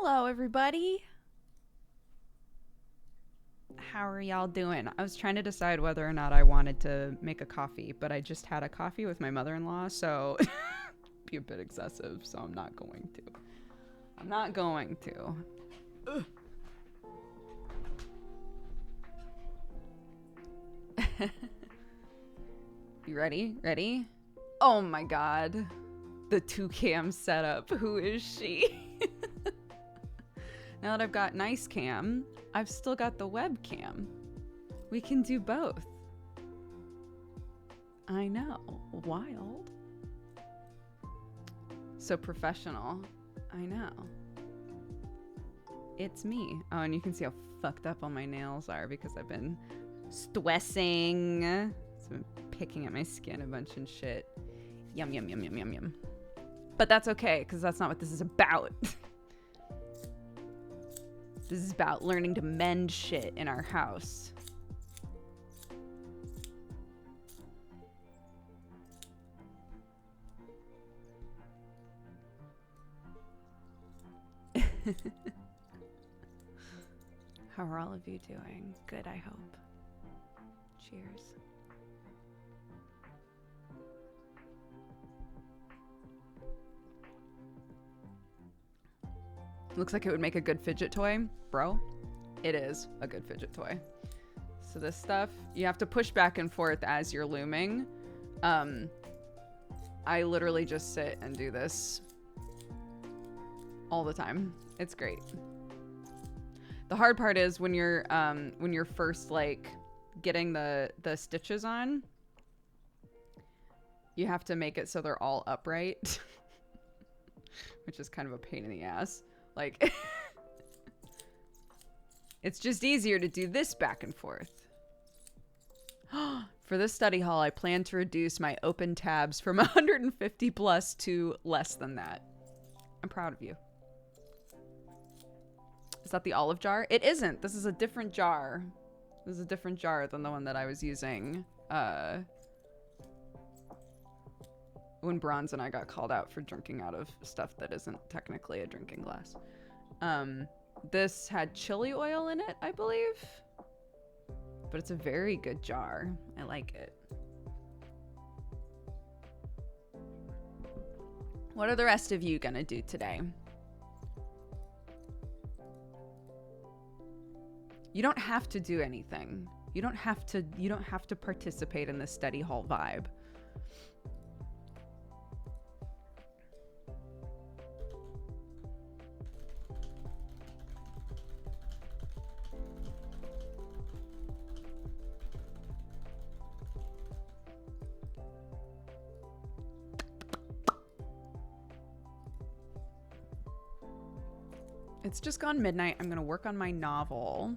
Hello, everybody. How are y'all doing? I was trying to decide whether or not I wanted to make a coffee, but I just had a coffee with my mother-in-law, so it'd be a bit excessive, so I'm not going to. I'm not going to. Ugh. You ready? Ready? Oh my god. The 2-cam setup. Who is she? Now that I've got nice cam, I've still got the webcam. We can do both. I know. Wild. So professional. I know. It's me. Oh, and you can see how fucked up all my nails are because I've been stressing. So I've been picking at my skin a bunch and shit. Yum, yum, yum, yum, yum, yum. But that's okay, because that's not what this is about. This is about learning to mend shit in our house. How are all of you doing? Good, I hope. Cheers. Looks like it would make a good fidget toy. Bro, it is a good fidget toy. So this stuff, you have to push back and forth as you're looming. I literally just sit and do this all the time. It's great. The hard part is when you're first like getting the stitches on, you have to make it so they're all upright, which is kind of a pain in the ass. Like, it's just easier to do this back and forth. For this study hall, I plan to reduce my open tabs from 150 plus to less than that. I'm proud of you. Is that the olive jar? It isn't. This is a different jar. This is a different jar than the one that I was using when Bronze and I got called out for drinking out of stuff that isn't technically a drinking glass. This had chili oil in it, I believe. But it's a very good jar. I like it. What are the rest of you gonna do today? You don't have to do anything. You don't have to participate in the study hall vibe. It's just gone midnight. I'm gonna work on my novel.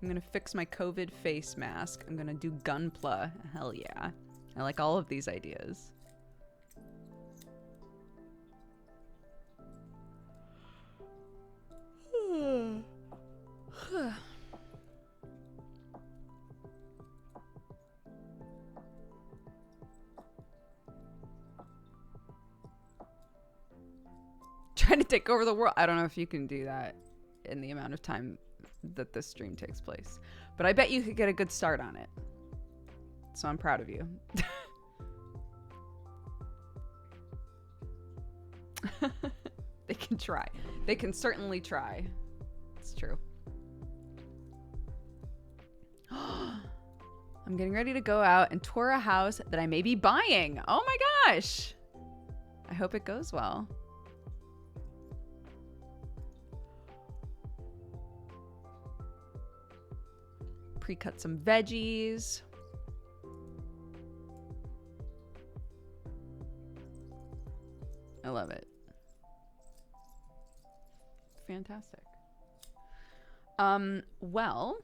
I'm gonna fix my COVID face mask. I'm gonna do gunpla. Hell yeah. I like all of these ideas. Trying to take over the world. I don't know if you can do that in the amount of time that this stream takes place, but I bet you could get a good start on it. So I'm proud of you. They can try. They can certainly try. It's true. I'm getting ready to go out and tour a house that I may be buying. Oh my gosh. I hope it goes well. Pre-cut some veggies. I love it. Fantastic. Well,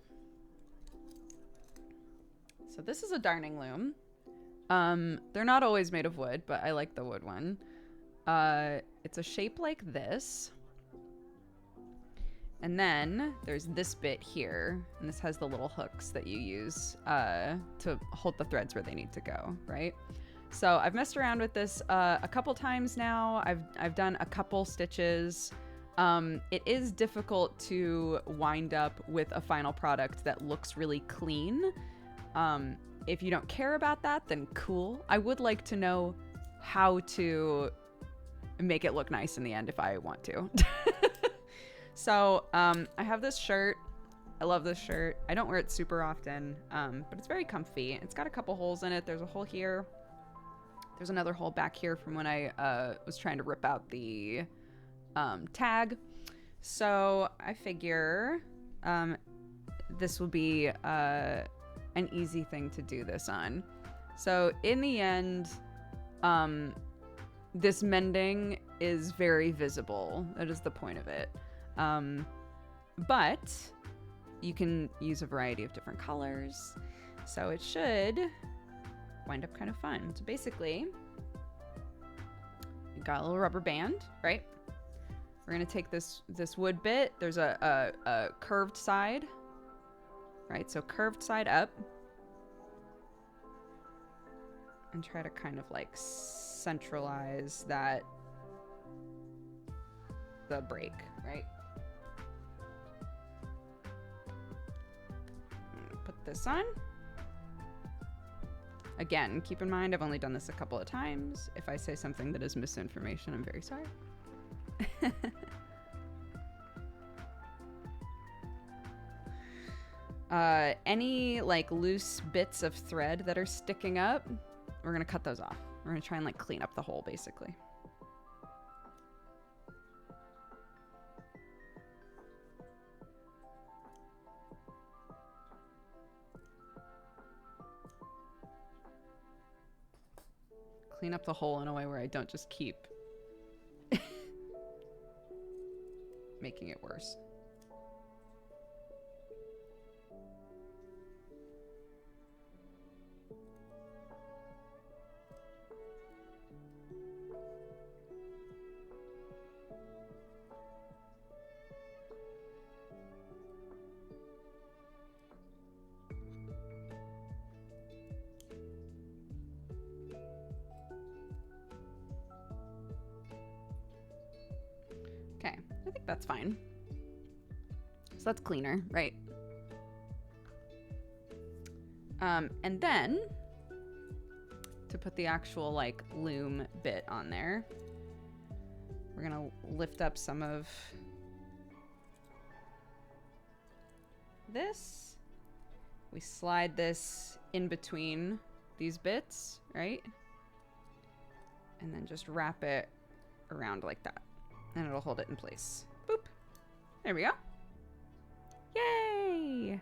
so this is a darning loom. They're not always made of wood, but I like the wood one. It's a shape like this. And then there's this bit here, and this has the little hooks that you use to hold the threads where they need to go, right? So I've messed around with this a couple times now. I've done a couple stitches. It is difficult to wind up with a final product that looks really clean. If you don't care about that, then cool. I would like to know how to make it look nice in the end if I want to. So I have this shirt. I love this shirt. I don't wear it super often, but it's very comfy. It's got a couple holes in it. There's a hole here. There's another hole back here from when I was trying to rip out the tag. So I figure this will be an easy thing to do this on. So in the end, this mending is very visible. That is the point of it. But you can use a variety of different colors. So it should wind up kind of fun. So basically, you got a little rubber band, right? We're gonna take this wood bit. There's a curved side, right? So curved side up. And try to kind of like centralize the break, right? Put this on. Again, keep in mind, I've only done this a couple of times. If I say something that is misinformation, I'm very sorry. Any like loose bits of thread that are sticking up, we're gonna cut those off. We're gonna try and like clean up the hole, basically. Clean up the hole in a way where I don't just keep making it worse. Okay, I think that's fine. So that's cleaner, right? And then to put the actual like loom bit on there, we're gonna lift up some of this. We slide this in between these bits, right? And then just wrap it around like that. And it'll hold it in place. Boop. There we go. Yay!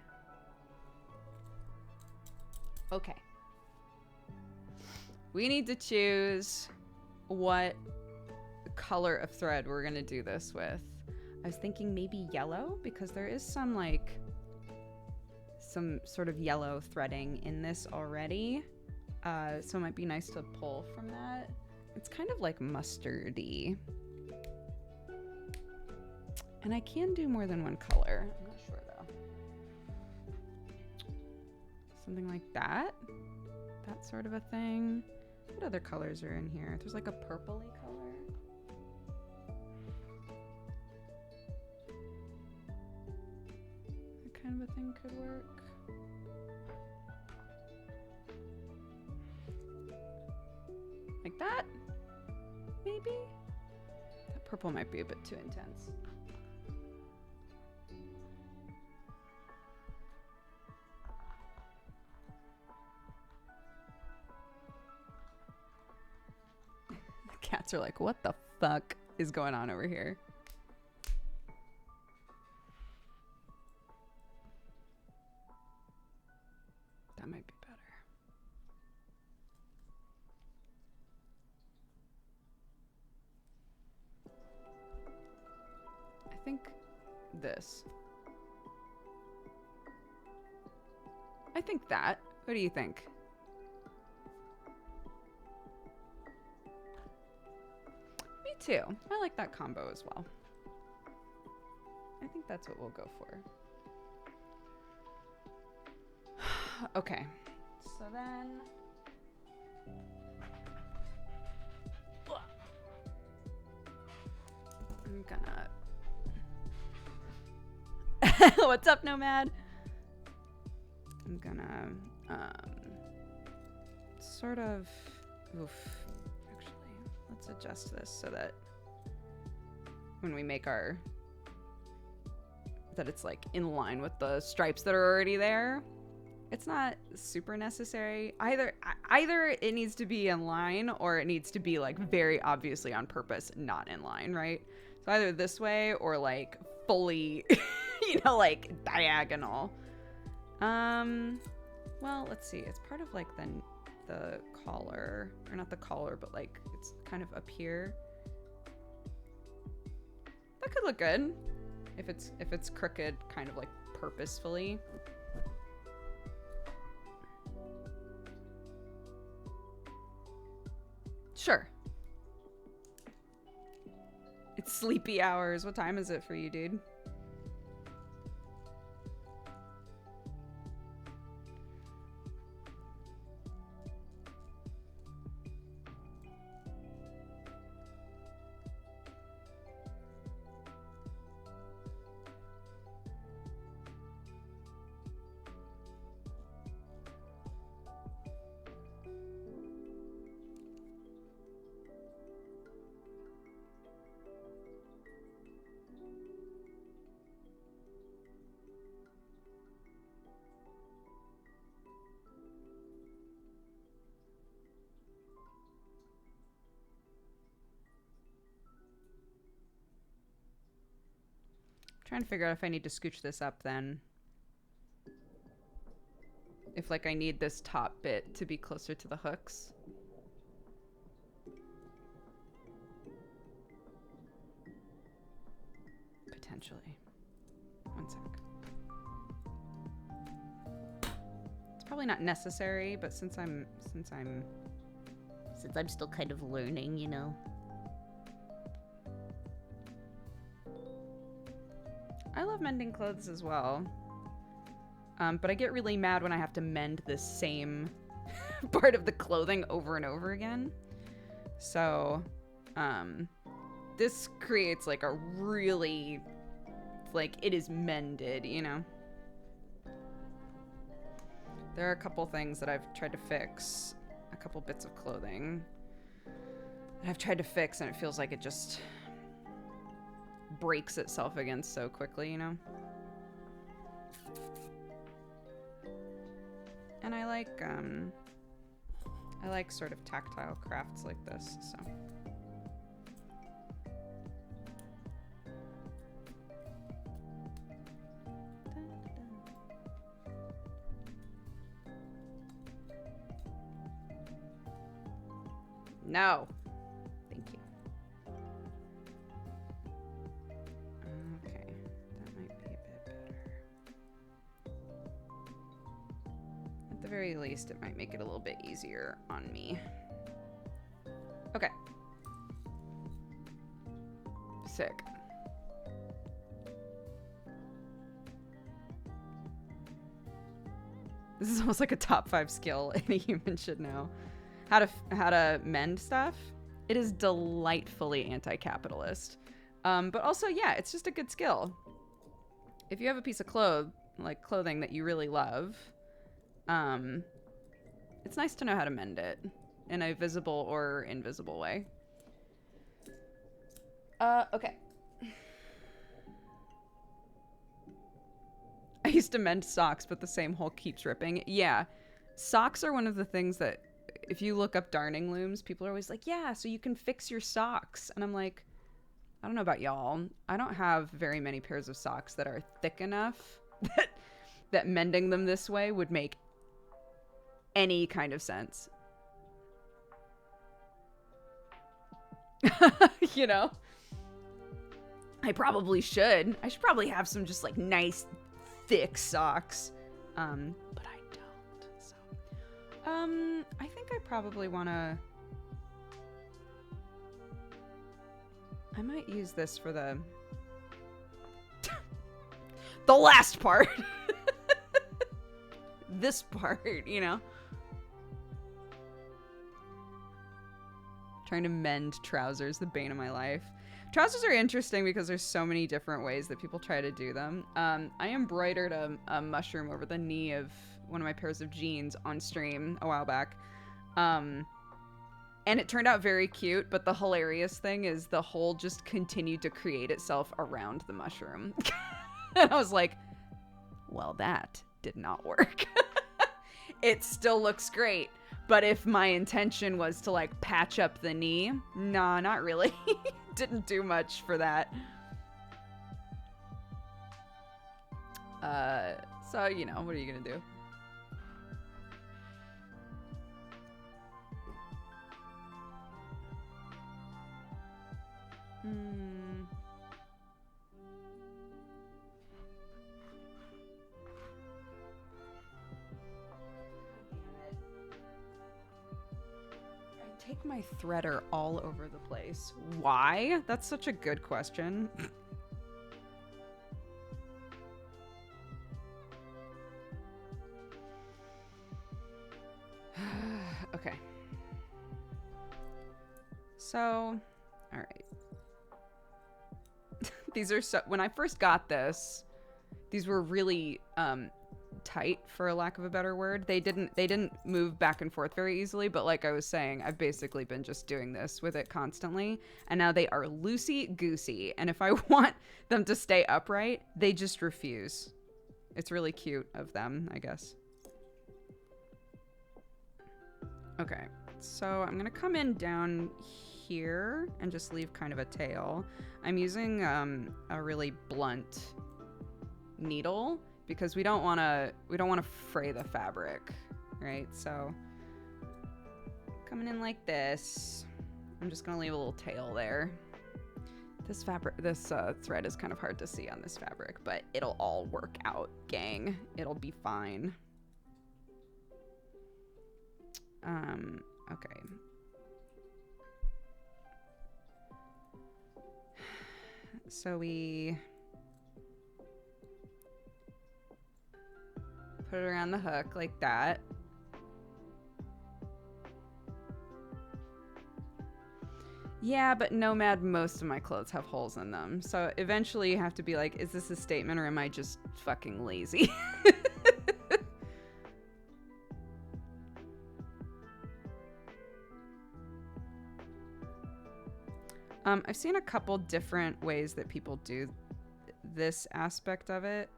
Okay. We need to choose what color of thread we're gonna do this with. I was thinking maybe yellow, because there is some like some sort of yellow threading in this already. So it might be nice to pull from that. It's kind of like mustardy. And I can do more than one color. I'm not sure though. Something like that. That sort of a thing. What other colors are in here? There's like a purpley color. That kind of a thing could work. Like that? Maybe? That purple might be a bit too intense. Cats are like, what the fuck is going on over here? That might be better. I think this. I think that. What do you think? Too. I like that combo as well. I think that's what we'll go for. Okay. So then I'm gonna What's up, Nomad? I'm gonna sort of actually, let's adjust this so that when we make our that it's like in line with the stripes that are already there. It's not super necessary. Either it needs to be in line or it needs to be like very obviously on purpose not in line, right? So either this way or like fully, you know, like diagonal. Well, let's see. It's part of like the collar, or not the collar, but like it's kind of up here. That could look good if it's crooked kind of like purposefully. Sure. It's sleepy hours. What time is it for you, dude? Trying to figure out if I need to scooch this up then. If like I need this top bit to be closer to the hooks. Potentially. One sec. It's probably not necessary, but since I'm still kind of learning, you know. I love mending clothes as well. But I get really mad when I have to mend the same part of the clothing over and over again. So, this creates like a really, like, it is mended, you know? There are a couple things that I've tried to fix. A couple bits of clothing that I've tried to fix, and it feels like it just breaks itself again so quickly, you know? And I like sort of tactile crafts like this, so. No. Thank you. Okay, that might be a bit better. At the very least, it might make it a little bit easier on me. Okay. Sick. This is almost like a top 5 skill any human should know. How to mend stuff. It is delightfully anti-capitalist. But also, yeah, it's just a good skill. If you have a piece of clothing that you really love, it's nice to know how to mend it in a visible or invisible way. Okay. I used to mend socks, but the same hole keeps ripping. Yeah. Socks are one of the things that, if you look up darning looms, people are always like, yeah, so you can fix your socks. And I'm like, I don't know about y'all. I don't have very many pairs of socks that are thick enough that mending them this way would make any kind of sense. You know? I probably should. I should probably have some just like nice, thick socks. But I don't. So, I think I probably want to. I might use this for the last part. This part, you know. Trying to mend trousers, the bane of my life. Trousers are interesting because there's so many different ways that people try to do them. I embroidered a mushroom over the knee of one of my pairs of jeans on stream a while back. And it turned out very cute, but the hilarious thing is the hole just continued to create itself around the mushroom. And I was like, well, that did not work. It still looks great, but if my intention was to like patch up the knee, nah, not really. Didn't do much for that. So, you know, what are you gonna do? I take my threader all over the place. Why? That's such a good question. Okay. So, all right. These are so, when I first got this, these were really tight, for a lack of a better word. They didn't move back and forth very easily, but like I was saying, I've basically been just doing this with it constantly, and now they are loosey goosey, and if I want them to stay upright, they just refuse. It's really cute of them, I guess. Okay, so I'm gonna come in down here and just leave kind of a tail. I'm using a really blunt needle because we don't want to fray the fabric, right? So coming in like this, I'm just gonna leave a little tail there. This thread is kind of hard to see on this fabric, but it'll all work out, gang. It'll be fine. Okay. So we put it around the hook like that. Yeah, but Nomad, most of my clothes have holes in them. So eventually you have to be like, is this a statement or am I just fucking lazy? I've seen a couple different ways that people do this aspect of it.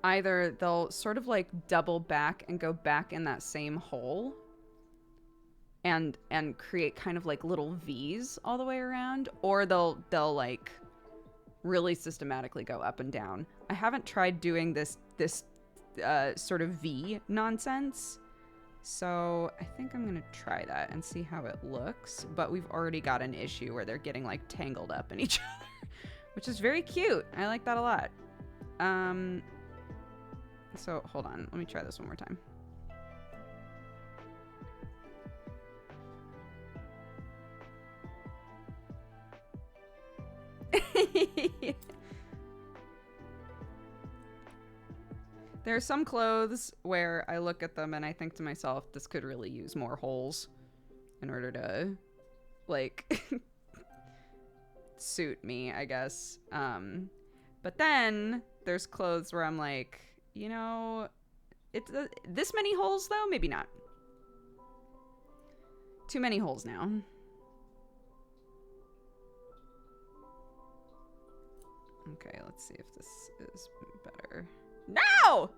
Either they'll sort of like double back and go back in that same hole and create kind of like little V's all the way around, or they'll like really systematically go up and down. I haven't tried doing this sort of V nonsense, so I think I'm gonna try that and see how it looks, but we've already got an issue where they're getting like tangled up in each other, which is very cute. I like that a lot. So hold on, let me try this one more time. There are some clothes where I look at them and I think to myself, this could really use more holes in order to, like, suit me, I guess. But then there's clothes where I'm like, you know, it's this many holes though? Maybe not. Too many holes now. Okay, let's see if this is better. No!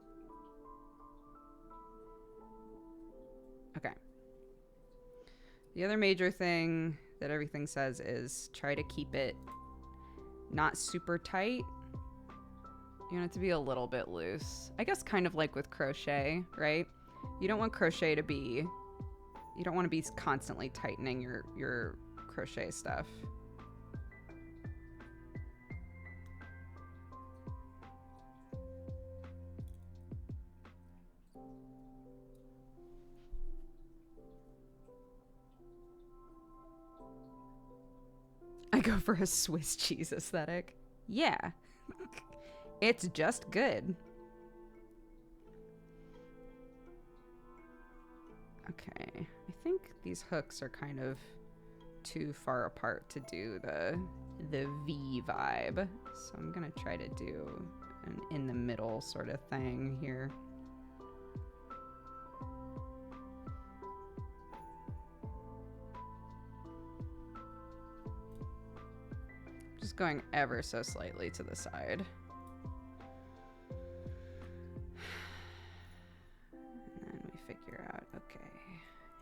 Okay. The other major thing that everything says is try to keep it not super tight. You want it to be a little bit loose. I guess kind of like with crochet, right? You don't want crochet to be... You don't want to be constantly tightening your crochet stuff. I go for a Swiss cheese aesthetic. Yeah. It's just good. Okay, I think these hooks are kind of too far apart to do the V vibe. So I'm gonna try to do an in the middle sort of thing here. Just going ever so slightly to the side. And then we figure out, okay,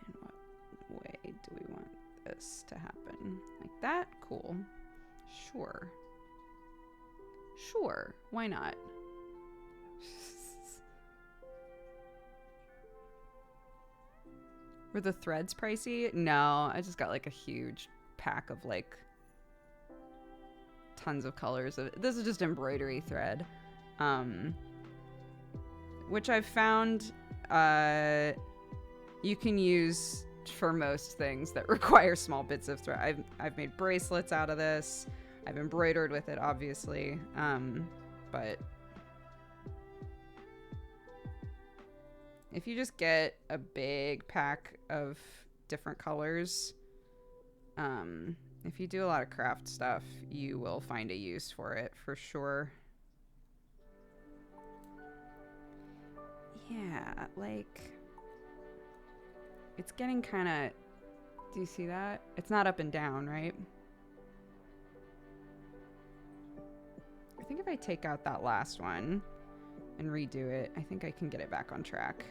in what way do we want this to happen? Like that? Cool. Sure. Sure. Why not? Were the threads pricey? No, I just got like a huge pack of like tons of colors. This is just embroidery thread, which I've found you can use for most things that require small bits of thread. I've made bracelets out of this. I've embroidered with it, obviously, but if you just get a big pack of different colors, if you do a lot of craft stuff, you will find a use for it for sure. Yeah, like it's getting kind of, do you see that? It's not up and down, right? I think if I take out that last one and redo it, I think I can get it back on track.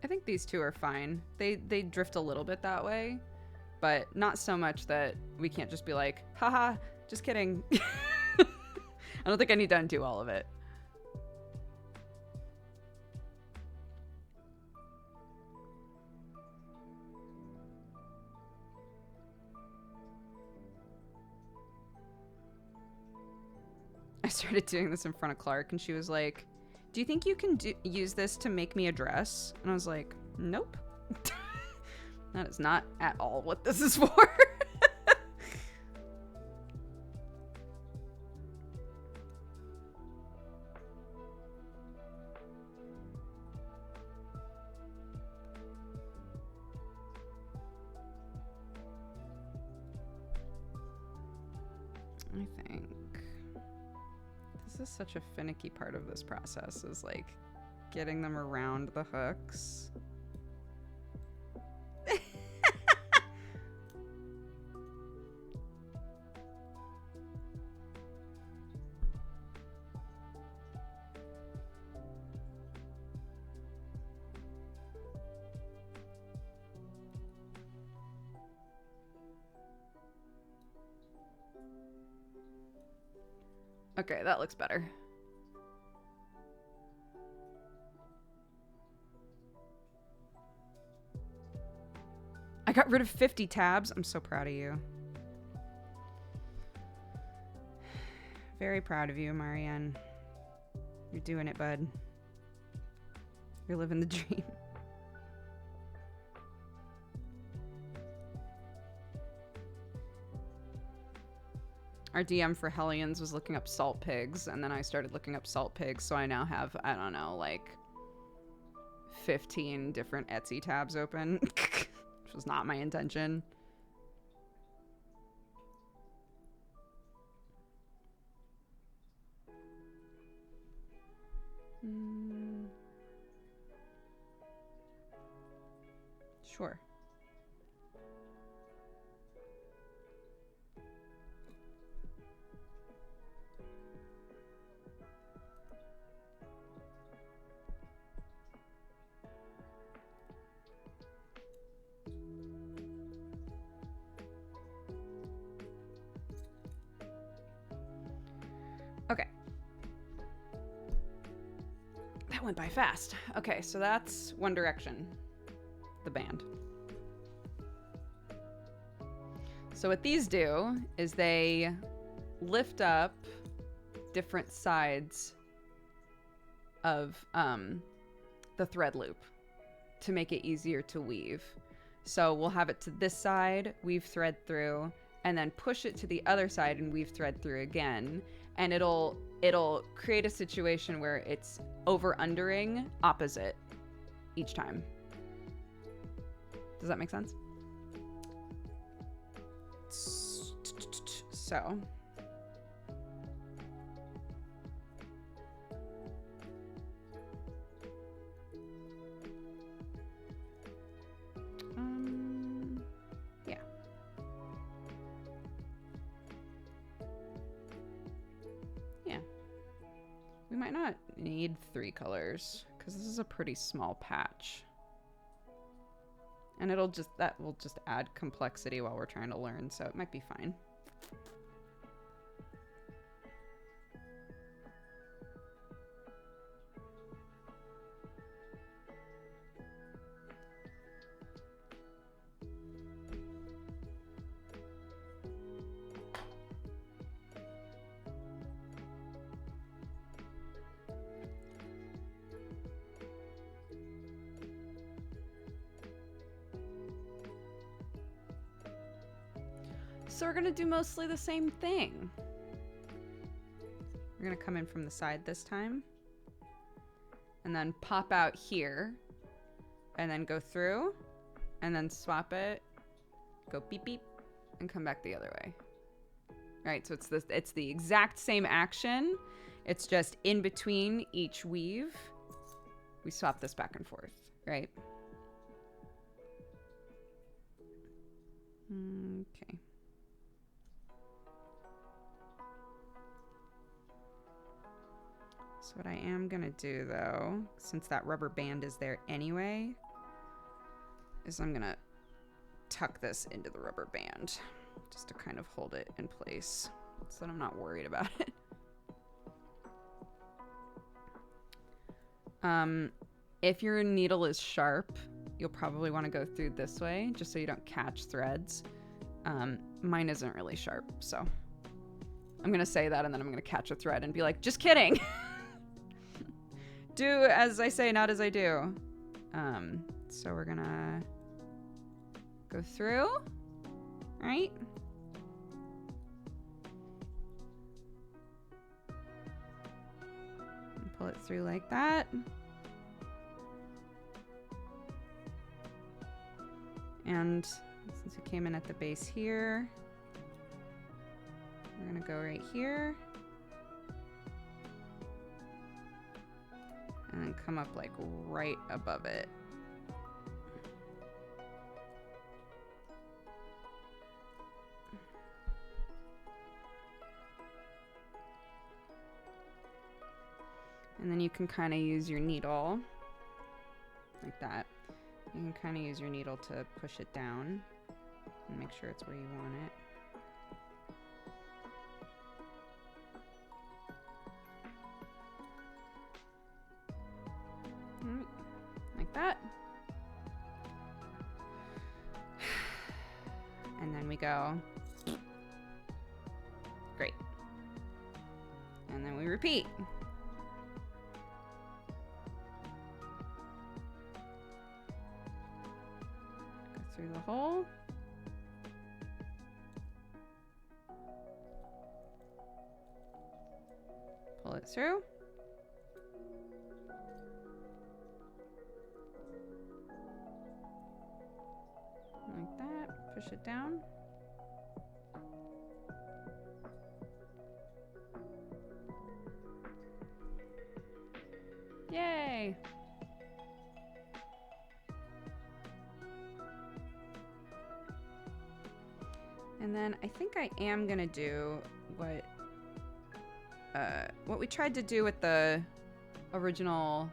I think these two are fine. They drift a little bit that way, but not so much that we can't just be like, haha, just kidding. I don't think I need to undo all of it. I started doing this in front of Clark and she was like, do you think you can use this to make me a dress? And I was like, nope. That is not at all what this is for. I think this is such a finicky part of this process, is like getting them around the hooks. Okay, that looks better. I got rid of 50 tabs. I'm so proud of you. Very proud of you, Marianne. You're doing it, bud. You're living the dream. Our DM for Hellions was looking up salt pigs, and then I started looking up salt pigs, so I now have, I don't know, like 15 different Etsy tabs open, which was not my intention. Sure. Okay. That went by fast. Okay, so that's One Direction, the band. So what these do is they lift up different sides of the the thread loop to make it easier to weave. So we'll have it to this side, weave thread through, and then push it to the other side and weave thread through again. And it'll create a situation where it's over-undering opposite each time. Does that make sense? So yeah. Yeah. We might not need 3 colors because this is a pretty small patch. And that will just add complexity while we're trying to learn, so it might be fine. So we're gonna do mostly the same thing. We're gonna come in from the side this time and then pop out here and then go through and then swap it, go beep beep, and come back the other way. Right, so it's the exact same action. It's just in between each weave. We swap this back and forth, right? Okay. So what I am gonna do though, since that rubber band is there anyway, is I'm gonna tuck this into the rubber band just to kind of hold it in place so that I'm not worried about it. If your needle is sharp, you'll probably want to go through this way just so you don't catch threads. Mine isn't really sharp, so I'm gonna say that and then I'm gonna catch a thread and be like, just kidding. Do as I say, not as I do. So we're gonna go through, right? And pull it through like that. And since we came in at the base here, we're gonna go right here. And then come up like right above it. And then you can kind of use your needle like that. You can kind of use your needle to push it down and make sure it's where you want it. Like that. And then we go. Great. And then we repeat. Go through the hole. Pull it through. Like that, push it down. Yay! And then I think I am gonna do what we tried to do with the original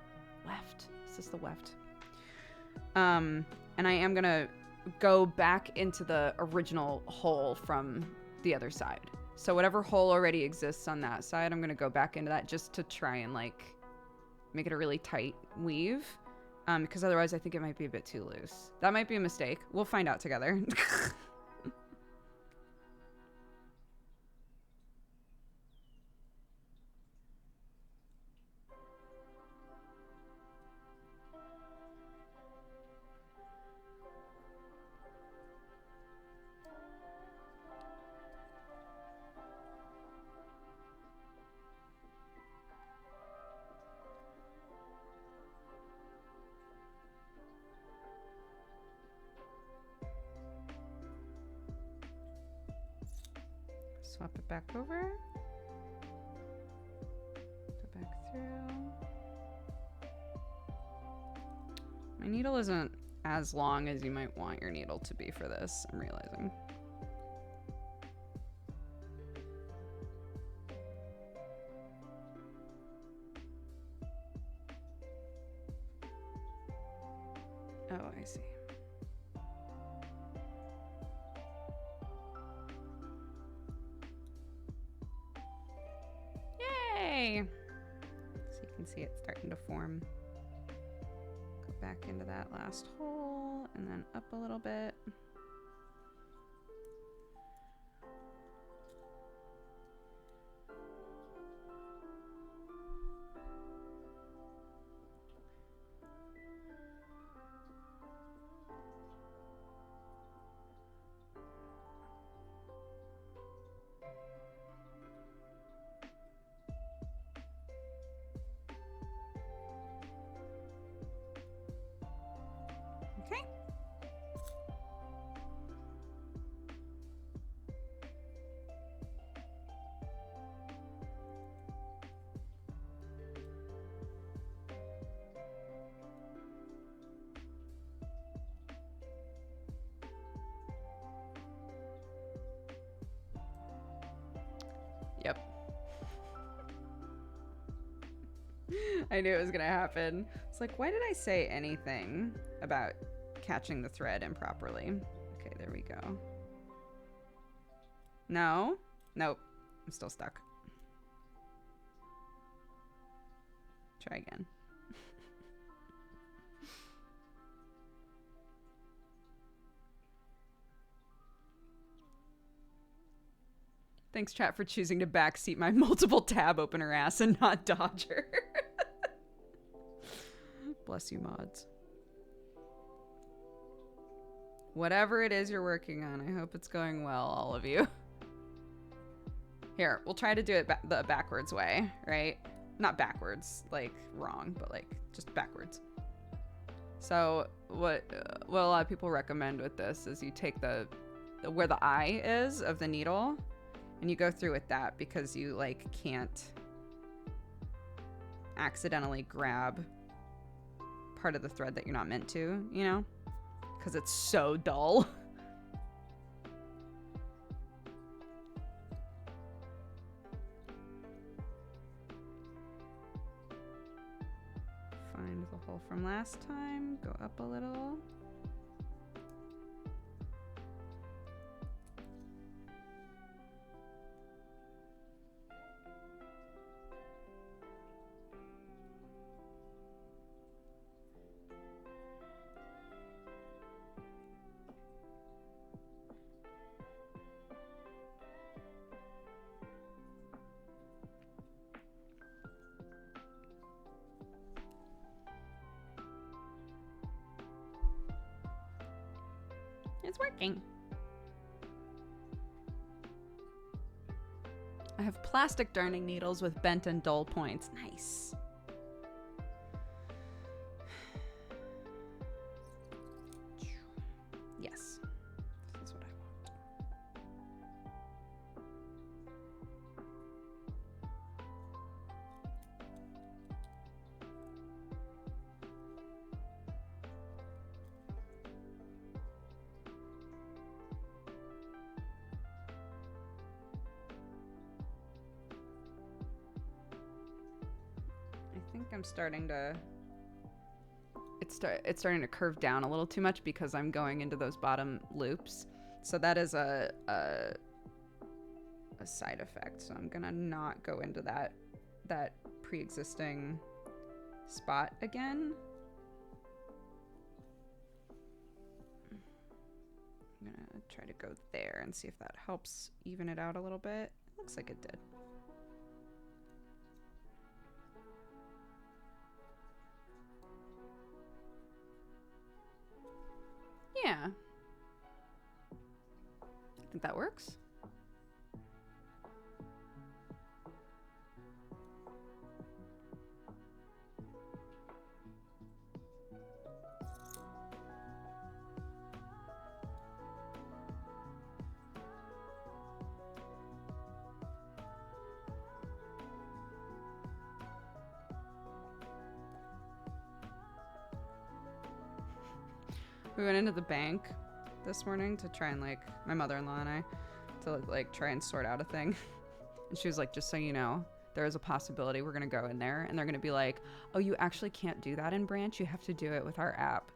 weft. Is this the weft? And I am gonna go back into the original hole from the other side. So whatever hole already exists on that side, I'm gonna go back into that just to try and like make it a really tight weave. Because otherwise I think it might be a bit too loose. That might be a mistake. We'll find out together. Swap it back over. Go back through. My needle isn't as long as you might want your needle to be for this, I'm realizing. Oh, I see. Yay! So you can see it starting to form. Go back into that last hole and then up a little bit. Okay. Yep. I knew it was gonna happen. It's like, why did I say anything about catching the thread improperly? Okay, there we go. No? Nope. I'm still stuck. Try again. Thanks, chat, for choosing to backseat my multiple tab opener ass and not Dodger. Bless you, mods. Whatever it is you're working on, I hope it's going well, all of you. Here, we'll try to do it the backwards way, right? Not backwards, like wrong, but like just backwards. So what a lot of people recommend with this is you take where the eye is of the needle and you go through with that, because you like can't accidentally grab part of the thread that you're not meant to, you know? Because it's so dull. Find the hole from last time, go up a little. It's working. I have plastic darning needles with bent and dull points. Nice. Yes. That's what I want. I think I'm starting to... It's starting to curve down a little too much because I'm going into those bottom loops. So that is a side effect. So I'm gonna not go into that pre-existing spot again. I'm gonna try to go there and see if that helps even it out a little bit. Looks like it did. Yeah. I think that works. We went into the bank this morning to try and like, my mother-in-law and I, to like try and sort out a thing. And she was like, just so you know, there is a possibility we're going to go in there and they're going to be like, oh, you actually can't do that in branch. You have to do it with our app.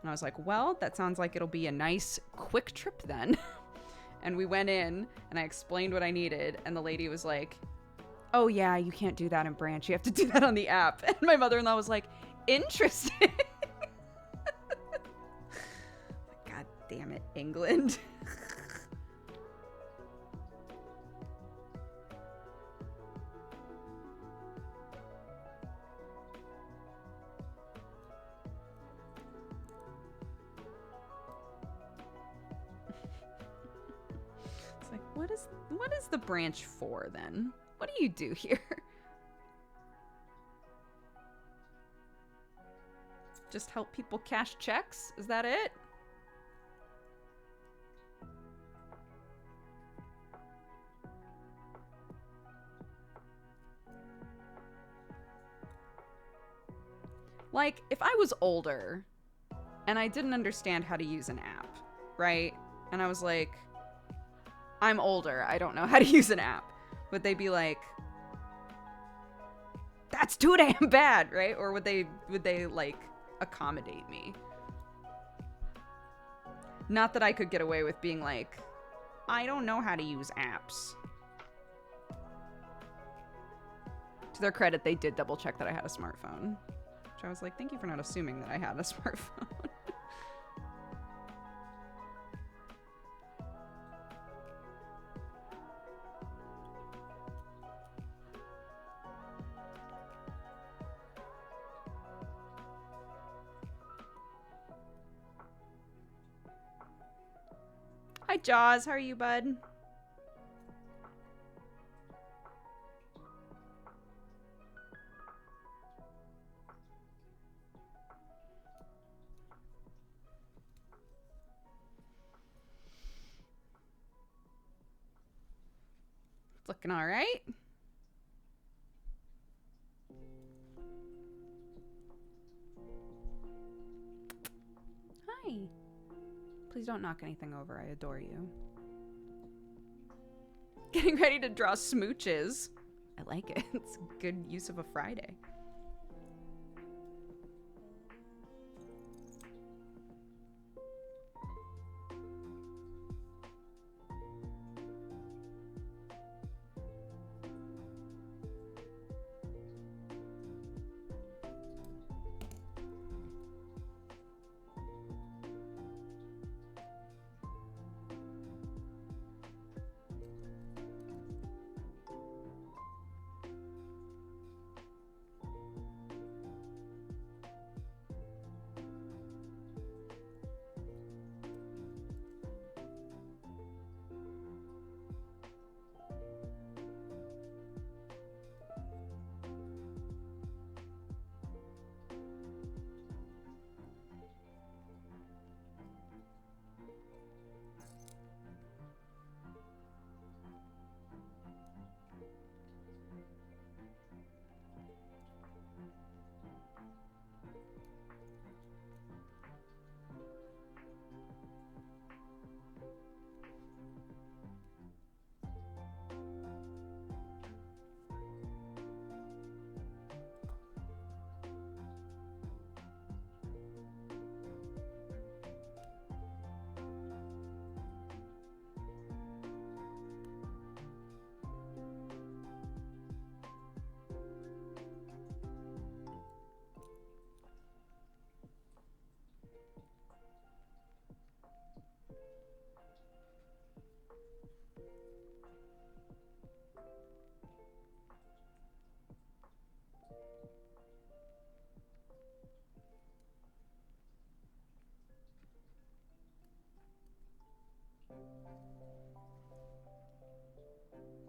And I was like, well, that sounds like it'll be a nice quick trip then. And we went in and I explained what I needed. And the lady was like, oh yeah, you can't do that in branch. You have to do that on the app. And my mother-in-law was like, interesting. God damn it, England. It's like, what is the branch for then? What do you do here? Just help people cash checks? Is that it? Like, if I was older and I didn't understand how to use an app, right? And I was like, I'm older, I don't know how to use an app. Would they be like, that's too damn bad, right? Or would they like accommodate me? Not that I could get away with being like, I don't know how to use apps. To their credit, they did double check that I had a smartphone. Which I was like, thank you for not assuming that I had a smartphone. Hi, Jaws. How are you, bud? It's looking all right. Hi. Please don't knock anything over. I adore you. Getting ready to draw smooches. I like it. It's a good use of a Friday.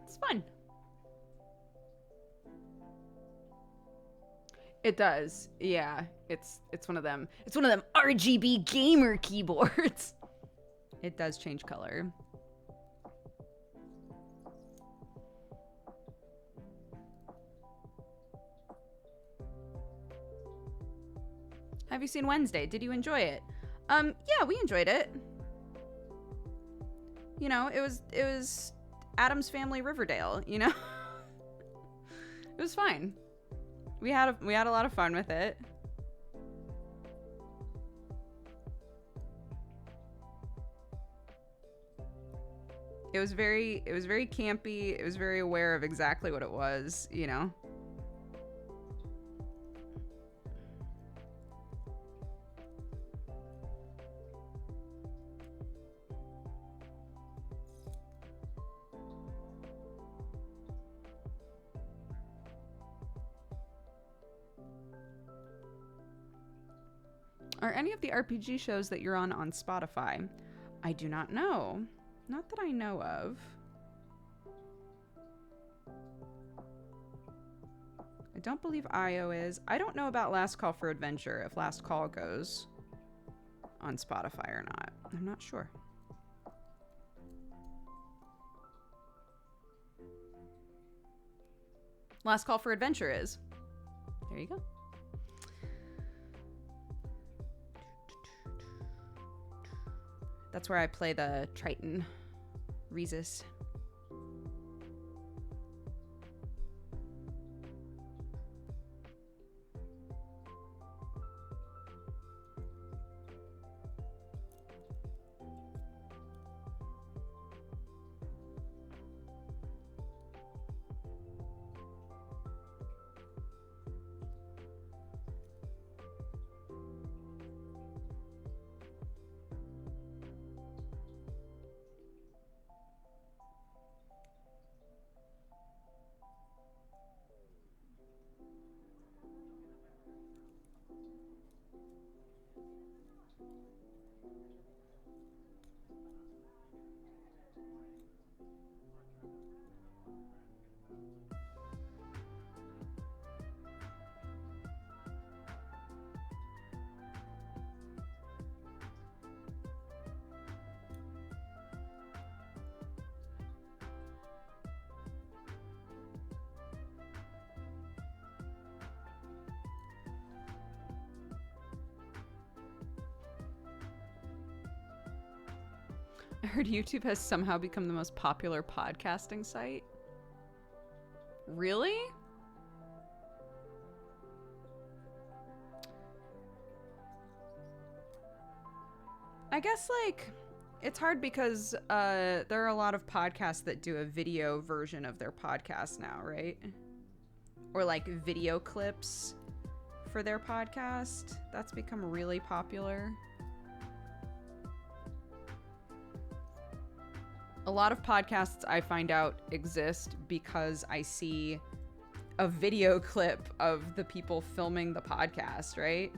It's fun. It does. Yeah. It's one of them. It's one of them RGB gamer keyboards. It does change color. Have you seen Wednesday? Did you enjoy it? Yeah, we enjoyed it. You know, it was Addams Family Riverdale, you know? It was fine. We had a lot of fun with it. It was very campy. It was very aware of exactly what it was, you know? Are any of the RPG shows that you're on Spotify? I do not know. Not that I know of. I don't believe IO is. I don't know about Last Call for Adventure, if Last Call goes on Spotify or not. I'm not sure. Last Call for Adventure is. There you go. That's where I play the Triton Rhesus. I heard YouTube has somehow become the most popular podcasting site. Really? I guess, like, it's hard because there are a lot of podcasts that do a video version of their podcast now, right? Or, like, video clips for their podcast. That's become really popular. A lot of podcasts I find out exist because I see a video clip of the people filming the podcast, right?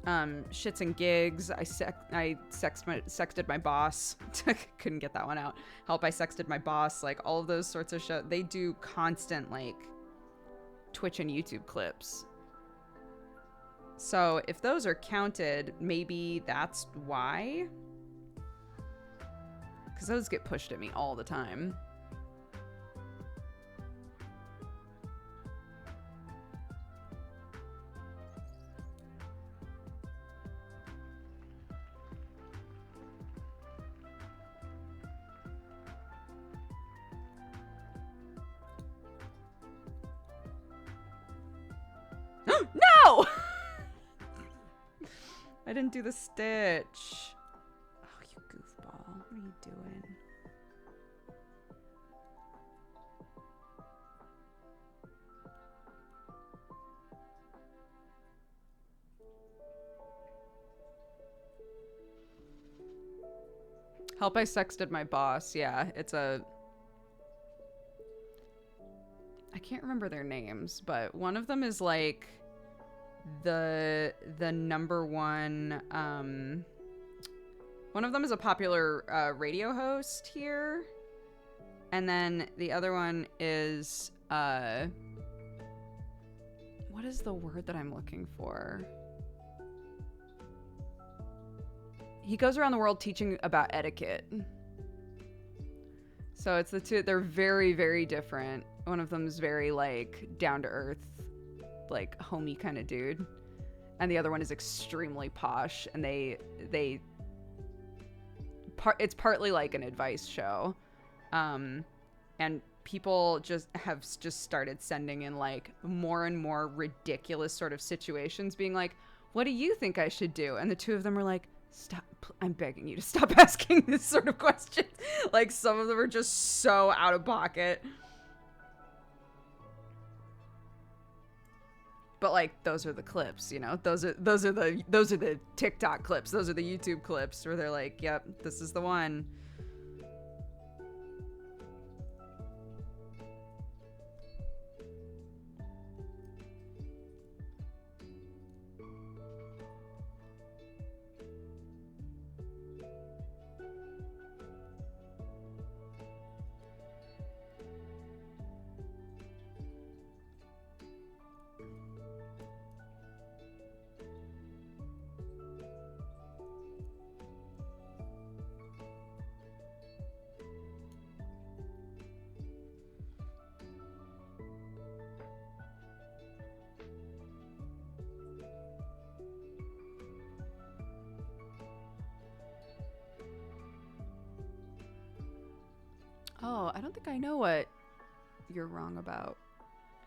Shits and gigs. I sexted my boss. Couldn't get that one out. Help, I sexted my boss. Like, all of those sorts of shows. They do constant, like, Twitch and YouTube clips. So if those are counted, maybe that's why. Because those get pushed at me all the time. No! I didn't do the stitch. Oh, you goofball. What are you doing? Help, I sexted my boss. Yeah, it's a... I can't remember their names, but one of them is like the number one, one of them is a popular radio host here, and then the other one is what is the word that I'm looking for? He goes around the world teaching about etiquette. So it's the two. They're very, very different. One of them's very, like, down to earth, like, homey kind of dude. and the other one is extremely posh, and it's partly like an advice show, and people have started sending in like more and more ridiculous sort of situations, being like, what do you think I should do? And the two of them are like, stop, I'm begging you to stop asking this sort of questions. Like, some of them are just so out of pocket. But like, those are the clips, you know. Those are the TikTok clips. Those are the YouTube clips where they're like, "Yep, this is the one." Oh, I don't think I know what you're wrong about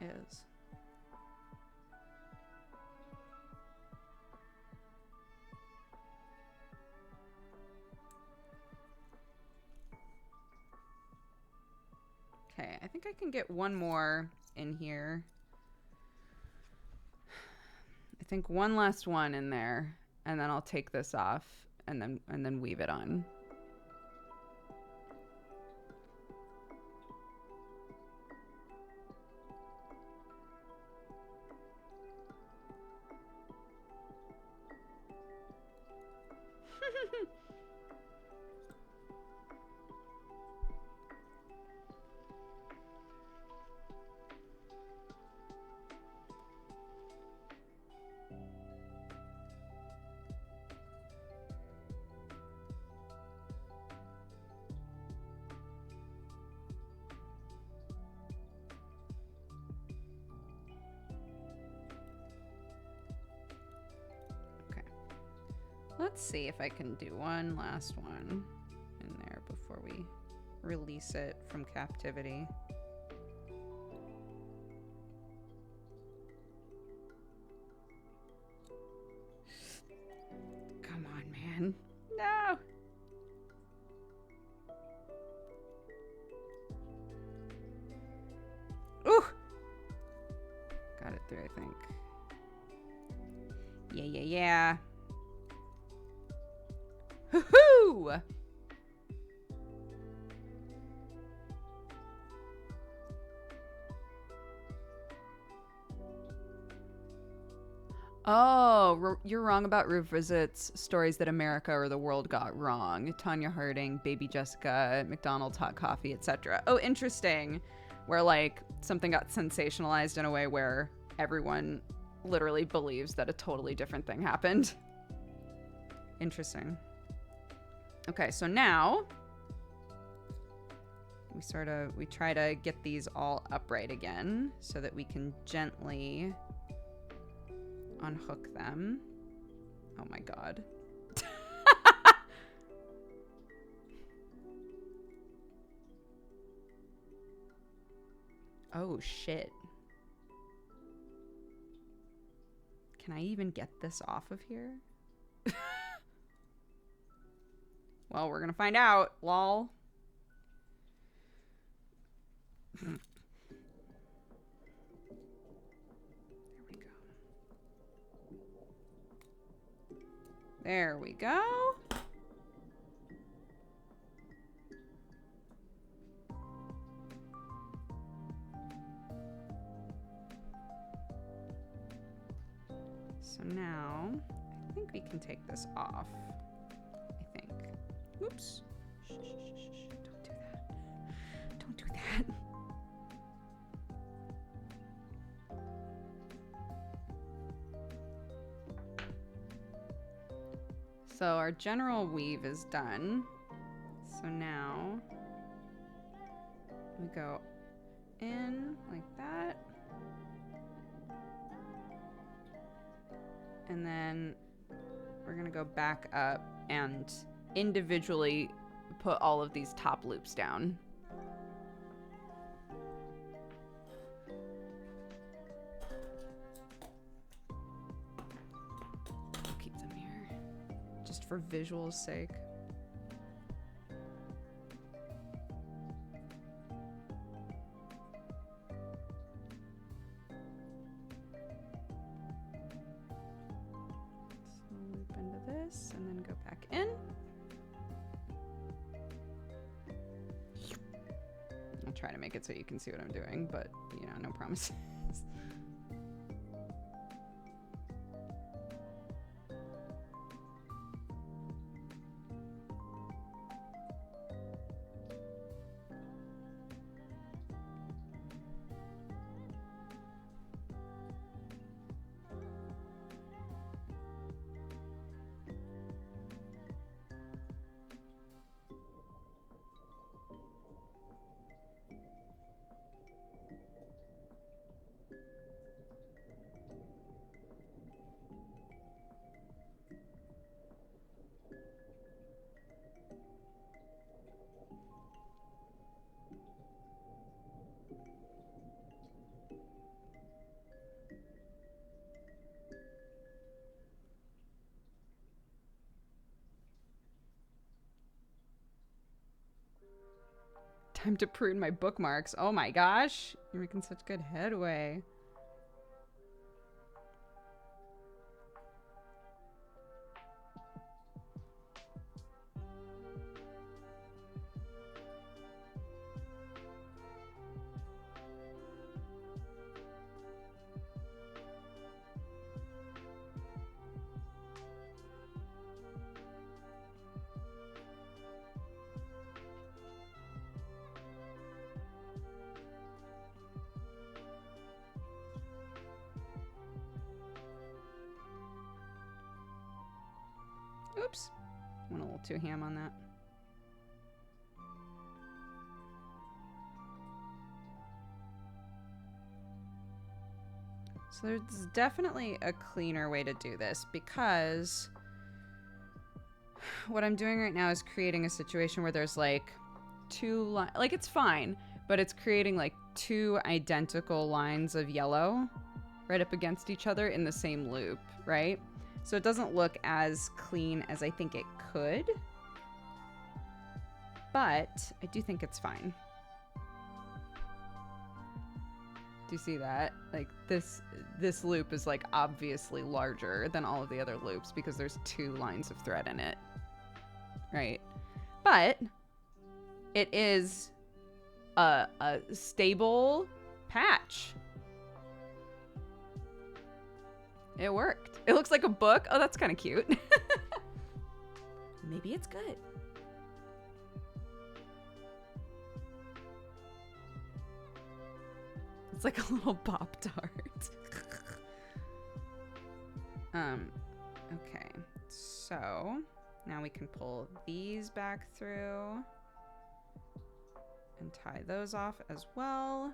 is. Okay, I think I can get one more in here. I think one last one in there, and then I'll take this off and then weave it on. Let's see if I can do one last one in there before we release it from captivity. Come on, man. No! Ooh! Got it through, I think. Yeah. Hoo-hoo! Oh, you're wrong about revisits stories that America or the world got wrong. Tanya Harding, Baby Jessica, McDonald's Hot Coffee, etc. Oh, interesting. Where like something got sensationalized in a way where everyone literally believes that a totally different thing happened. Interesting. Okay, so now we try to get these all upright again so that we can gently unhook them. Oh my god. Oh shit. Can I even get this off of here? Well, we're gonna find out, lol. There we go. So now, I think we can take this off. I think. Oops. Shh, shh, shh, shh. Don't do that. Don't do that. So our general weave is done. So now we go in like that. And then we're gonna go back up and individually put all of these top loops down. I'll keep them here just for visual's sake. And then go back in. I'll try to make it so you can see what I'm doing, but you know, no promises. Time to prune my bookmarks. Oh my gosh. You're making such good headway. Oops. Went a little too ham on that. So there's definitely a cleaner way to do this because what I'm doing right now is creating a situation where there's like like it's fine, but it's creating like two identical lines of yellow right up against each other in the same loop, right? So it doesn't look as clean as I think it could, but I do think it's fine. Do you see that? Like this loop is like obviously larger than all of the other loops because there's two lines of thread in it, right? But it is a stable patch. It worked. It looks like a book. Oh, that's kind of cute. Maybe it's good. It's like a little Pop-Tart. Okay. So now we can pull these back through and tie those off as well.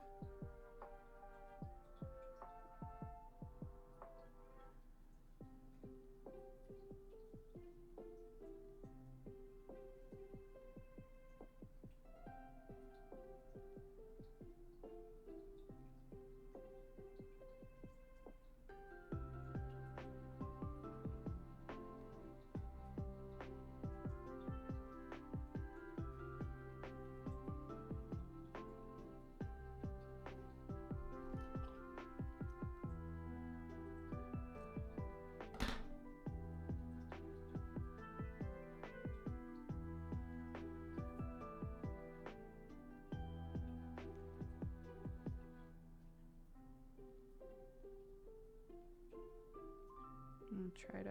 I'll try to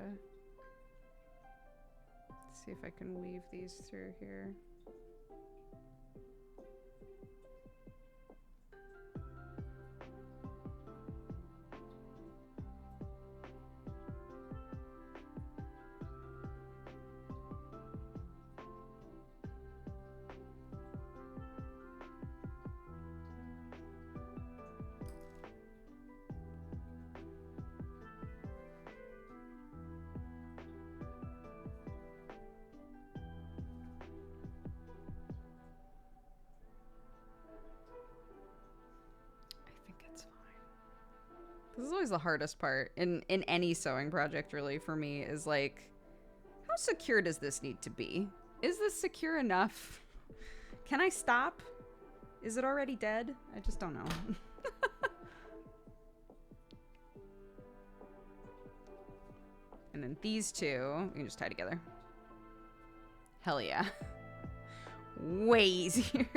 see if I can weave these through here. This is always the hardest part in any sewing project, really, for me, is like, how secure does this need to be? Is this secure enough? Can I stop? Is it already dead? I just don't know. And then these two, we can just tie together. Hell yeah. Way easier.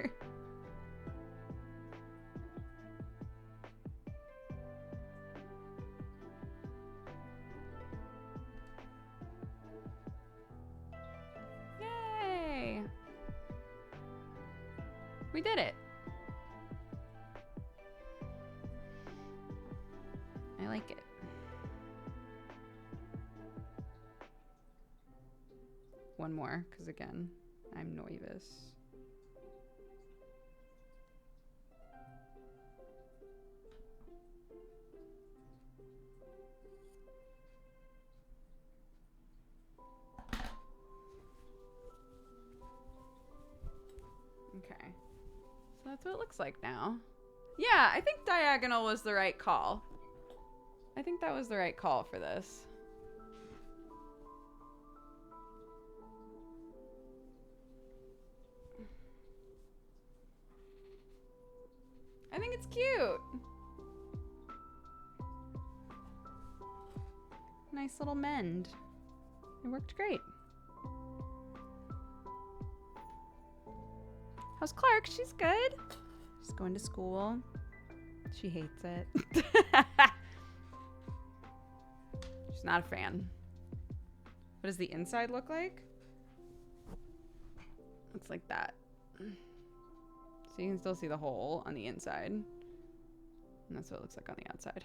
Yay! We did it. I like it. One more, because again, I'm nervous. Okay. So that's what it looks like now. Yeah, I think diagonal was the right call. I think that was the right call for this. I think it's cute. Nice little mend. It worked great. How's Clark? She's good. She's going to school. She hates it. She's not a fan. What does the inside look like? It's like that. So you can still see the hole on the inside. And that's what it looks like on the outside.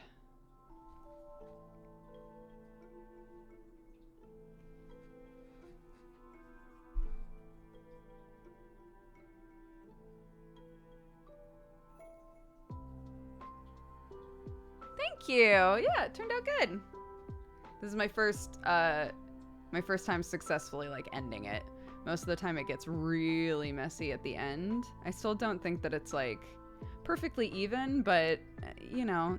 Thank you. Yeah, it turned out good. This is my first time successfully like ending it. Most of the time it gets really messy at the end. I still don't think that it's like perfectly even, but you know,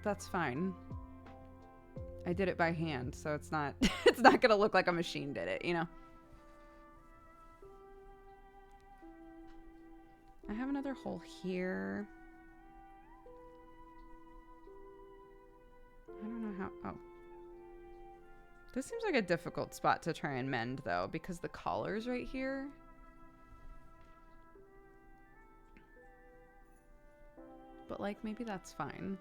that's fine. I did it by hand, so it's not it's not gonna look like a machine did it, you know? I have another hole here. I don't know how, oh. This seems like a difficult spot to try and mend, though, because the collar's right here. But, like, maybe that's fine.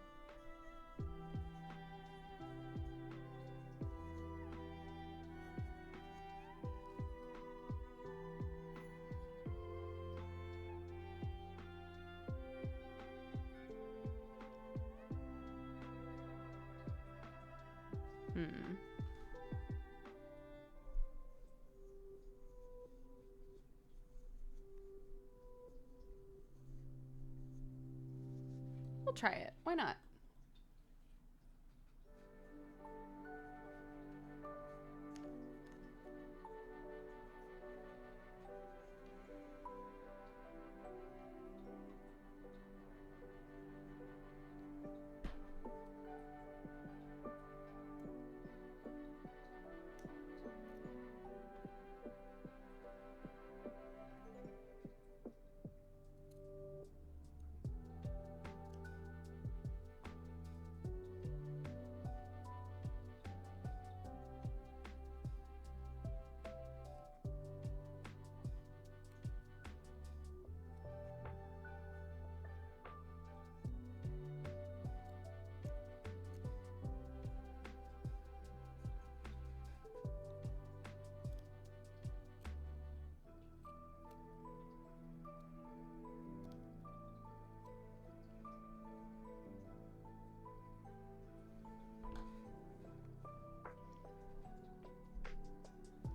We'll try it. Why not?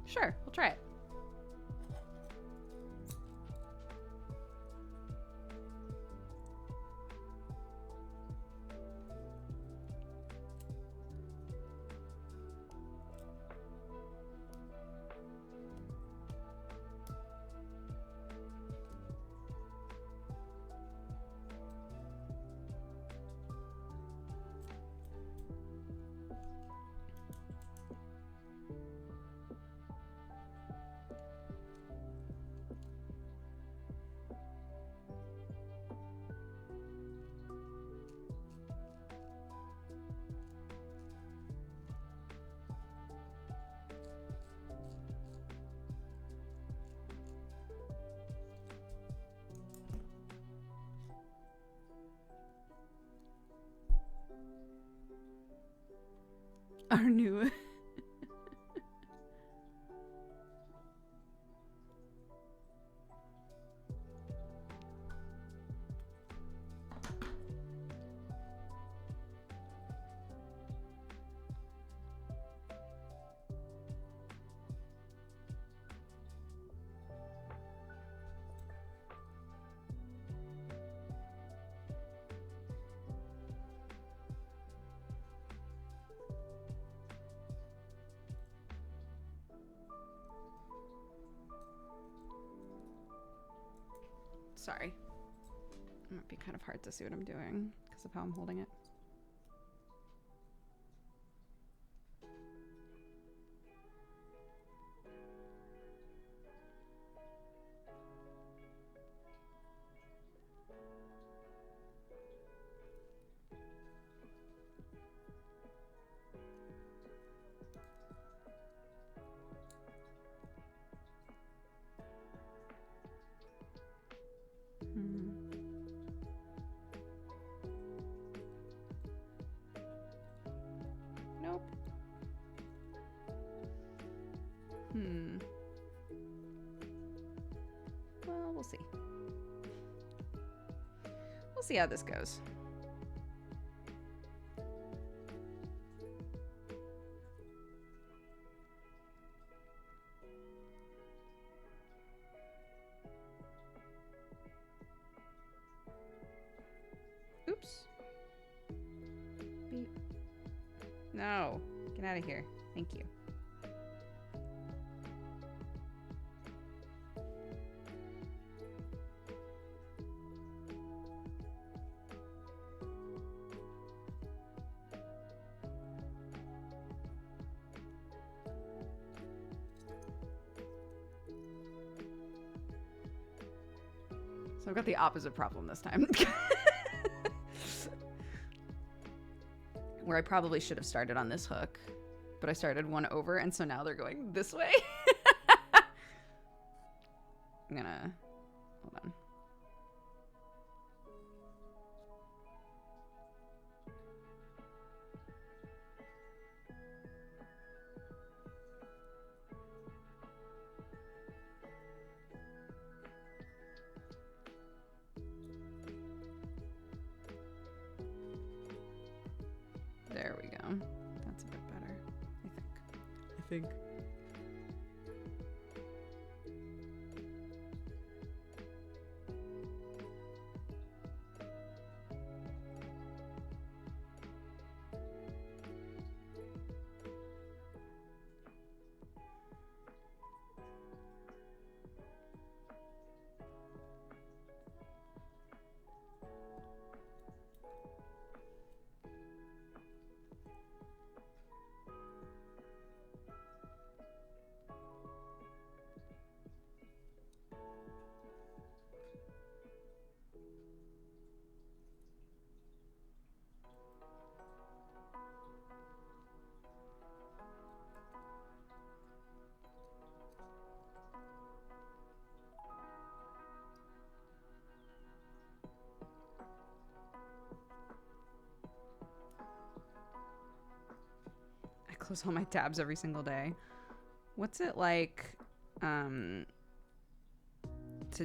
Sure, we'll try it. Sorry. It might be kind of hard to see what I'm doing because of how I'm holding it. Nope. Well, we'll see. We'll see how this goes. Oops. Beep. No. Get out of here. Thank you. So I've got the opposite problem this time. Where I probably should have started on this hook, but I started one over, and so now they're going this way. I'm gonna, hold on. There we go. That's a bit better, I think. I close all my tabs every single day. What's it like to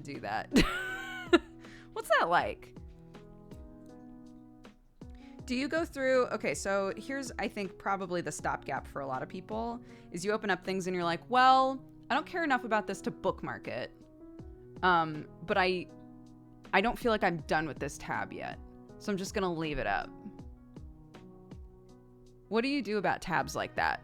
do that? What's that like? Do you go through, okay, so here's, I think, probably the stopgap for a lot of people, is you open up things and you're like, well, I don't care enough about this to bookmark it. But I don't feel like I'm done with this tab yet. So I'm just gonna leave it up. What do you do about tabs like that?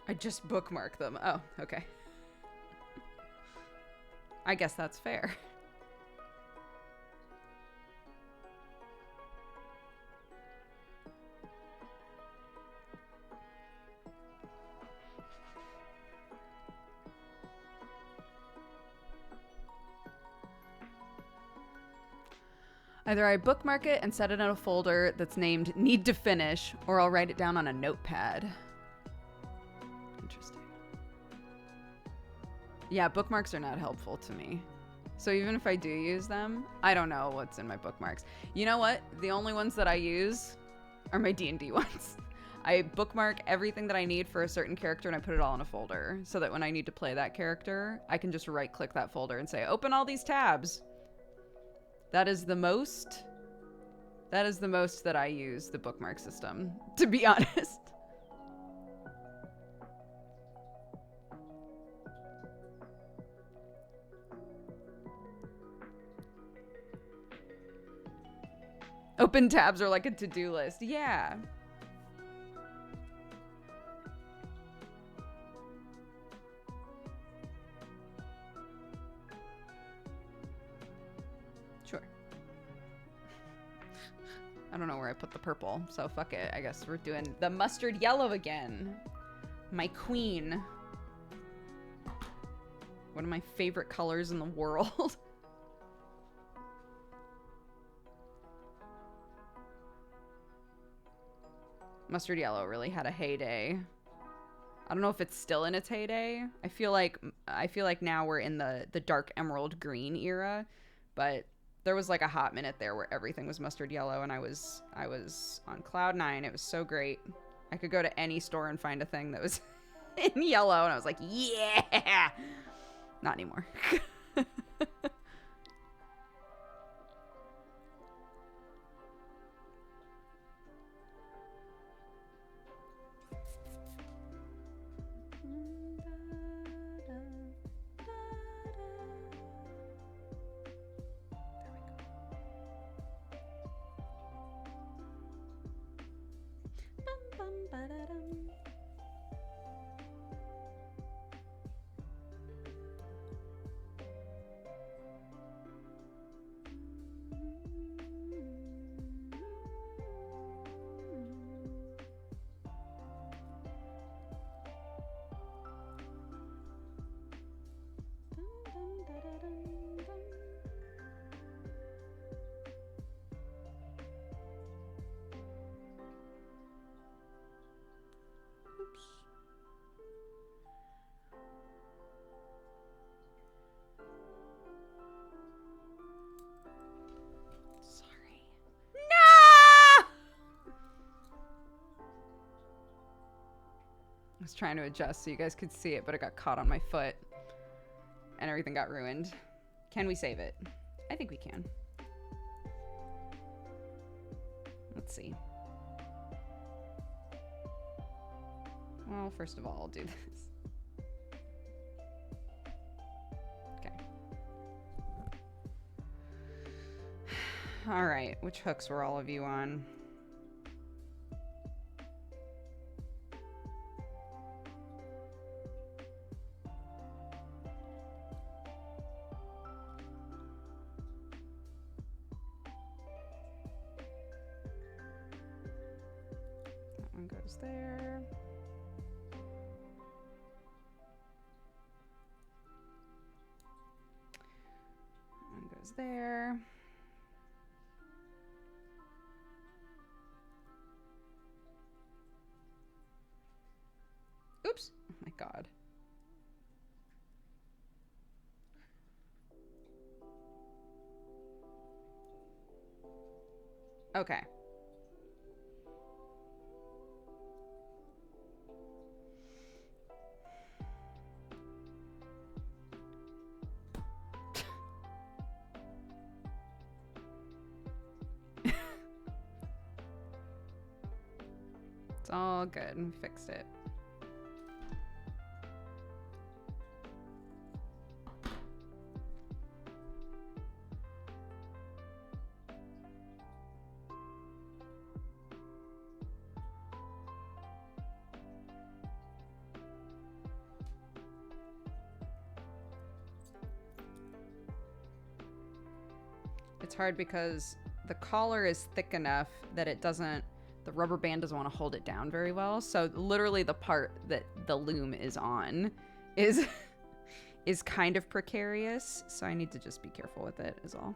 I just bookmark them. Oh, okay. I guess that's fair. Either I bookmark it and set it in a folder that's named Need to Finish, or I'll write it down on a notepad. Interesting. Yeah, bookmarks are not helpful to me. So even if I do use them, I don't know what's in my bookmarks. You know what? The only ones that I use are my D&D ones. I bookmark everything that I need for a certain character and I put it all in a folder so that when I need to play that character, I can just right-click that folder and say, open all these tabs. That is the most that I use the bookmark system, to be honest. Open tabs are like a to-do list. Yeah. Sure. I don't know where I put the purple, so fuck it. I guess we're doing the mustard yellow again. My queen. One of my favorite colors in the world. Mustard yellow really had a heyday. I don't know if it's still in its heyday. I feel like now we're in the dark emerald green era, but there was like a hot minute there where everything was mustard yellow, and I was on cloud nine. It was so great. I could go to any store and find a thing that was in yellow, and I was like, yeah. Not anymore. I was trying to adjust so you guys could see it, but it got caught on my foot and everything got ruined. Can we save it? I think we can. Let's see. Well, first of all, I'll do this. Okay. All right, which hooks were all of you on? There. One goes there. Oops. Oh my God. Okay. It's all good. We fixed it. It's hard because the collar is thick enough that it doesn't, the rubber band doesn't want to hold it down very well. So literally the part that the loom is on is is kind of precarious. So I need to just be careful with it is all.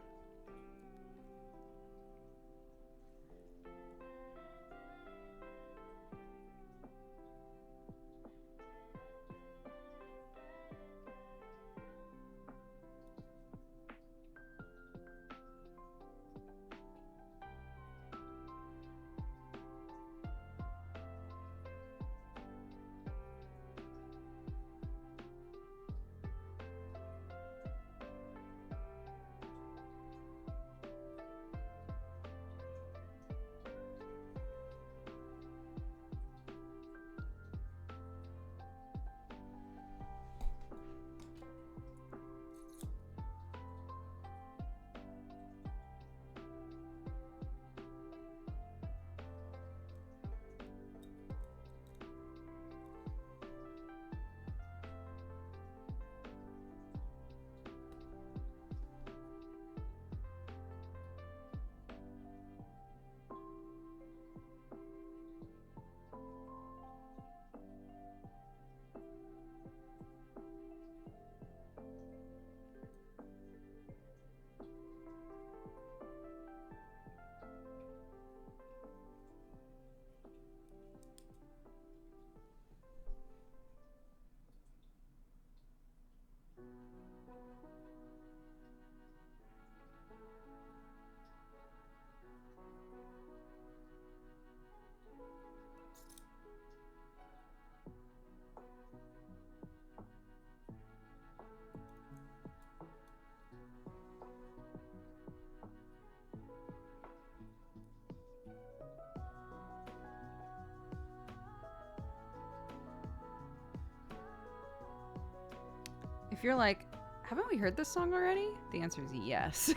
If you're like, haven't we heard this song already? The answer is yes.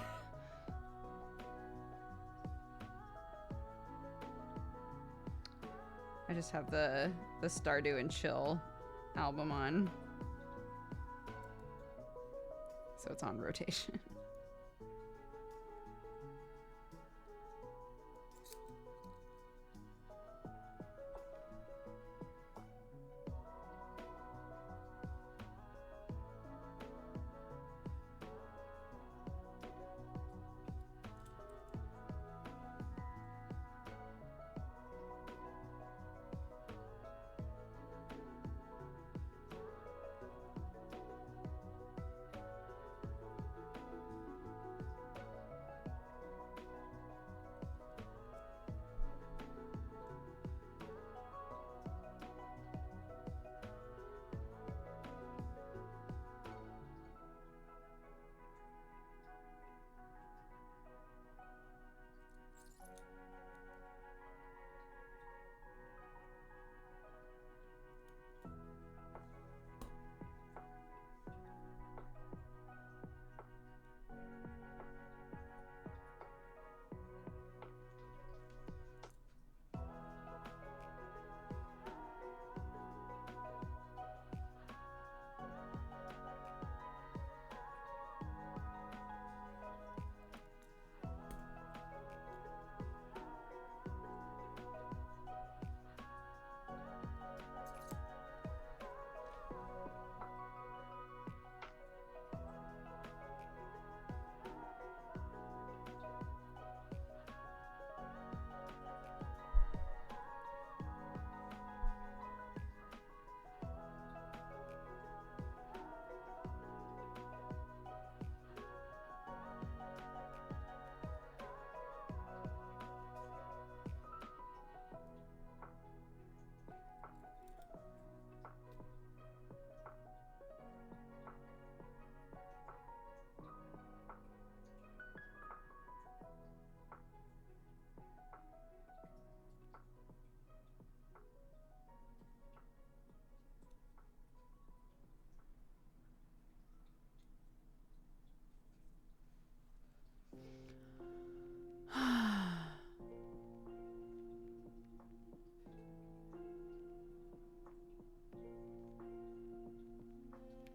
I just have the Stardew and Chill album on. So it's on rotation.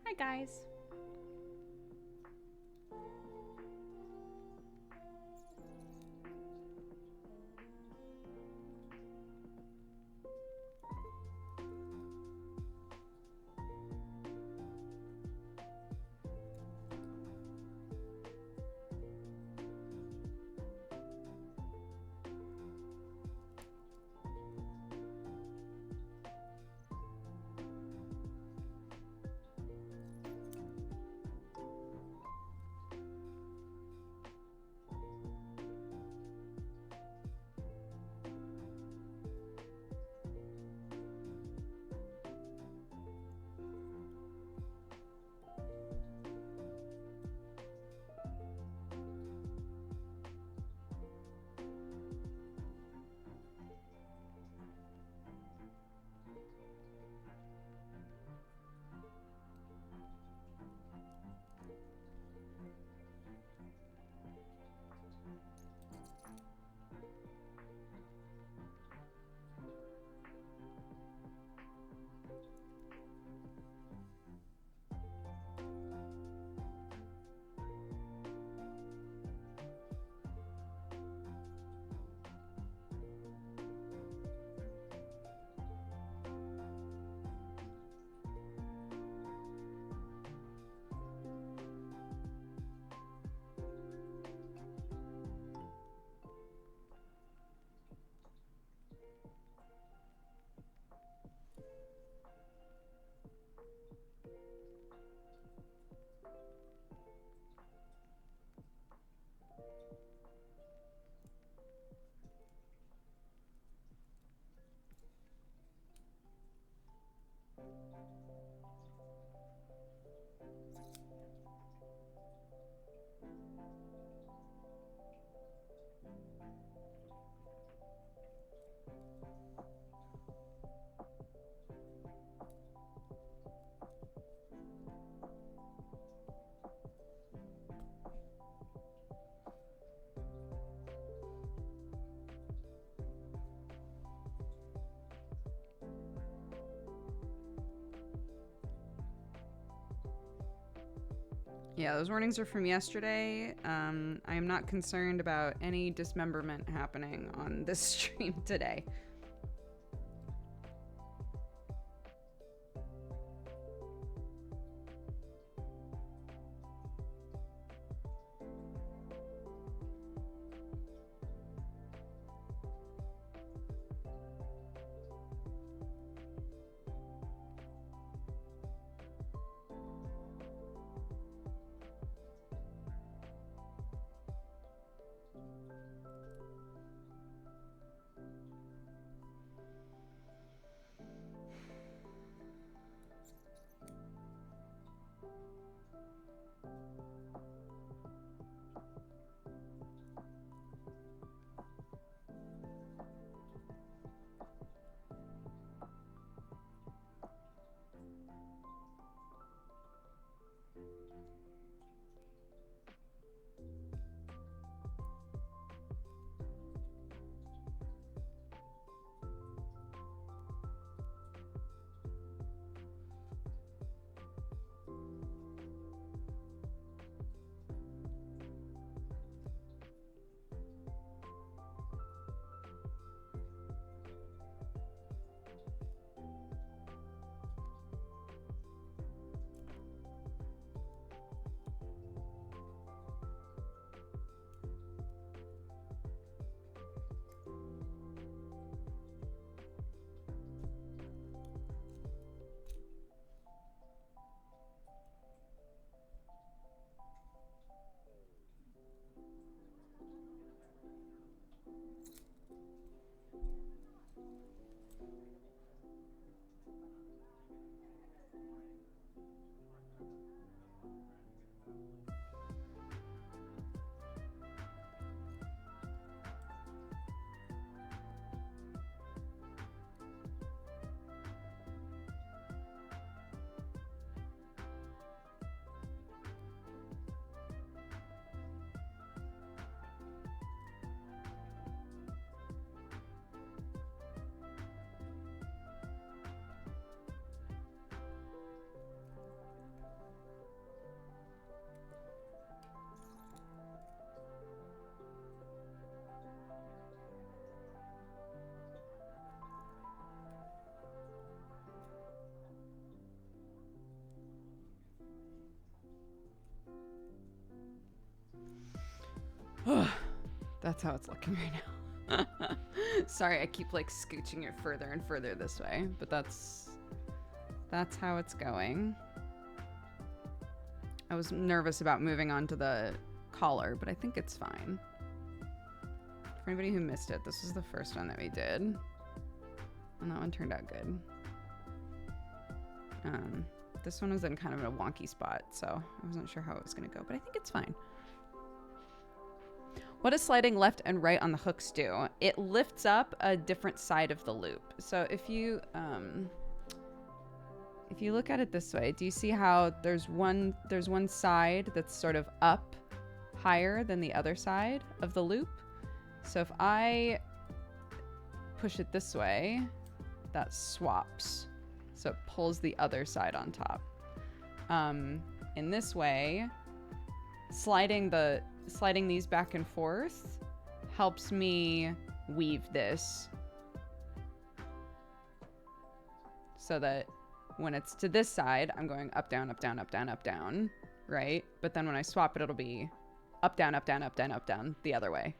Hi, guys. Yeah, those warnings are from yesterday. I am not concerned about any dismemberment happening on this stream today. That's how it's looking right now. Sorry, I keep like scooching it further and further this way, but that's how it's going. I was nervous about moving on to the collar, but I think it's fine. For anybody who missed it, this is the first one that we did, and that one turned out good. This one was in kind of a wonky spot, so I wasn't sure how it was going to go, but I think it's fine. What does sliding left and right on the hooks do? It lifts up a different side of the loop. So if you look at it this way, do you see how there's one side that's sort of up higher than the other side of the loop? So if I push it this way, that swaps. So it pulls the other side on top. In this way, sliding these back and forth helps me weave this so that when it's to this side, I'm going up, down, up, down, up, down, up, down, right? But then when I swap it, it'll be up, down, up, down, up, down, up, down, the other way.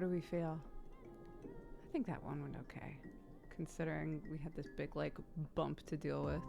do we feel? I think that one went okay, considering we had this big, like, bump to deal with.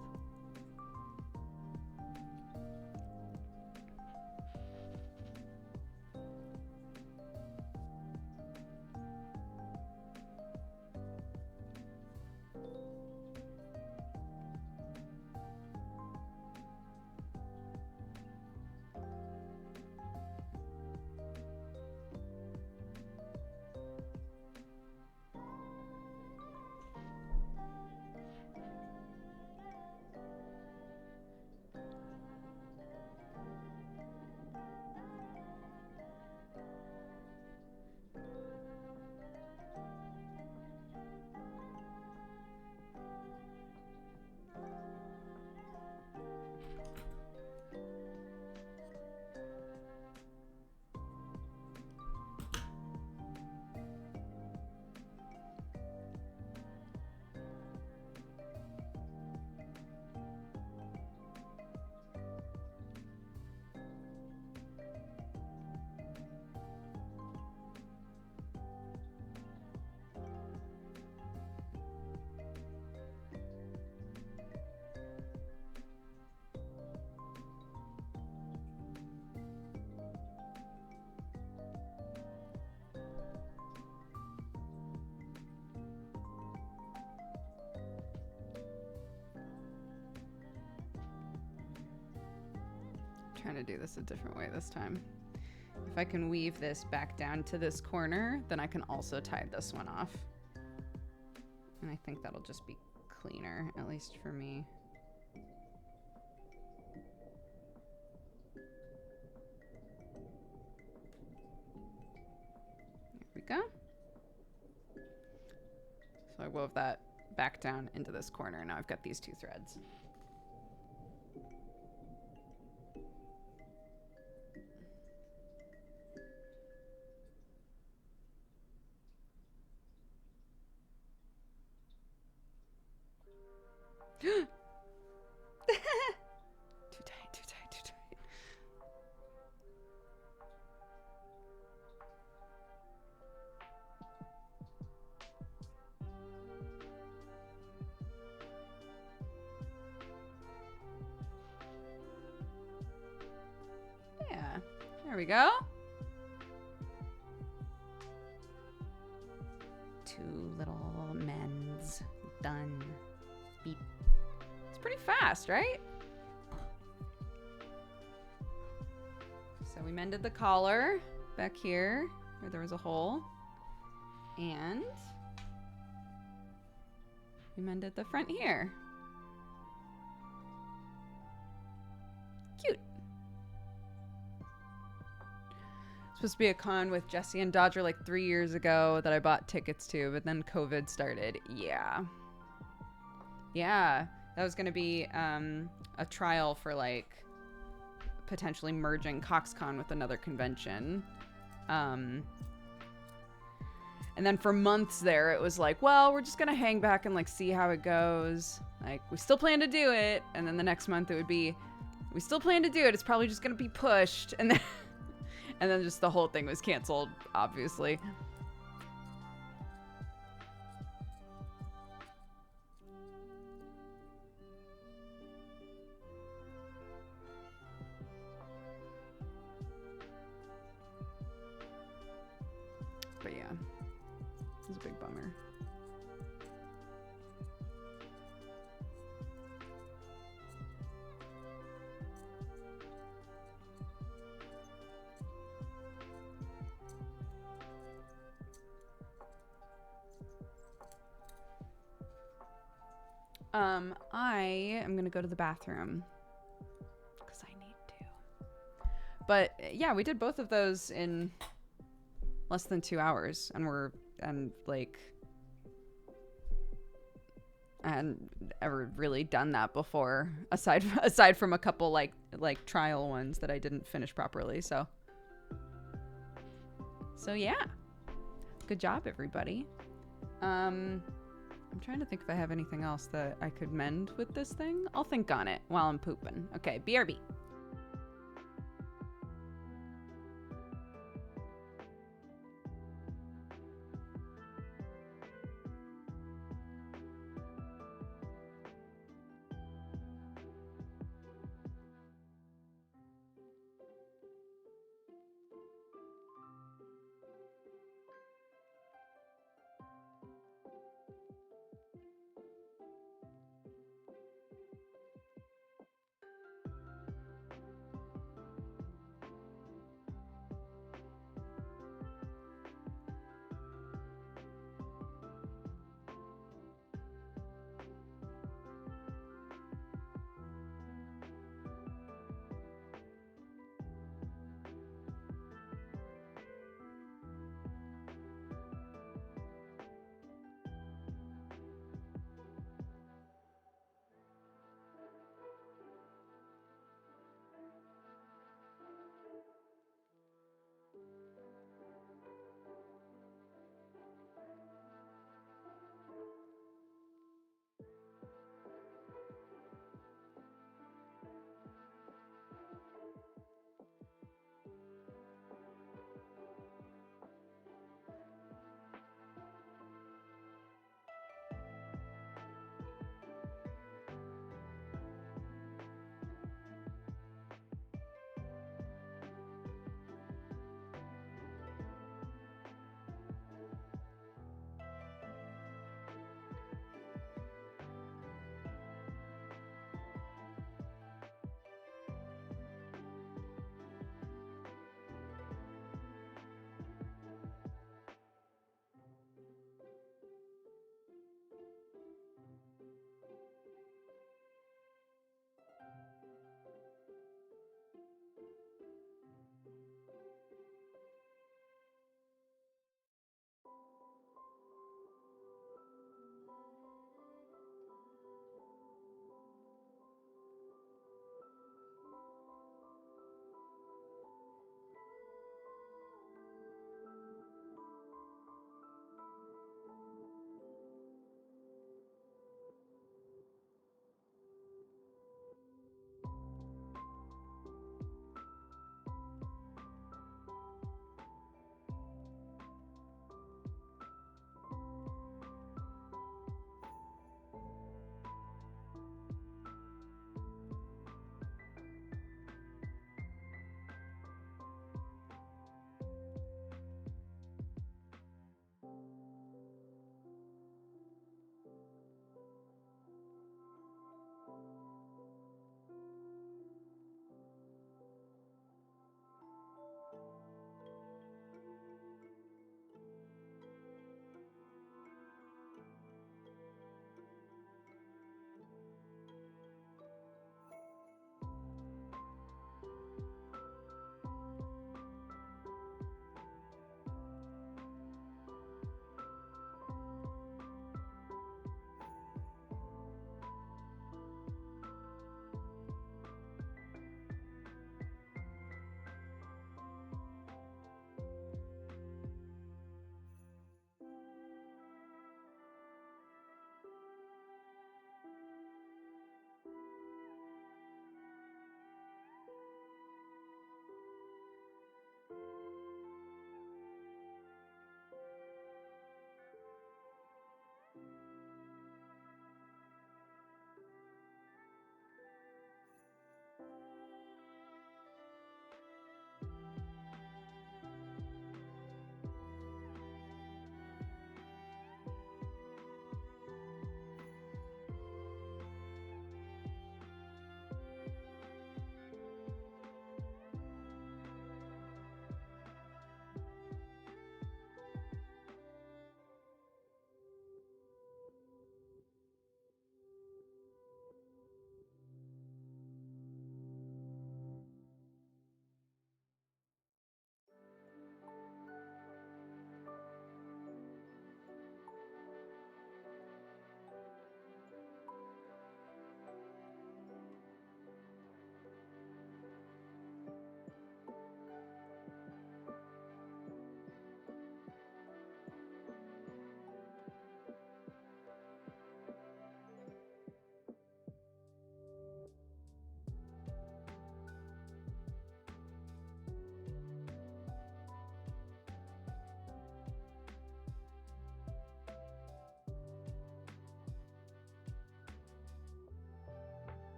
Trying to do this a different way this time. If I can weave this back down to this corner, then I can also tie this one off. And I think that'll just be cleaner, at least for me. There we go. So I wove that back down into this corner. Now I've got these two threads. Too tight, too tight, too tight. Yeah, there we go. Two little mends done. Beep. It's pretty fast, right? So we mended the collar back here where there was a hole. And we mended the front here. Cute. Supposed to be a con with Jesse and Dodger like 3 years ago that I bought tickets to, but then COVID started. Yeah. Yeah, that was going to be a trial for like potentially merging CoxCon with another convention. And then for months there, it was like, well, we're just going to hang back and like see how it goes. Like, we still plan to do it. And then the next month it would be, we still plan to do it. It's probably just going to be pushed. And then, and then just the whole thing was canceled, obviously. But yeah, it was a big bummer. I am gonna go to the bathroom because I need to. But yeah, we did both of those in less than 2 hours, and I hadn't ever really done that before, aside from a couple like trial ones that I didn't finish properly. So yeah, good job, everybody. I'm trying to think if I have anything else that I could mend with this thing. I'll think on it while I'm pooping. Okay, BRB.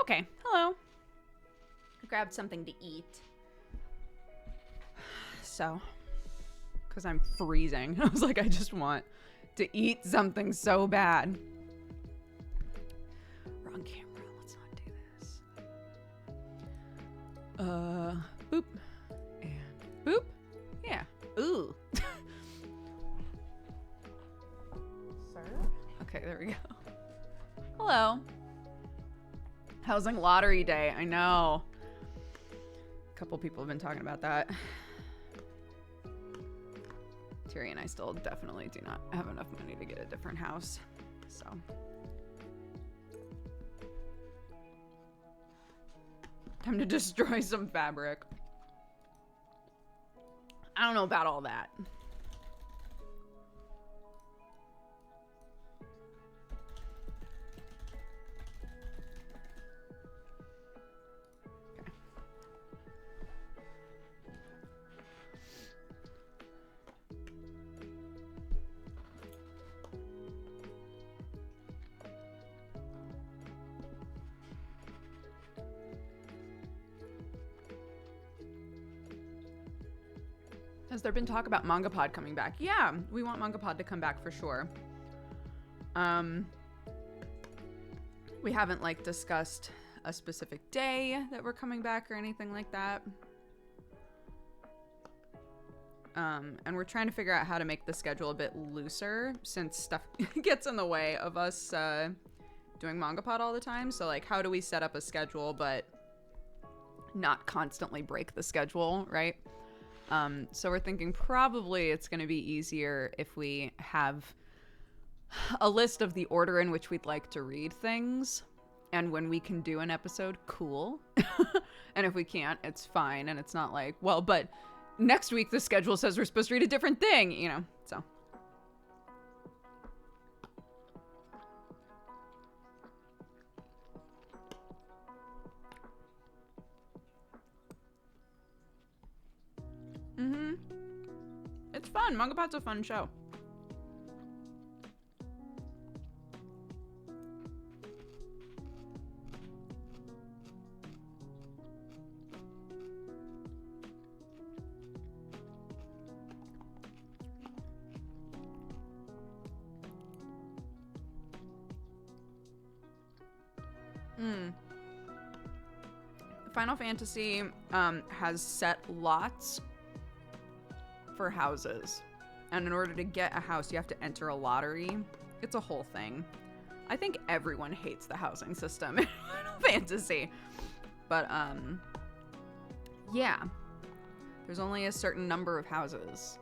Okay, hello. Grabbed something to eat. So, because I'm freezing. I was like, I just want to eat something so bad. Wrong camera. Let's not do this. Boop. And boop. Yeah. Ooh. Sir? Okay, there we go. Hello. Housing lottery day. I know. A couple people have been talking about that. Terry and I still definitely do not have enough money to get a different house. So. Time to destroy some fabric. I don't know about all that. Has there been talk about MangaPod coming back? Yeah, we want MangaPod to come back for sure. We haven't like discussed a specific day that we're coming back or anything like that. And we're trying to figure out how to make the schedule a bit looser since stuff gets in the way of us doing MangaPod all the time. So like, how do we set up a schedule but not constantly break the schedule, right? So we're thinking probably it's going to be easier if we have a list of the order in which we'd like to read things. And when we can do an episode, cool. And if we can't, it's fine. And it's not like, well, but next week the schedule says we're supposed to read a different thing, you know, so. It's fun. MangaPod's a fun show. Final Fantasy has set lots for houses, and in order to get a house you have to enter a lottery. It's a whole thing. I think everyone hates the housing system in Final Fantasy, but yeah, there's only a certain number of houses.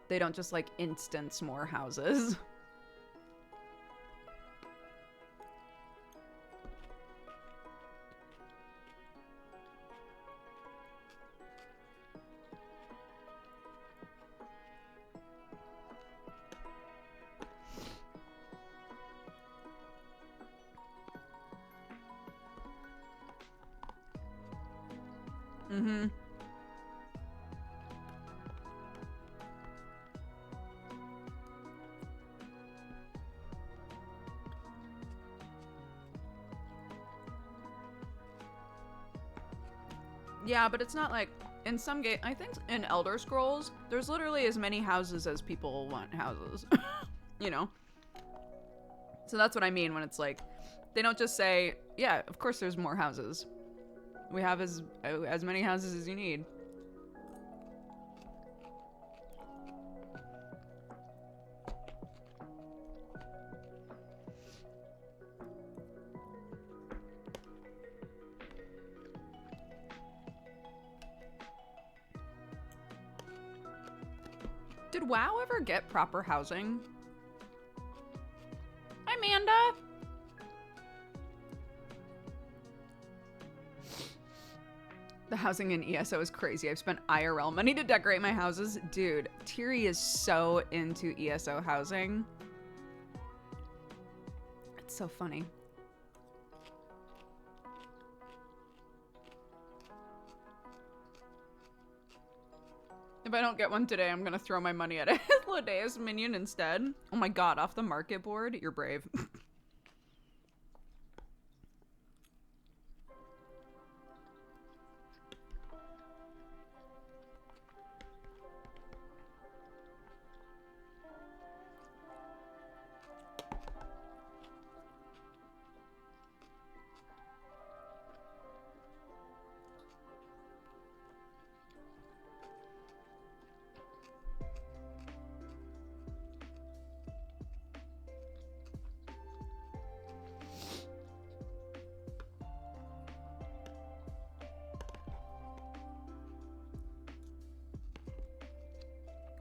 They don't just like instance more houses. Yeah, but it's not like in some game. I think in Elder Scrolls, there's literally as many houses as people want houses. You know? So that's what I mean when it's like, they don't just say, yeah, of course there's more houses. We have as many houses as you need. Did WoW ever get proper housing? Hi, Amanda. The housing in ESO is crazy. I've spent IRL money to decorate my houses. Dude, Tiri is so into ESO housing. It's so funny. If I don't get one today, I'm gonna throw my money at a Hythlodeus minion instead. Oh my god, off the market board? You're brave.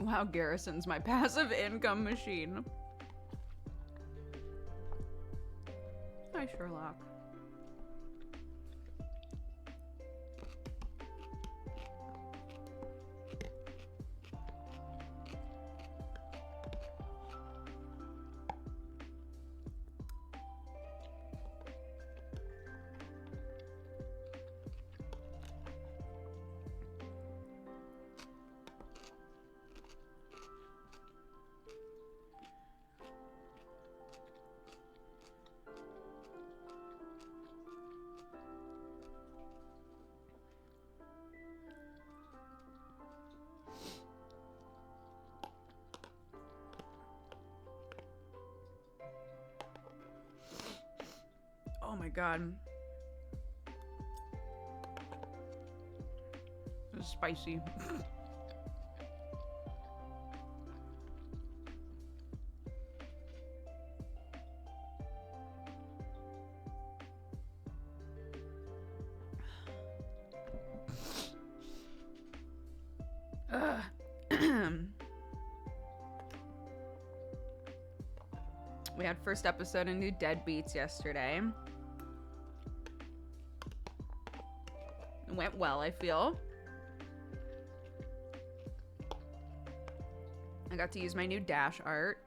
Wow, Garrison's my passive income machine. Hi, Sherlock. Oh my god. This is spicy. We had first episode of New Deadbeats yesterday. It went well, I feel. I got to use my new Dash art.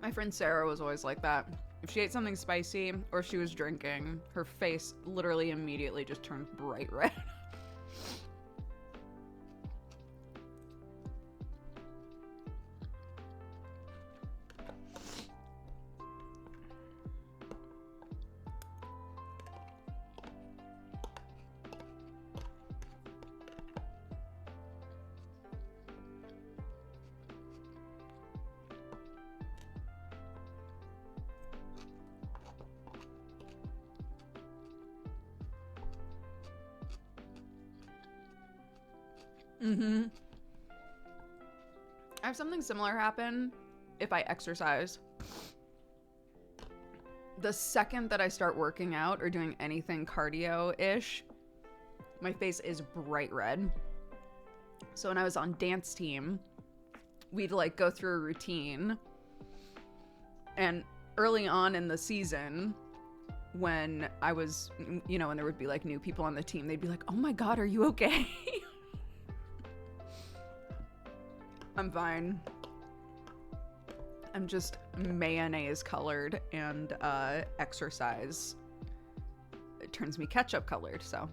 My friend Sarah was always like that. If she ate something spicy or if she was drinking, her face literally immediately just turned bright red. I have something similar happen if I exercise. The second that I start working out or doing anything cardio-ish, my face is bright red. So when I was on dance team, we'd like go through a routine. And early on in the season, when I was, you know, when there would be like new people on the team, they'd be like, "Oh my God, are you okay?" I'm fine. I'm just mayonnaise colored, and exercise, it turns me ketchup colored, so.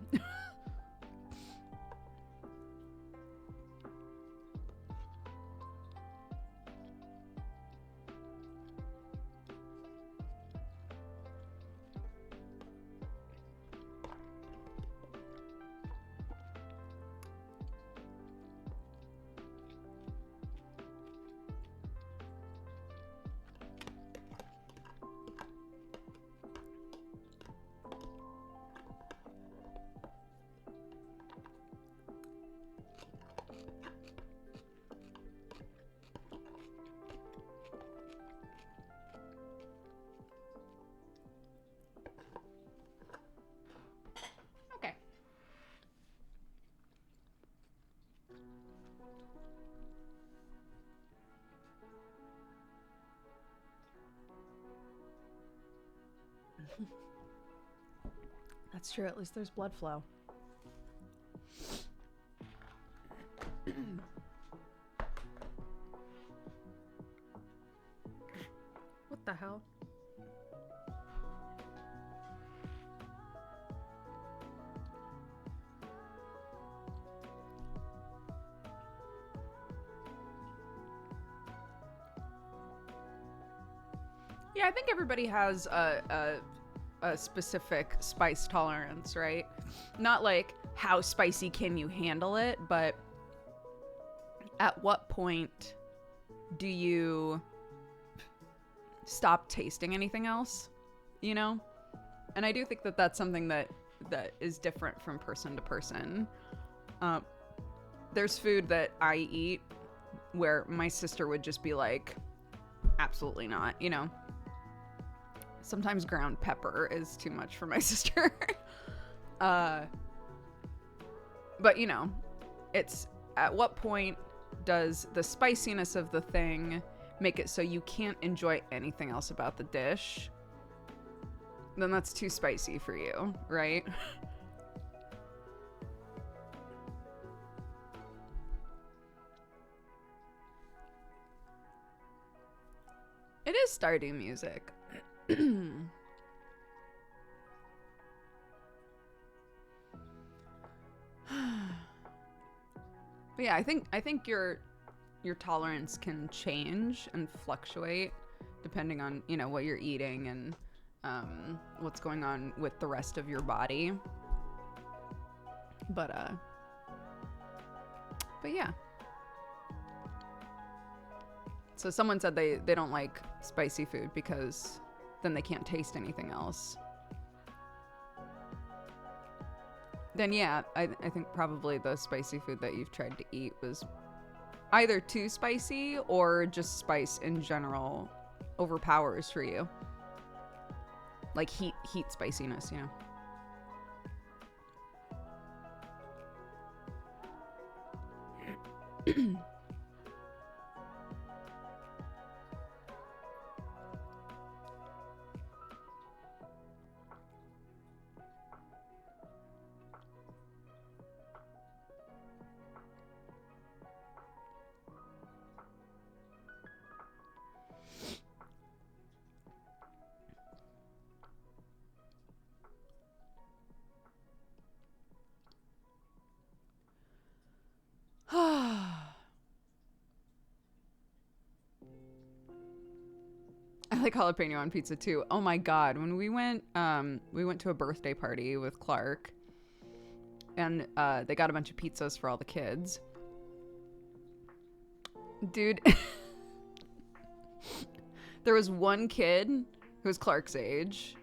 That's true. At least there's blood flow. What the hell? Yeah, I think everybody has a a specific spice tolerance, right? Not like how spicy can you handle it, but at what point do you stop tasting anything else, you know? And I do think that that's something that is different from person to person. There's food that I eat where my sister would just be like, absolutely not, you know? Sometimes ground pepper is too much for my sister. But, you know, it's at what point does the spiciness of the thing make it so you can't enjoy anything else about the dish? Then that's too spicy for you, right? It is Stardew music. But yeah, I think your tolerance can change and fluctuate depending on, you know, what you're eating and what's going on with the rest of your body. But yeah. So someone said they don't like spicy food because then they can't taste anything else. Then yeah, I think probably the spicy food that you've tried to eat was either too spicy or just spice in general overpowers for you. Like heat spiciness, you know. I like jalapeno on pizza too. Oh my god, when we went to a birthday party with Clark, and they got a bunch of pizzas for all the kids. Dude, there was one kid who was Clark's age,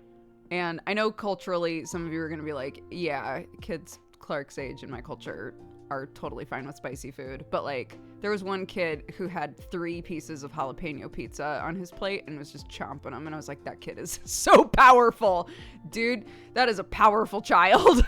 and I know culturally some of you are gonna be like, yeah, kids Clark's age in my culture are totally fine with spicy food, but like there was one kid who had 3 pieces of jalapeno pizza on his plate and was just chomping them, and I was like, that kid is so powerful, dude. That is a powerful child.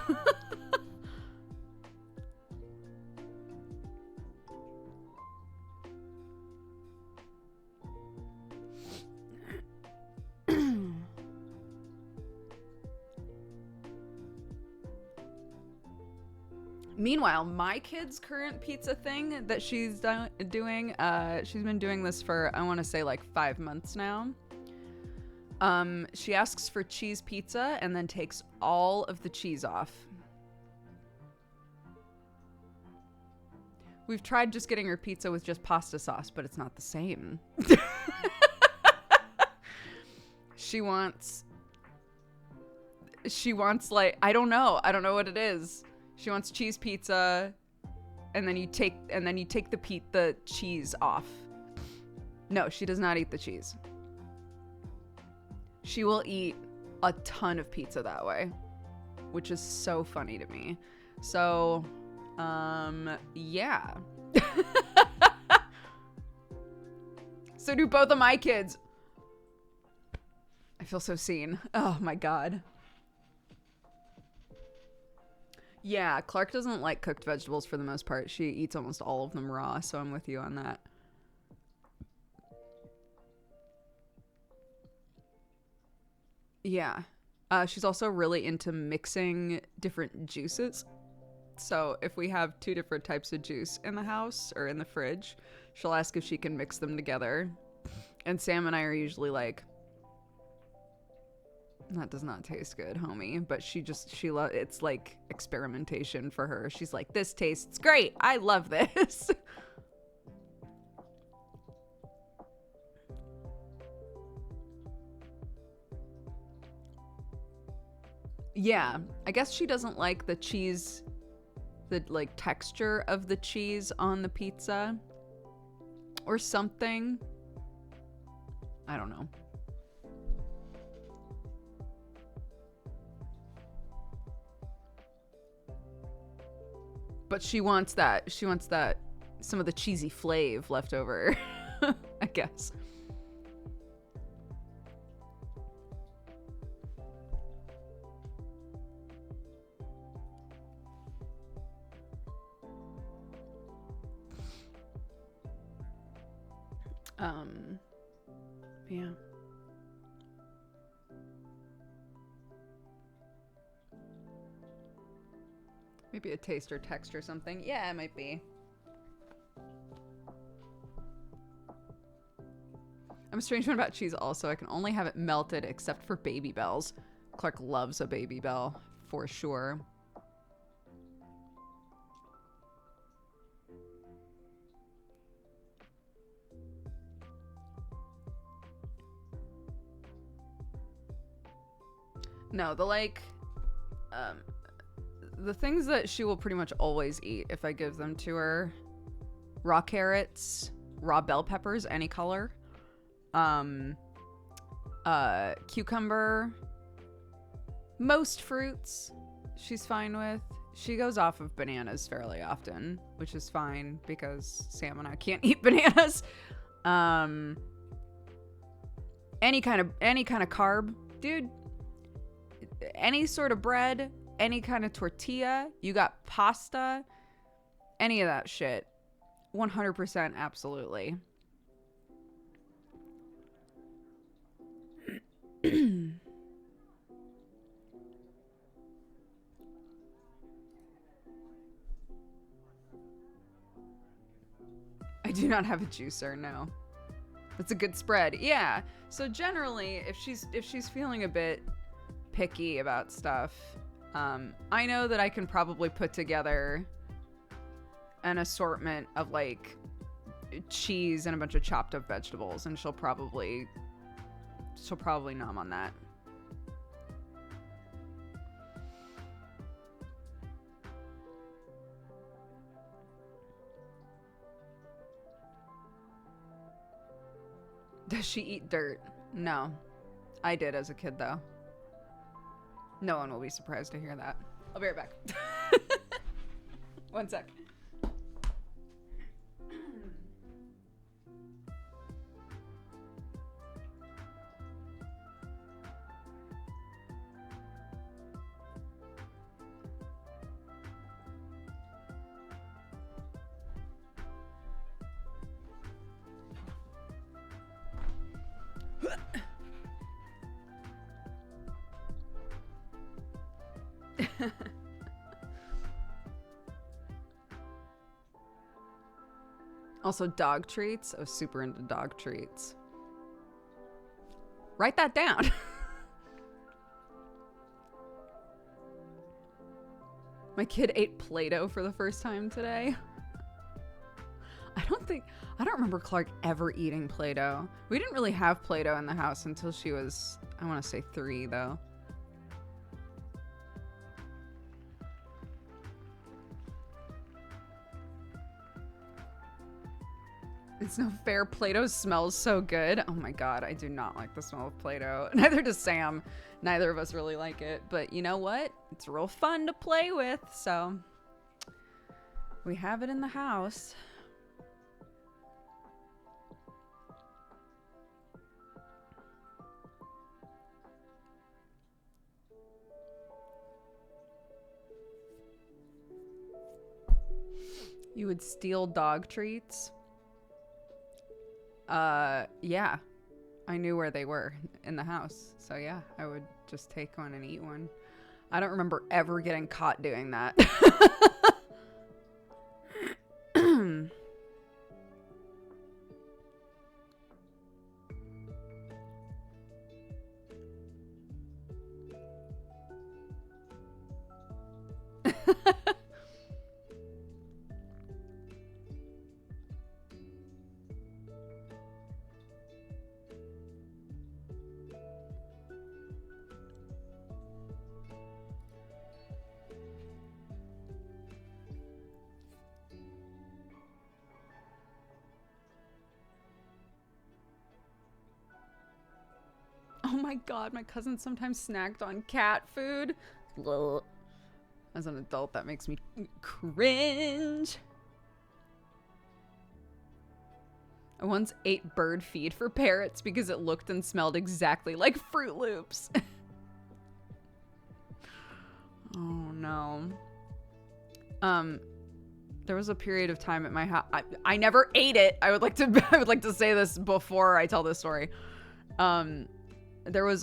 Meanwhile, my kid's current pizza thing that she's doing, she's been doing this for, I want to say like 5 months now. She asks for cheese pizza and then takes all of the cheese off. We've tried just getting her pizza with just pasta sauce, but it's not the same. She wants like, I don't know what it is. She wants cheese pizza, and then you take the cheese off. No, she does not eat the cheese. She will eat a ton of pizza that way, which is so funny to me. So, yeah. So do both of my kids. I feel so seen. Oh my god. Yeah, Clark doesn't like cooked vegetables for the most part. She eats almost all of them raw, so I'm with you on that. Yeah. She's also really into mixing different juices. So if we have 2 different types of juice in the house or in the fridge, she'll ask if she can mix them together. And Sam and I are usually like, that does not taste good, homie. But it's like experimentation for her. She's like, this tastes great. I love this. Yeah, I guess she doesn't like the cheese, the like texture of the cheese on the pizza or something. I don't know. But she wants that. She wants that, some of the cheesy flav left over, I guess. Yeah. Maybe a taste or text or something. Yeah, it might be. I'm a strange one about cheese also. I can only have it melted except for Baby Bells. Clark loves a Baby Bell, for sure. No, the things that she will pretty much always eat if I give them to her: raw carrots, raw bell peppers, any color, cucumber, most fruits she's fine with. She goes off of bananas fairly often, which is fine because Sam and I can't eat bananas. Any kind of carb, dude. Any sort of bread, any kind of tortilla, you got pasta, any of that shit. 100% absolutely. I do not have a juicer, no. That's a good spread. Yeah. So generally, if she's feeling a bit picky about stuff, I know that I can probably put together an assortment of like cheese and a bunch of chopped up vegetables, and she'll probably nom on that. Does she eat dirt? No. I did as a kid, though. No one will be surprised to hear that. I'll be right back. One sec. Also, dog treats. I was super into dog treats. Write that down. My kid ate Play-Doh for the first time today. I don't remember Clark ever eating Play-Doh. We didn't really have Play-Doh in the house until she was, I want to say 3, though. It's no fair. Play-Doh smells so good. Oh my god, I do not like the smell of Play-Doh. Neither does Sam. Neither of us really like it. But you know what? It's real fun to play with, so we have it in the house. You would steal dog treats? Yeah. I knew where they were in the house. So yeah, I would just take one and eat one. I don't remember ever getting caught doing that. my god, my cousin sometimes snacked on cat food. Ugh. As an adult, that makes me cringe. I once ate bird feed for parrots because it looked and smelled exactly like Fruit Loops. Oh no. There was a period of time at my house. I never ate it. I would like to say this before I tell this story. There was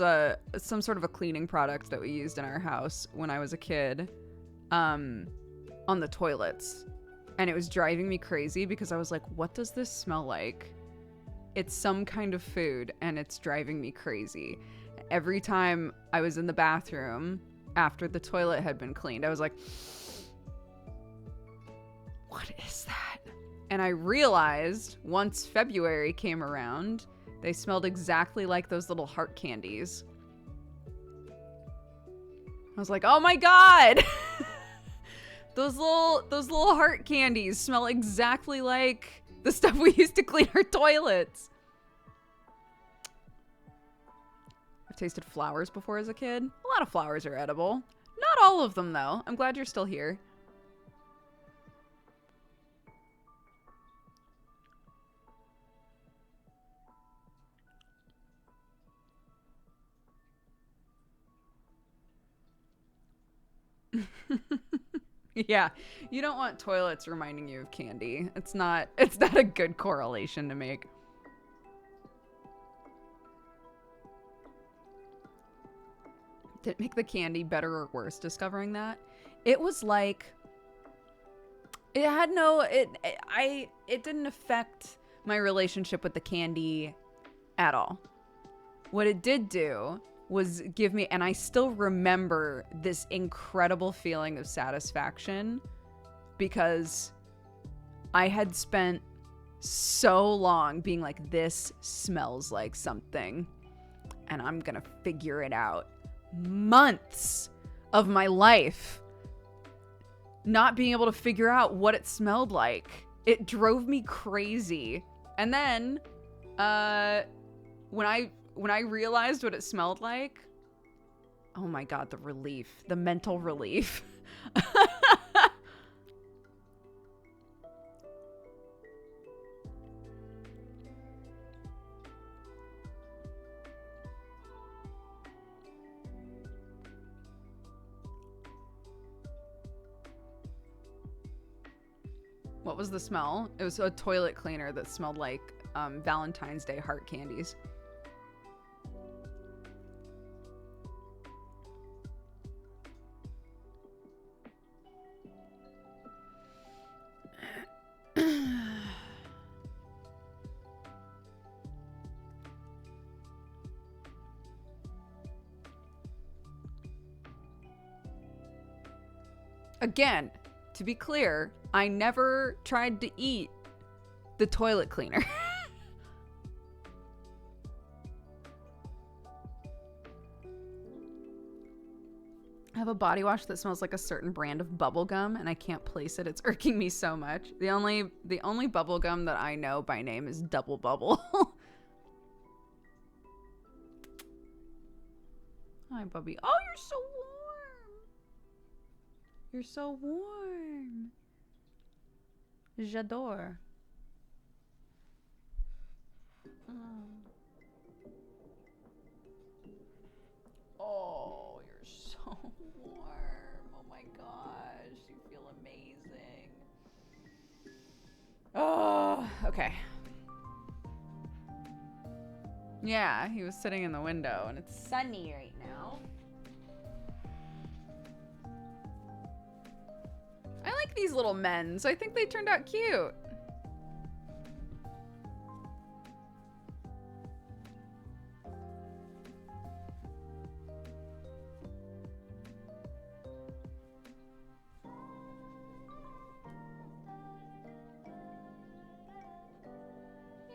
some sort of a cleaning product that we used in our house when I was a kid, on the toilets, and it was driving me crazy because I was like, what does this smell like? It's some kind of food and it's driving me crazy. Every time I was in the bathroom after the toilet had been cleaned, I was like, what is that? And I realized once February came around, they smelled exactly like those little heart candies. I was like, oh my god! Those little heart candies smell exactly like the stuff we used to clean our toilets. I've tasted flowers before as a kid. A lot of flowers are edible. Not all of them, though. I'm glad you're still here. Yeah, you don't want toilets reminding you of candy. It's not a good correlation to make. Did it make the candy better or worse discovering that? It was like, it had no, it didn't affect my relationship with the candy at all. What it did do was give me, and I still remember this incredible feeling of satisfaction because I had spent so long being like, this smells like something and I'm gonna figure it out. Months of my life not being able to figure out what it smelled like. It drove me crazy. And then when I realized what it smelled like, oh my god, the relief, the mental relief. What was the smell? It was a toilet cleaner that smelled like Valentine's Day heart candies. Again, to be clear, I never tried to eat the toilet cleaner. I have a body wash that smells like a certain brand of bubble gum, and I can't place it. It's irking me so much. The only bubble gum that I know by name is Double Bubble. Hi, Bubby. Oh, you're so warm. You're so warm. J'adore. Oh, you're so warm. Oh my gosh, you feel amazing. Oh, okay. Yeah, he was sitting in the window and it's sunny right now. I like these little men, so I think they turned out cute.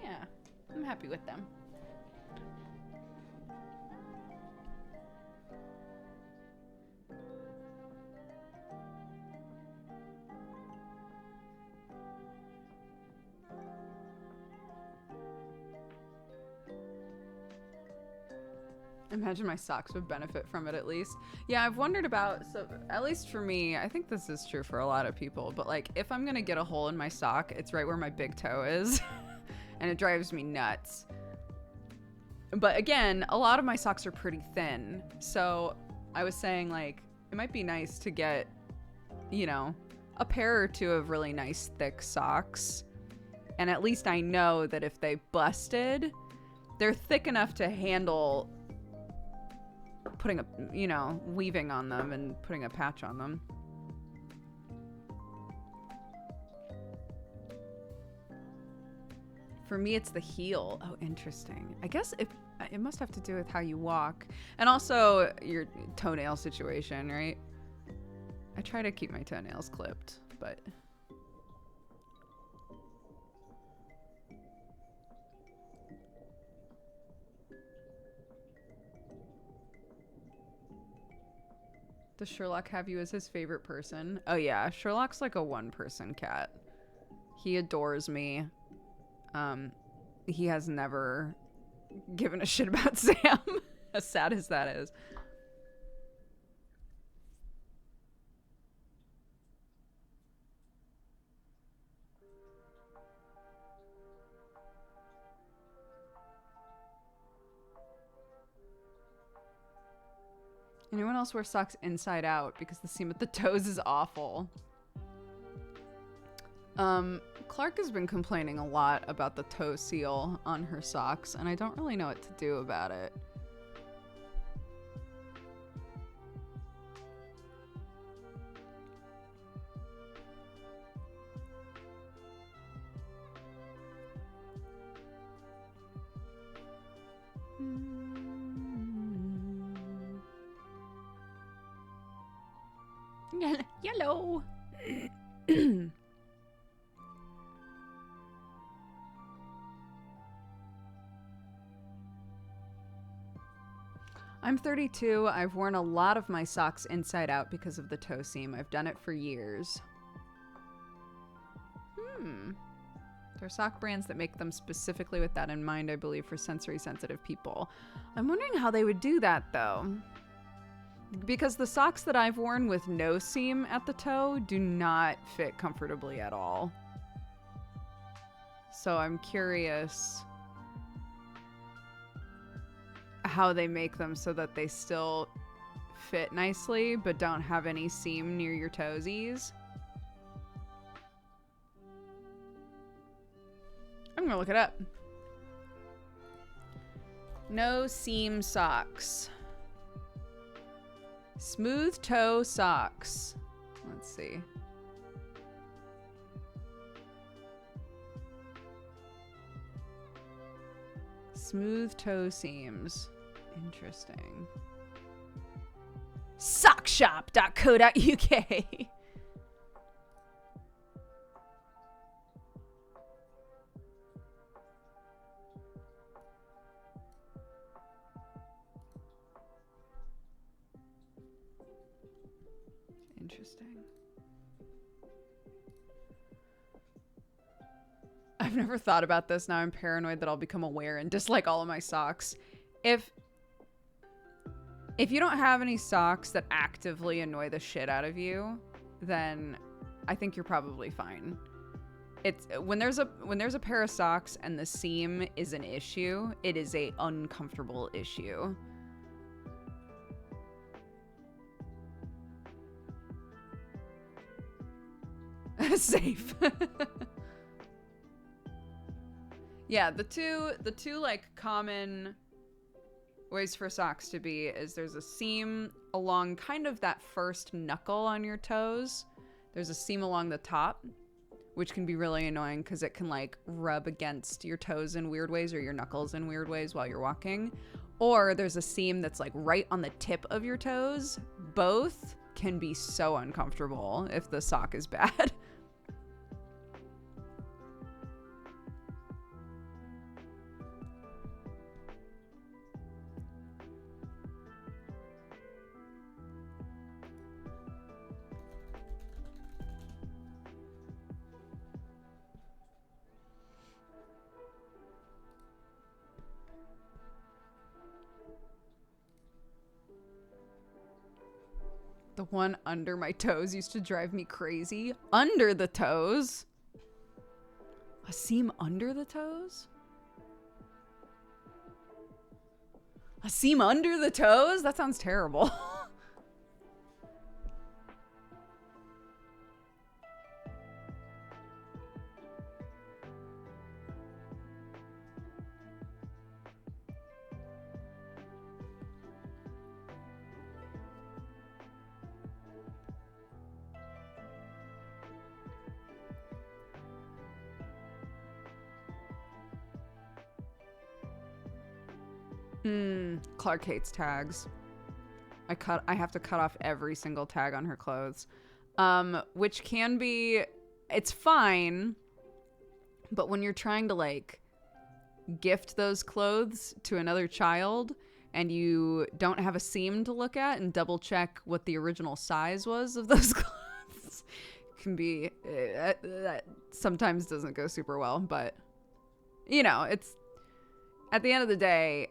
Yeah, I'm happy with them. Imagine my socks would benefit from it at least. Yeah, I've wondered about, so at least for me, I think this is true for a lot of people, but like if I'm gonna get a hole in my sock, it's right where my big toe is. And it drives me nuts. But again, a lot of my socks are pretty thin. So I was saying like, it might be nice to get, you know, a pair or two of really nice thick socks. And at least I know that if they busted, they're thick enough to handle putting a, you know, weaving on them and putting a patch on them. For me, it's the heel. Oh, interesting. I guess it must have to do with how you walk. And also your toenail situation, right? I try to keep my toenails clipped, but... Does Sherlock have you as his favorite person? Oh yeah, Sherlock's like a one-person cat. He adores me. He has never given a shit about Sam, as sad as that is. Anyone else wear socks inside out because the seam at the toes is awful? Clark has been complaining a lot about the toe seal on her socks, and I don't really know what to do about it. Yellow. I'm 32. I've worn a lot of my socks inside out because of the toe seam. I've done it for years. There are sock brands that make them specifically with that in mind, I believe, for sensory sensitive people. I'm wondering how they would do that, though. Because the socks that I've worn with no seam at the toe do not fit comfortably at all. So I'm curious how they make them so that they still fit nicely but don't have any seam near your toesies. I'm gonna look it up. No seam socks. Smooth toe socks. Let's see. Smooth toe seams. Interesting. Sockshop.co.uk. Interesting. I've never thought about this. Now I'm paranoid that I'll become aware and dislike all of my socks. If you don't have any socks that actively annoy the shit out of you, then I think you're probably fine. It's when there's a pair of socks and the seam is an issue, it is a uncomfortable issue. Safe. Yeah, the two like common ways for socks to be is there's a seam along kind of that first knuckle on your toes. There's a seam along the top, which can be really annoying because it can like rub against your toes in weird ways or your knuckles in weird ways while you're walking. Or there's a seam that's like right on the tip of your toes. Both can be so uncomfortable if the sock is bad. The one under my toes used to drive me crazy. Under the toes? A seam under the toes? A seam under the toes? That sounds terrible. Clark hates tags. I have to cut off every single tag on her clothes. Which can be, it's fine, but when you're trying to like gift those clothes to another child and you don't have a seam to look at and double check what the original size was of those clothes, can be, that sometimes doesn't go super well, but you know, it's, at the end of the day,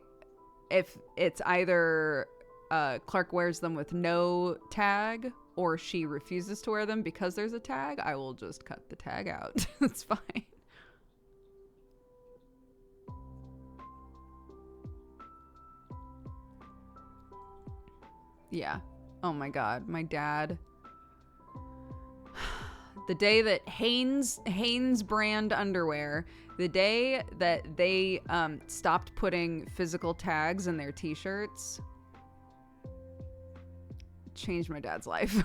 if it's either Clark wears them with no tag or she refuses to wear them because there's a tag, I will just cut the tag out. It's fine. Yeah. Oh my God. My dad. The day that Hanes brand underwear, the day that they stopped putting physical tags in their t-shirts, changed my dad's life.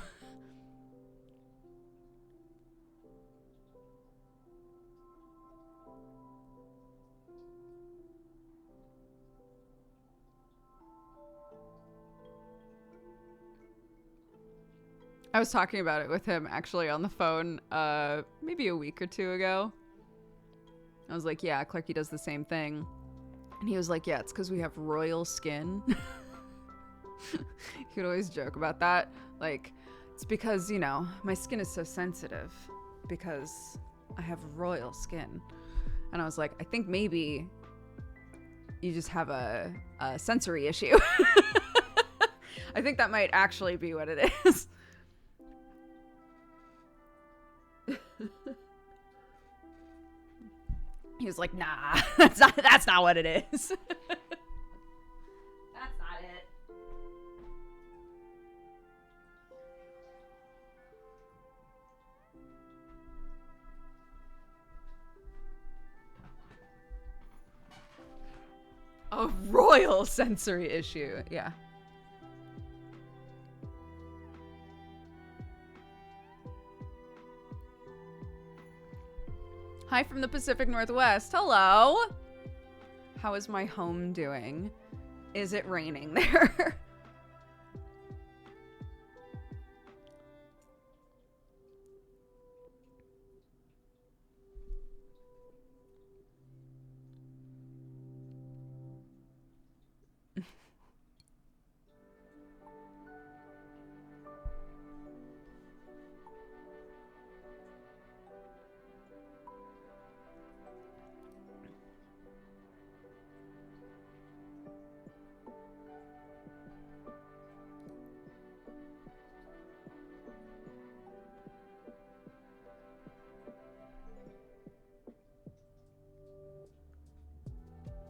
I was talking about it with him actually on the phone maybe a week or two ago. I was like, yeah, Clarky does the same thing. And he was like, yeah, it's because we have royal skin. He would always joke about that. Like, it's because, you know, my skin is so sensitive because I have royal skin. And I was like, I think maybe you just have a sensory issue. I think that might actually be what it is. He was like, nah, that's not what it is. That's not it. A royal sensory issue, yeah. Hi from the Pacific Northwest. Hello. How is my home doing? Is it raining there?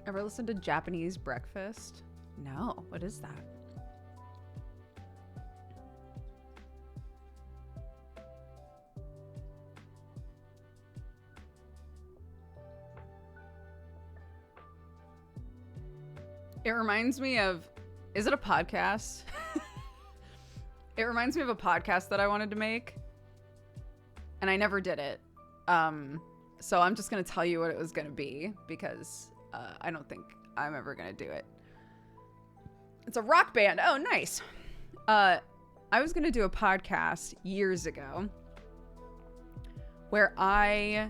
Ever listened to Japanese Breakfast? No. What is that? It reminds me of... Is it a podcast? It reminds me of a podcast that I wanted to make. And I never did it. So I'm just going to tell you what it was going to be. Because... I don't think I'm ever gonna do it. It's a rock band. Oh, nice. I was gonna do a podcast years ago where I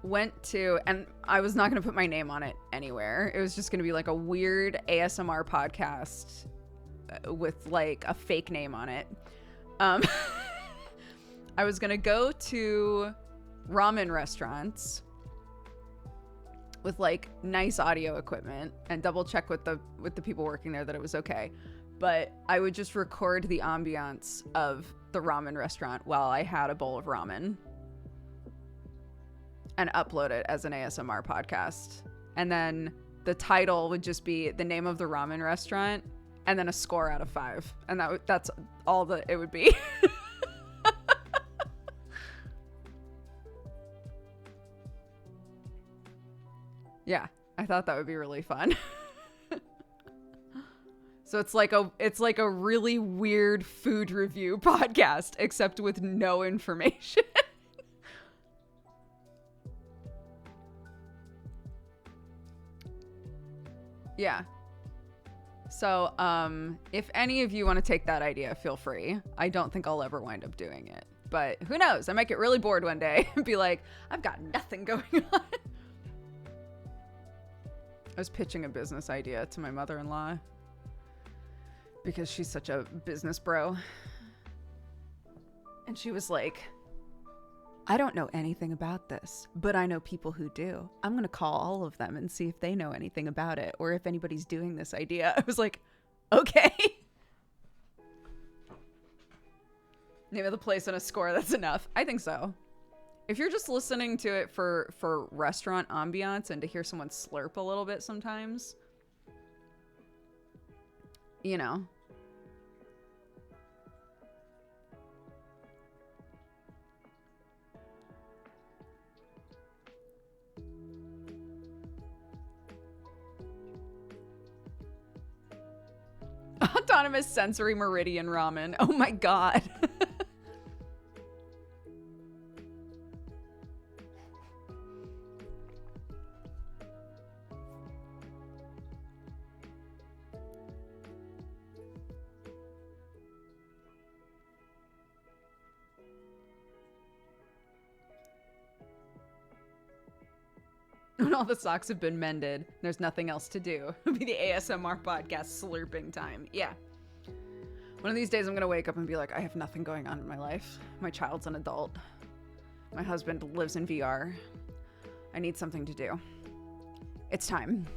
went to, and I was not gonna put my name on it anywhere. It was just gonna be like a weird ASMR podcast with like a fake name on it. I was gonna go to ramen restaurants with like nice audio equipment and double check with the people working there that it was okay. but I would just record the ambiance of the ramen restaurant while I had a bowl of ramen and upload it as an ASMR podcast. And then the title would just be the name of the ramen restaurant and then a score out of 5. And that's all that it would be. Yeah, I thought that would be really fun. So it's like a really weird food review podcast, except with no information. Yeah. So, if any of you want to take that idea, feel free. I don't think I'll ever wind up doing it, but who knows? I might get really bored one day and be like, I've got nothing going on. I was pitching a business idea to my mother-in-law because she's such a business bro. And she was like, I don't know anything about this, but I know people who do. I'm going to call all of them and see if they know anything about it or if anybody's doing this idea. I was like, okay. Name of the place and a score, that's enough. I think so. If you're just listening to it for restaurant ambiance and to hear someone slurp a little bit sometimes, you know. Autonomous sensory meridian ramen. Oh my god. When all the socks have been mended, there's nothing else to do. It'll be the ASMR podcast slurping time. Yeah. One of these days I'm going to wake up and be like, I have nothing going on in my life. My child's an adult. My husband lives in VR. I need something to do. It's time.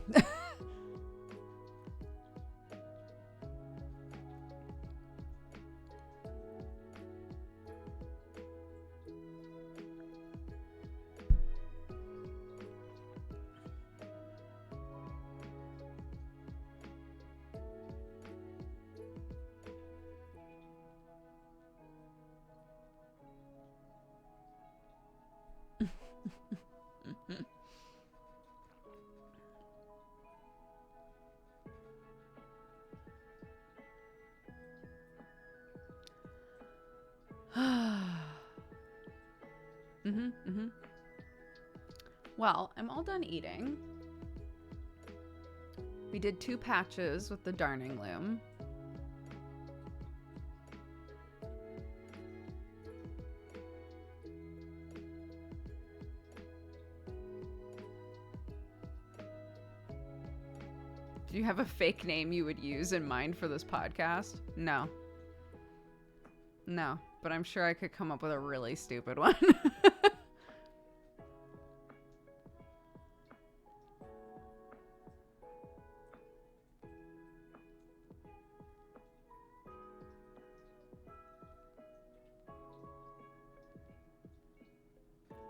Well, I'm all done eating. We did 2 patches with the darning loom. Do you have a fake name you would use in mind for this podcast? No. No, but I'm sure I could come up with a really stupid one.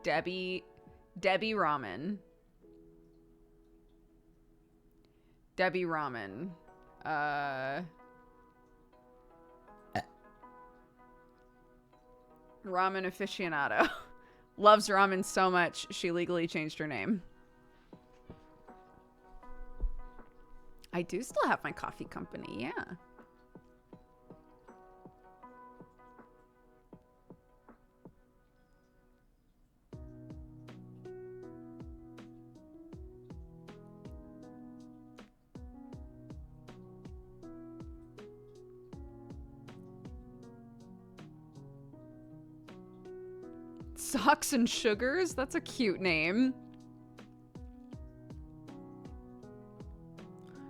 Debbie Ramen. Debbie Ramen. Ramen aficionado. Loves ramen so much, she legally changed her name. I do still have my coffee company, yeah. Socks and Sugars? That's a cute name.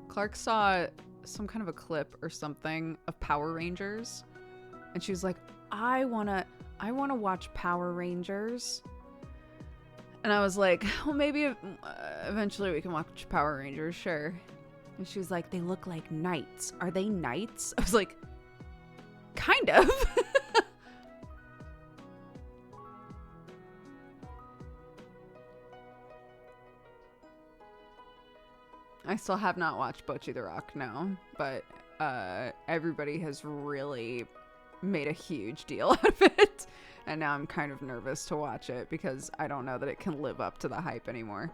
Clark saw some kind of a clip or something of Power Rangers, and she was like, I wanna watch Power Rangers. And I was like, well, maybe eventually we can watch Power Rangers, sure. And she was like, they look like knights. Are they knights? I was like, kind of. I still have not watched Bocchi the Rock, no. But everybody has really made a huge deal out of it. And now I'm kind of nervous to watch it because I don't know that it can live up to the hype anymore.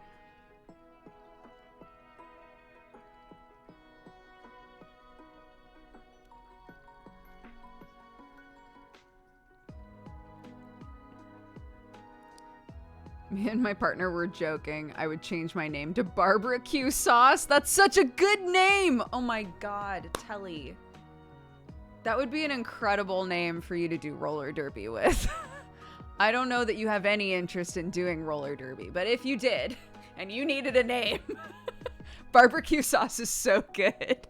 Me and my partner were joking. I would change my name to Barbecue Sauce. That's such a good name. Oh my God, Telly. That would be an incredible name for you to do roller derby with. I don't know that you have any interest in doing roller derby, but if you did and you needed a name, Barbecue Sauce is so good.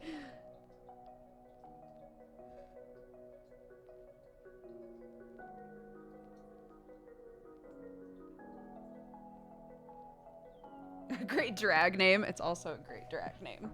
A great drag name. It's also a great drag name.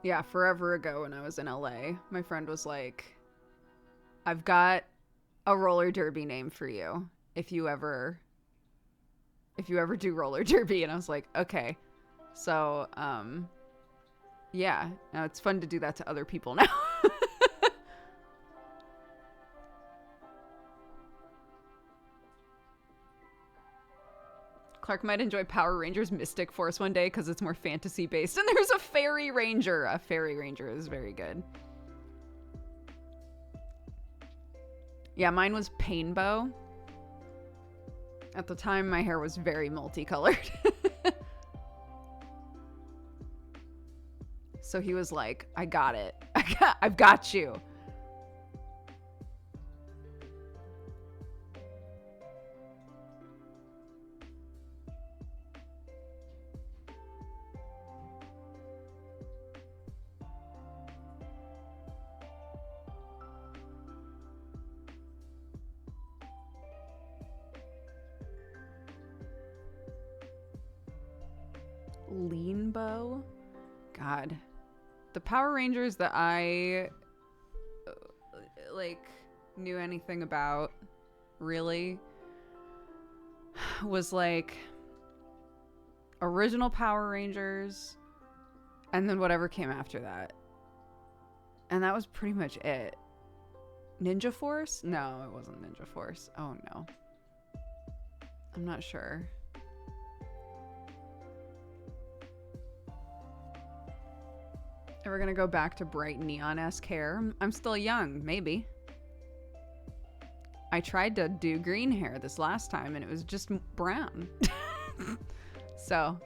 Yeah, forever ago when I was in LA, my friend was like, I've got a roller derby name for you if you ever do roller derby. And I was like, okay. So, yeah, now it's fun to do that to other people now. Clark might enjoy Power Rangers Mystic Force one day because it's more fantasy based. And there's a Fairy Ranger. A Fairy Ranger is very good. Yeah, mine was Painbow. At the time, my hair was very multicolored. So he was like, I got it. I've got you. Lean Bow? God. The Power Rangers that I like knew anything about really was like original Power Rangers and then whatever came after that. And that was pretty much it. Ninja Force? No, it wasn't Ninja Force. Oh no. I'm not sure. Ever gonna go back to bright neon-esque hair? I'm still young, maybe. I tried to do green hair this last time and it was just brown. So.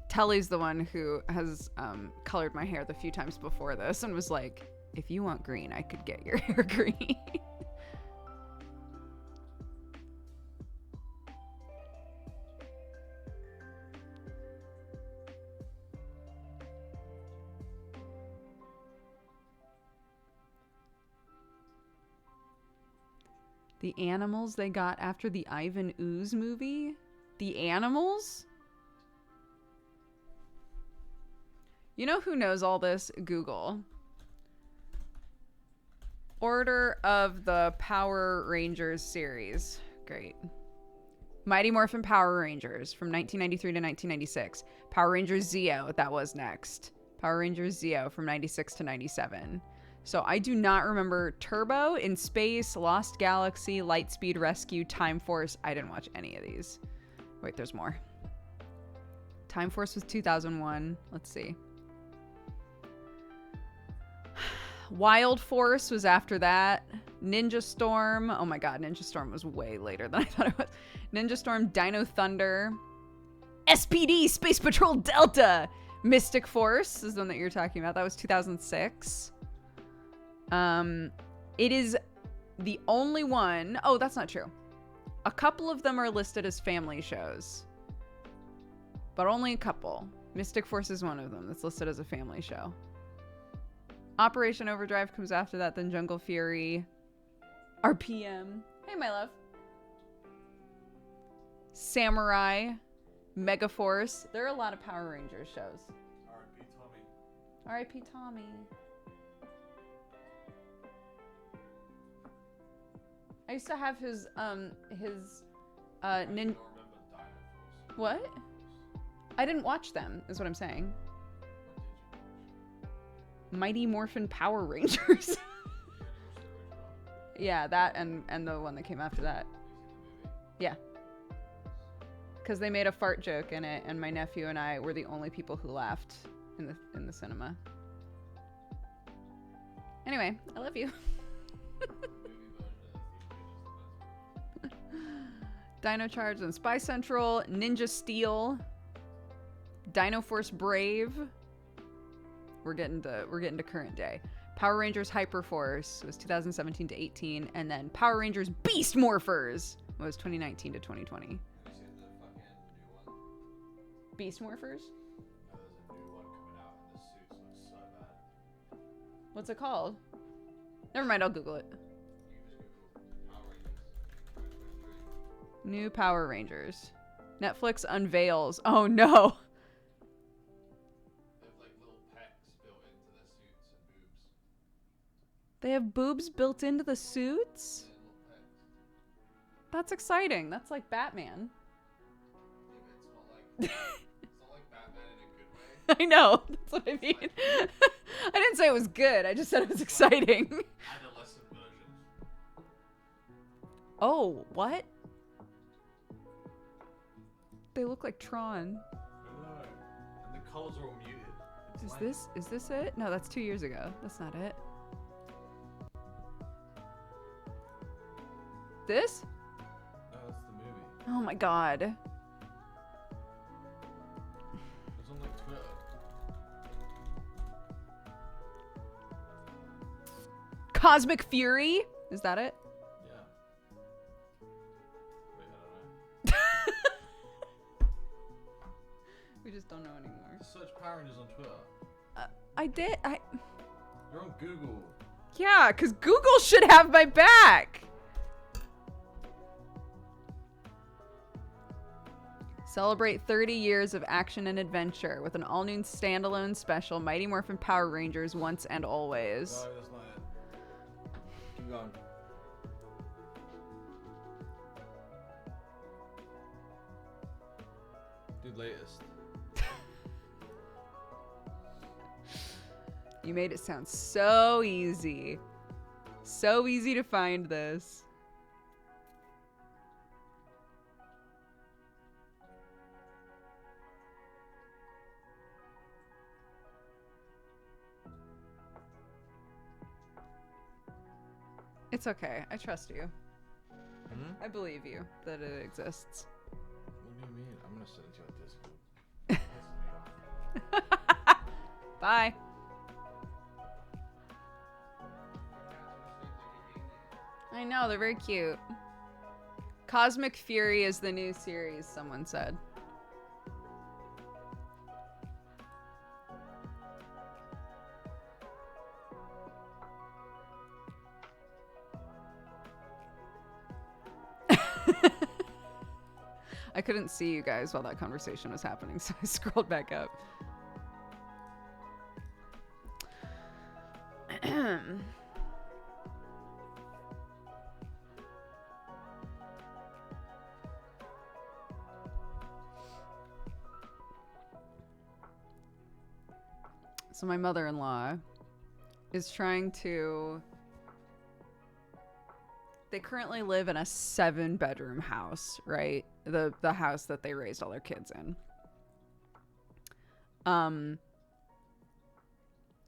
Telly's the one who has colored my hair the few times before this and was like, if you want green, I could get your hair green. The animals they got after the Ivan Ooze movie? The animals? You know who knows all this? Google. Order of the Power Rangers series. Great. Mighty Morphin Power Rangers from 1993 to 1996. Power Rangers Zeo, that was next. Power Rangers Zeo from 96 to 97. So I do not remember Turbo, In Space, Lost Galaxy, Lightspeed Rescue, Time Force. I didn't watch any of these. Wait, there's more. Time Force was 2001. Let's see. Wild Force was after that. Ninja Storm. Oh my god, Ninja Storm was way later than I thought it was. Ninja Storm, Dino Thunder. SPD, Space Patrol Delta. Mystic Force is the one that you're talking about. That was 2006. It is the only one. Oh, that's not true. A couple of them are listed as family shows, but only a couple. Mystic Force is one of them that's listed as a family show. Operation Overdrive comes after that, then Jungle Fury. RPM. Hey, my love. Samurai. Megaforce. There are a lot of Power Rangers shows. R.I.P. Tommy. R.I.P. Tommy. I used to have his nin. What? I didn't watch them, is what I'm saying. Mighty Morphin Power Rangers. Yeah, that and the one that came after that. Yeah. Because they made a fart joke in it, and my nephew and I were the only people who laughed in the cinema. Anyway, I love you. Dino Charge and Spy Central, Ninja Steel, Dino Force Brave. We're getting to current day. Power Rangers Hyper Force was 2017 to 18, and then Power Rangers Beast Morphers was 2019 to 2020. Have you seen the fucking new one? Beast Morphers? No, there's a new one coming out, and the suits look so bad. What's it called? Never mind, I'll Google it. You can just Google Power Rangers 2023. New Power Rangers. Netflix unveils. Oh no. They have like little packs built into their suits and boobs. They have boobs built into the suits? Yeah, little packs. That's exciting. That's like Batman. Yeah, but it's not like Batman in a good way. I know. That's what I mean. I didn't say it was good. I just said it was exciting. Adolescent version. Oh, what? They look like Tron. I know. And the colors are all muted. It's Is this it? No, that's 2 years ago. That's not it. This? No, that's the movie. Oh my god. It was on like Twitter. Cosmic Fury? Is that it? Yeah. Wait, I don't know. We just don't know anymore. Search Power Rangers on Twitter. I did. You're on Google. Yeah, because Google should have my back. Celebrate 30 years of action and adventure with an all-new standalone special, Mighty Morphin Power Rangers Once and Always. No, that's not it. Keep going. Dude, latest. You made it sound so easy. So easy to find this. It's okay. I trust you. I believe you that it exists. What do you mean? I'm gonna send it to your Discord. Bye. I know, they're very cute. Cosmic Fury is the new series, someone said. I couldn't see you guys while that conversation was happening, so I scrolled back up. So my mother-in-law is trying to... They currently live in a 7-bedroom house, right? The house that they raised all their kids in.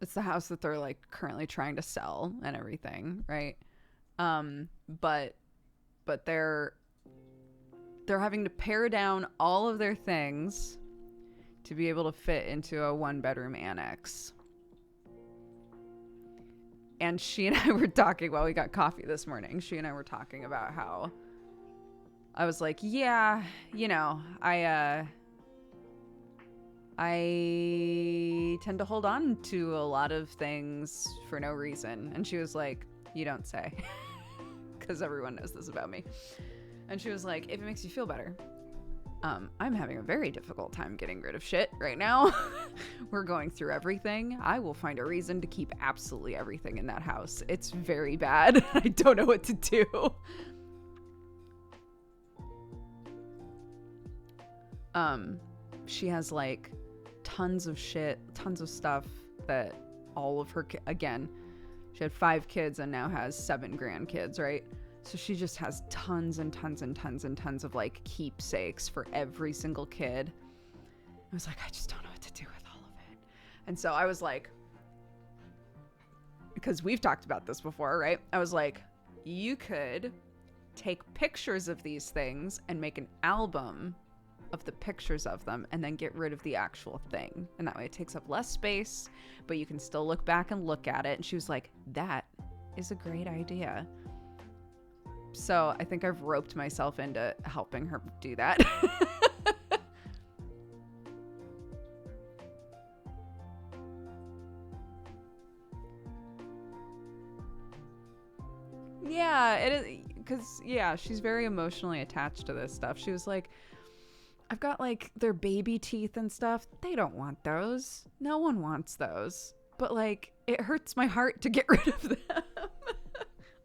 It's the house that they're like currently trying to sell and everything, right? But they're having to pare down all of their things to be able to fit into a 1-bedroom annex. And she and I were talking while we got coffee this morning. She and I were talking about how I was like, yeah, you know, I tend to hold on to a lot of things for no reason. And she was like, you don't say. Because everyone knows this about me. And she was like, if it makes you feel better. I'm having a very difficult time getting rid of shit right now. We're going through everything. I will find a reason to keep absolutely everything in that house. It's very bad. I don't know what to do. She has like tons of shit, tons of stuff that all of her, again, she had 5 kids and now has 7 grandkids, right? So she just has tons and tons and tons and tons of like keepsakes for every single kid. I was like, I just don't know what to do with all of it. And so I was like, because we've talked about this before, right? I was like, you could take pictures of these things and make an album of the pictures of them and then get rid of the actual thing. And that way it takes up less space, but you can still look back and look at it. And she was like, that is a great idea. So I think I've roped myself into helping her do that. Yeah, it is, because, yeah, she's very emotionally attached to this stuff. She was like, I've got, like, their baby teeth and stuff. They don't want those. No one wants those. But, like, it hurts my heart to get rid of them.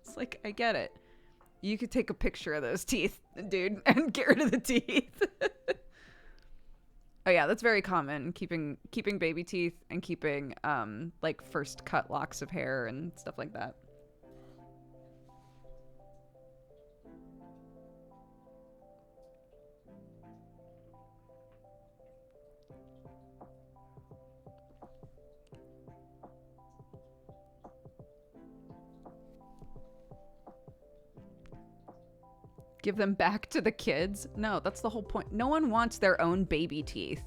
It's like, I get it. You could take a picture of those teeth, dude, and get rid of the teeth. Oh, yeah, that's very common. Keeping baby teeth and keeping, like, first cut locks of hair and stuff like that. Give them back to the kids? No, that's the whole point. No one wants their own baby teeth.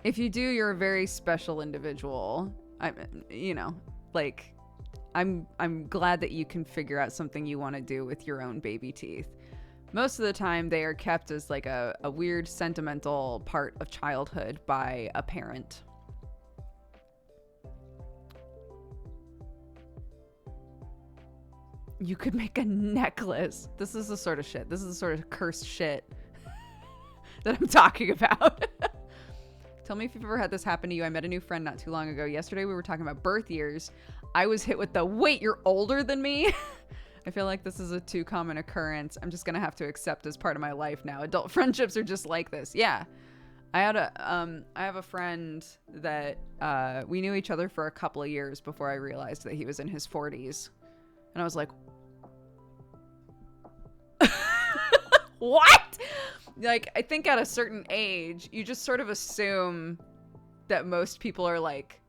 If you do, you're a very special individual. You know, like, I'm glad that you can figure out something you want to do with your own baby teeth. Most of the time, they are kept as like a weird sentimental part of childhood by a parent. You could make a necklace. This is the sort of shit. This is the sort of cursed shit that I'm talking about. Tell me if you've ever had this happen to you. I met a new friend not too long ago. Yesterday we were talking about birth years. I was hit with the, wait, you're older than me? I feel like this is a too common occurrence. I'm just going to have to accept as part of my life now. Adult friendships are just like this. Yeah. I have a friend that we knew each other for a couple of years before I realized that he was in his 40s. And I was like, what? Like, I think at a certain age, you just sort of assume that most people are like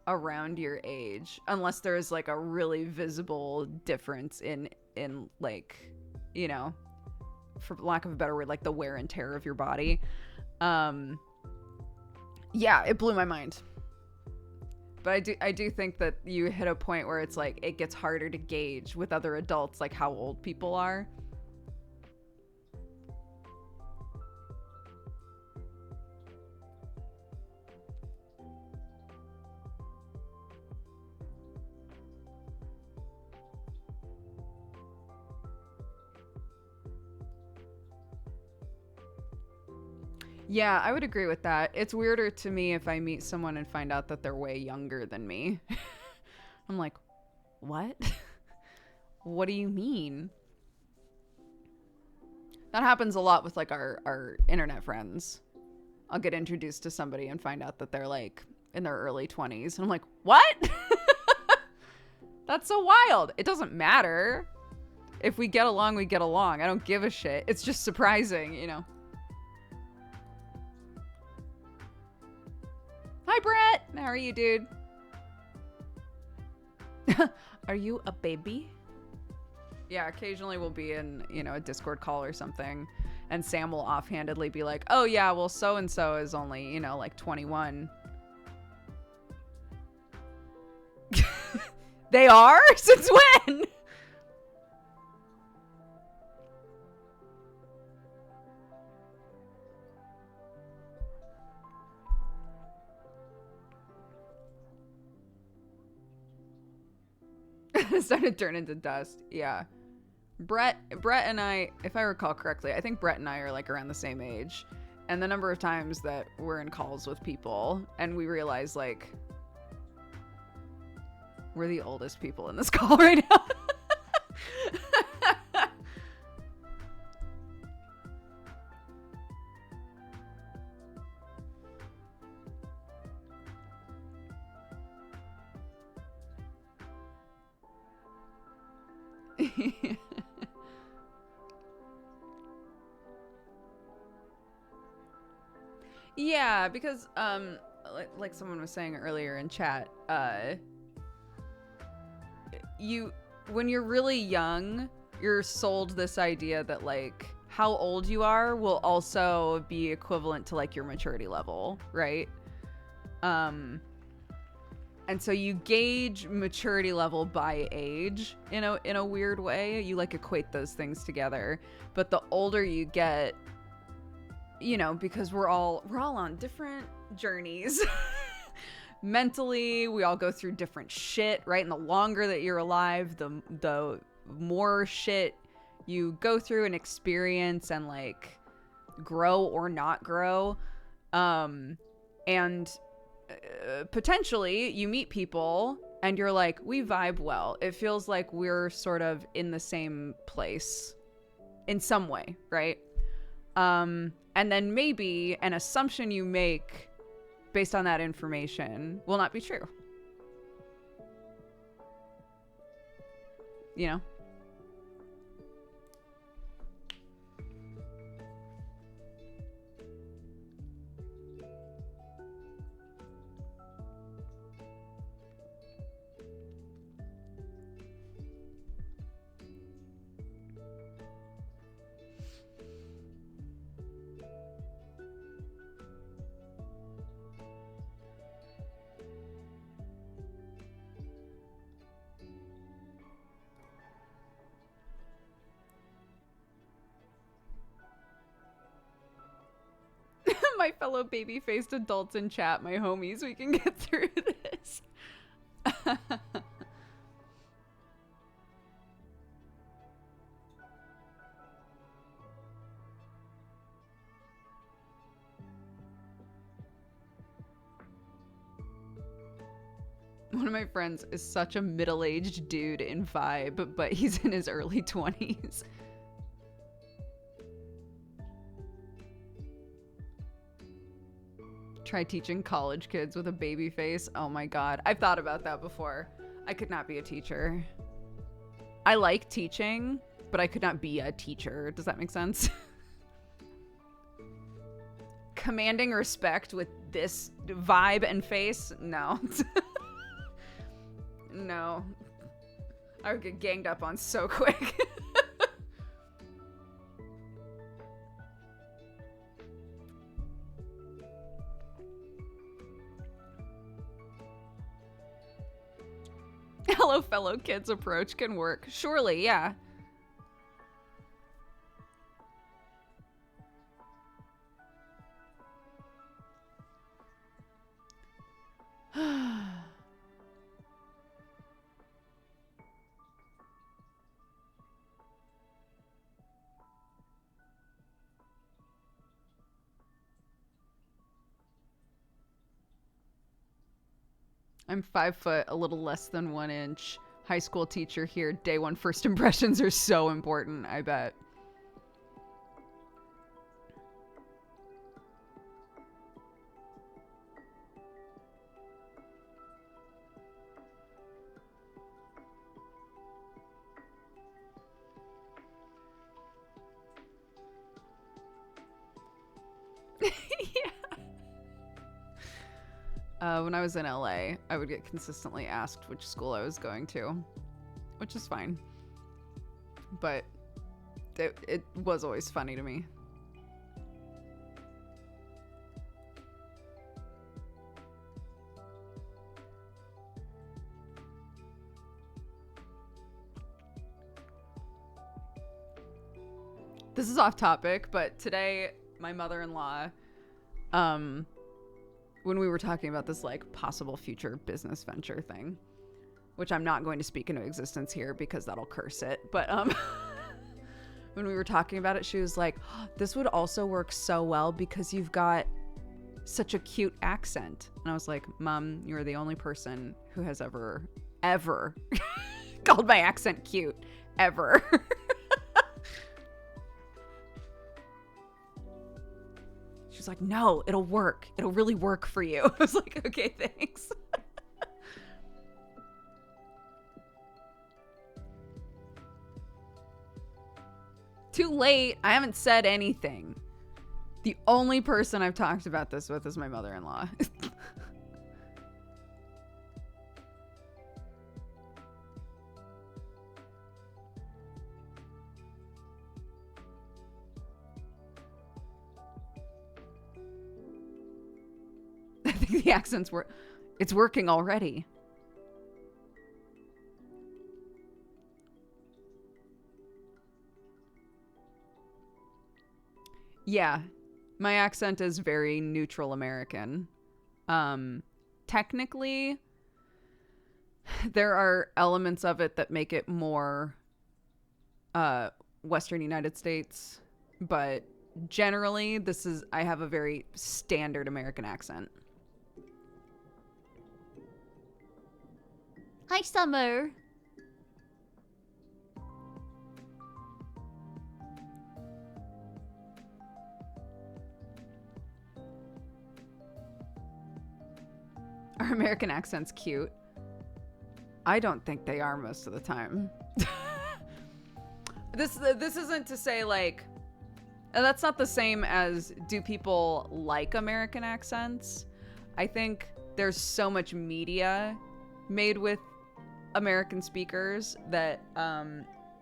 around your age, unless there's like a really visible difference in like, you know, for lack of a better word, like the wear and tear of your body. Yeah, it blew my mind. But I do think that you hit a point where it's like it gets harder to gauge with other adults, like how old people are. Yeah, I would agree with that. It's weirder to me if I meet someone and find out that they're way younger than me. I'm like, what? What do you mean? That happens a lot with like our internet friends. I'll get introduced to somebody and find out that they're like in their early 20s. And I'm like, what? That's so wild. It doesn't matter. If we get along, we get along. I don't give a shit. It's just surprising, you know. Hi, Brett. How are you, dude? Are you a baby? Yeah, occasionally we'll be in, you know, a Discord call or something, and Sam will offhandedly be like, oh yeah, well, so-and-so is only, you know, like 21. They are? Since when? Started to turn into dust. Yeah. Brett and I, if I recall correctly, I think Brett and I are like around the same age. And the number of times that we're in calls with people and we realize like we're the oldest people in this call right now. Yeah, because like someone was saying earlier in chat, when you're really young, you're sold this idea that like how old you are will also be equivalent to like your maturity level, right? And so you gauge maturity level by age in a weird way. You like equate those things together. But the older you get, you know, because we're all on different journeys. Mentally, we all go through different shit, right? And the longer that you're alive, the more shit you go through and experience and like grow or not grow. And potentially you meet people and you're like, we vibe well. It feels like we're sort of in the same place in some way, right? And then maybe an assumption you make based on that information will not be true. You know? My fellow baby-faced adults in chat, my homies, we can get through this. One of my friends is such a middle-aged dude in vibe, but he's in his early 20s. Try teaching college kids with a baby face. Oh my god. I've thought about that before. I could not be a teacher. I like teaching, but I could not be a teacher. Does that make sense? Commanding respect with this vibe and face? No. No. I would get ganged up on so quick. Hello, fellow kids approach can work. Surely, yeah. I'm 5 foot, a little less than 1 inch. High school teacher here. Day one first impressions are so important, I bet. Yeah. When I was in LA, I would get consistently asked which school I was going to, which is fine. But it was always funny to me. This is off topic, but today my mother-in-law, when we were talking about this like possible future business venture thing, which I'm not going to speak into existence here because that'll curse it, but when we were talking about it, she was like, oh, this would also work so well because you've got such a cute accent. And I was like, Mom, you're the only person who has ever called my accent cute, ever. She's like, no, it'll work. It'll really work for you. I was like, okay, thanks. Too late. I haven't said anything. The only person I've talked about this with is my mother-in-law. I think the accents were... It's working already. Yeah. My accent is very neutral American. Technically, there are elements of it that make it more Western United States, but generally, I have a very standard American accent. Hi, Summer. Are American accents cute? I don't think they are most of the time. This isn't to say like that's not the same as do people like American accents. I think there's so much media made with American speakers that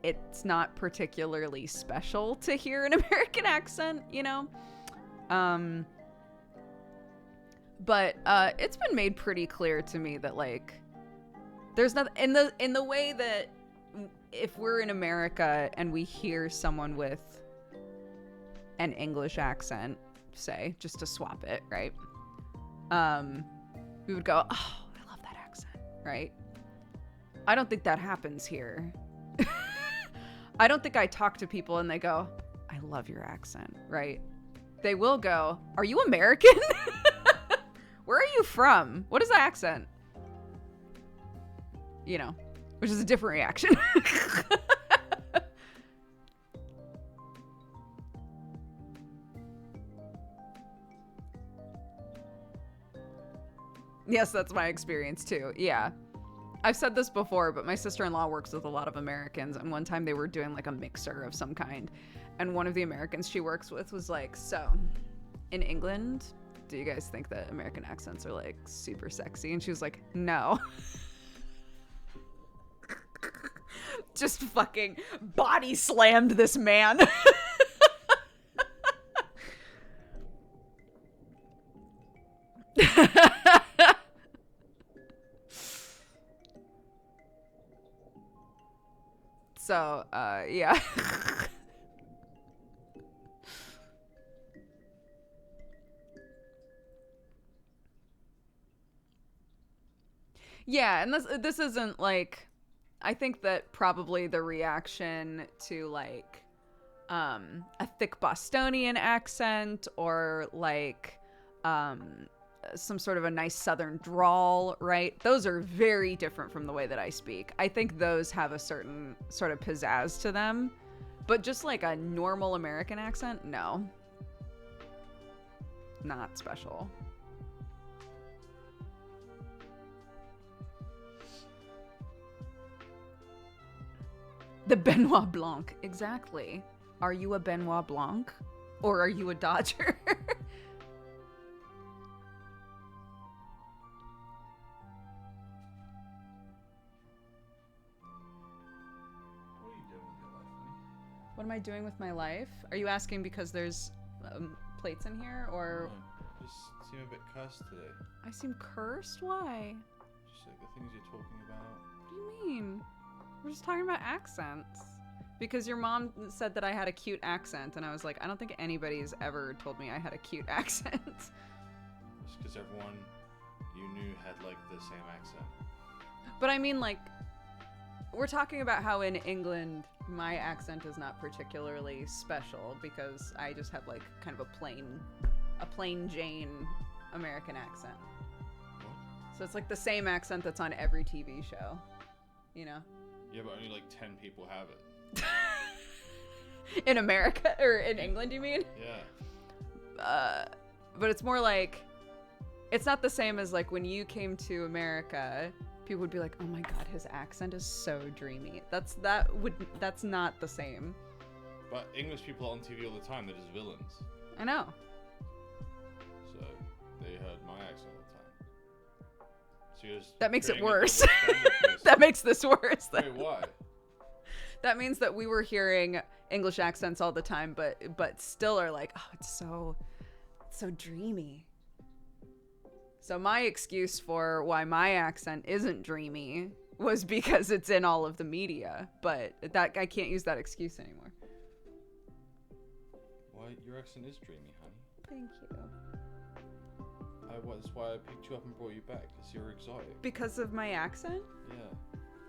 it's not particularly special to hear an American accent, you know? But it's been made pretty clear to me that like there's nothing in the way that if we're in America and we hear someone with an English accent, say, just to swap it, right? We would go, oh, I love that accent, right? I don't think that happens here. I don't think I talk to people and they go, I love your accent, right? They will go, are you American? Where are you from? What is the accent? You know, which is a different reaction. Yes, that's my experience too. Yeah. I've said this before, but my sister-in-law works with a lot of Americans, and one time they were doing like a mixer of some kind, and one of the Americans she works with was like, so, in England, do you guys think that American accents are like super sexy? And she was like, no. Just fucking body slammed this man. So, yeah. Yeah, and this isn't like, I think that probably the reaction to like a thick Bostonian accent or like some sort of a nice southern drawl, right? Those are very different from the way that I speak. I think those have a certain sort of pizzazz to them, but just like a normal American accent, no. Not special. The Benoit Blanc, exactly. Are you a Benoit Blanc? Or are you a Dodger? What am I doing with my life? Are you asking because there's plates in here, or? No, just seem a bit cursed today. I seem cursed? Why? Just like the things you're talking about. What do you mean? We're just talking about accents. Because your mom said that I had a cute accent, and I was like, I don't think anybody's ever told me I had a cute accent. Just because everyone you knew had like the same accent. But I mean, like, we're talking about how in England my accent is not particularly special because I just have like kind of a plain Jane American accent. What? So it's like the same accent that's on every TV show, you know? Yeah, but only like 10 people have it. In America, or in England, you mean? Yeah. But it's more like, it's not the same as like when you came to America, people would be like, oh my god, his accent is so dreamy. That's not the same. But English people are on TV all the time, they're just villains. I know. So they heard my accent all the time. So you're just That makes it creating a worse. double standard for yourself. That makes this worse. Wait, why? That means that we were hearing English accents all the time, but still are like, oh, it's so dreamy. So my excuse for why my accent isn't dreamy was because it's in all of the media, but that I can't use that excuse anymore. Why, your accent is dreamy, honey. Thank you. That's why I picked you up and brought you back, because you're exotic. Because of my accent? Yeah.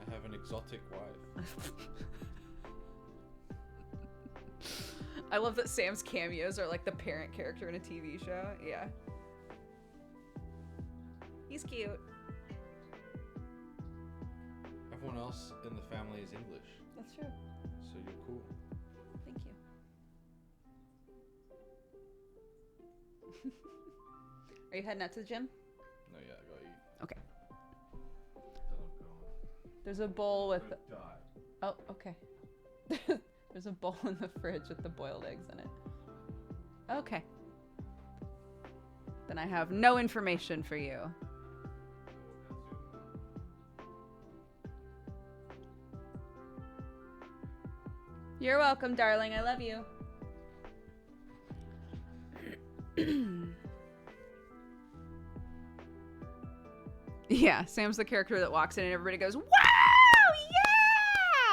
I have an exotic wife. I love that Sam's cameos are like the parent character in a TV show. Yeah. He's cute. Everyone else in the family is English, That's true. so you're cool. Thank you. Are you heading out to the gym? No, yeah, I gotta eat. Okay. Then I'm going. There's a bowl with... I'm gonna die. Oh, okay. There's a bowl in the fridge with the boiled eggs in it. Okay. Then I have no information for you. You're welcome, darling. I love you. Yeah, Sam's the character that walks in and everybody goes, wow,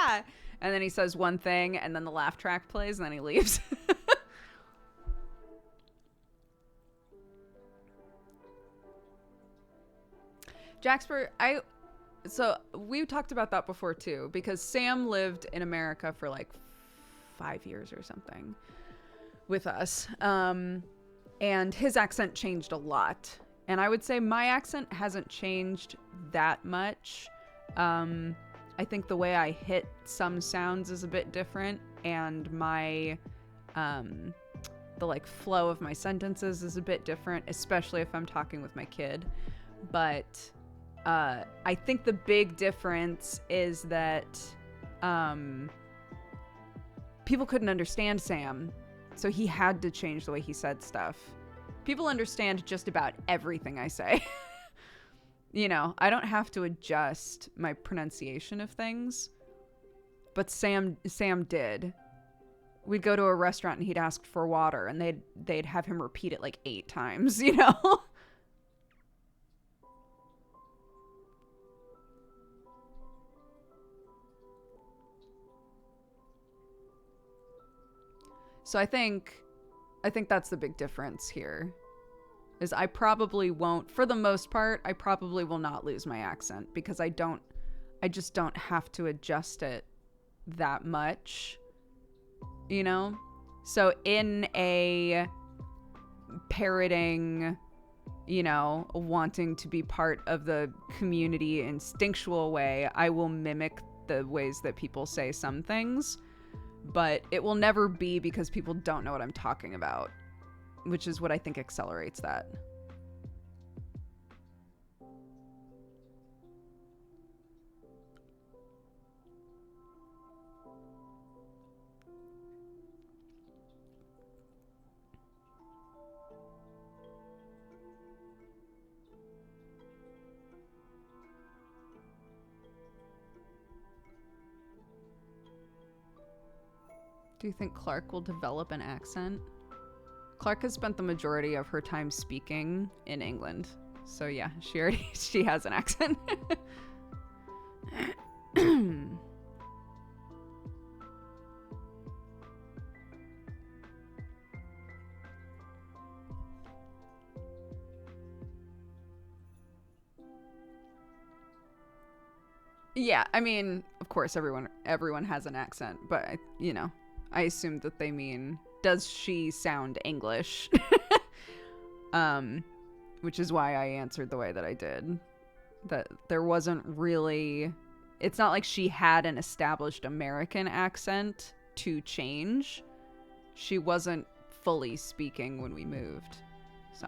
yeah! And then he says one thing and then the laugh track plays and then he leaves. Jaxper, so we talked about that before too, because Sam lived in America for like 5 years or something with us. And his accent changed a lot. And I would say my accent hasn't changed that much. I think the way I hit some sounds is a bit different, and my the like flow of my sentences is a bit different, especially if I'm talking with my kid. But I think the big difference is that people couldn't understand Sam, so he had to change the way he said stuff. People understand just about everything I say. You know, I don't have to adjust my pronunciation of things, but Sam did. We'd go to a restaurant and he'd ask for water, and they'd have him repeat it like 8 times, you know? So I think that's the big difference here. Is I probably won't, for the most part, I probably will not lose my accent because I just don't have to adjust it that much, you know? So in a parroting, you know, wanting to be part of the community instinctual way, I will mimic the ways that people say some things, but it will never be because people don't know what I'm talking about, which is what I think accelerates that. Do you think Clark will develop an accent? Clark has spent the majority of her time speaking in England. So yeah, she has an accent. Yeah, I mean, of course everyone has an accent, but I assumed that they mean, does she sound English? Which is why I answered the way that I did. That there wasn't really, it's not like she had an established American accent to change. She wasn't fully speaking when we moved. So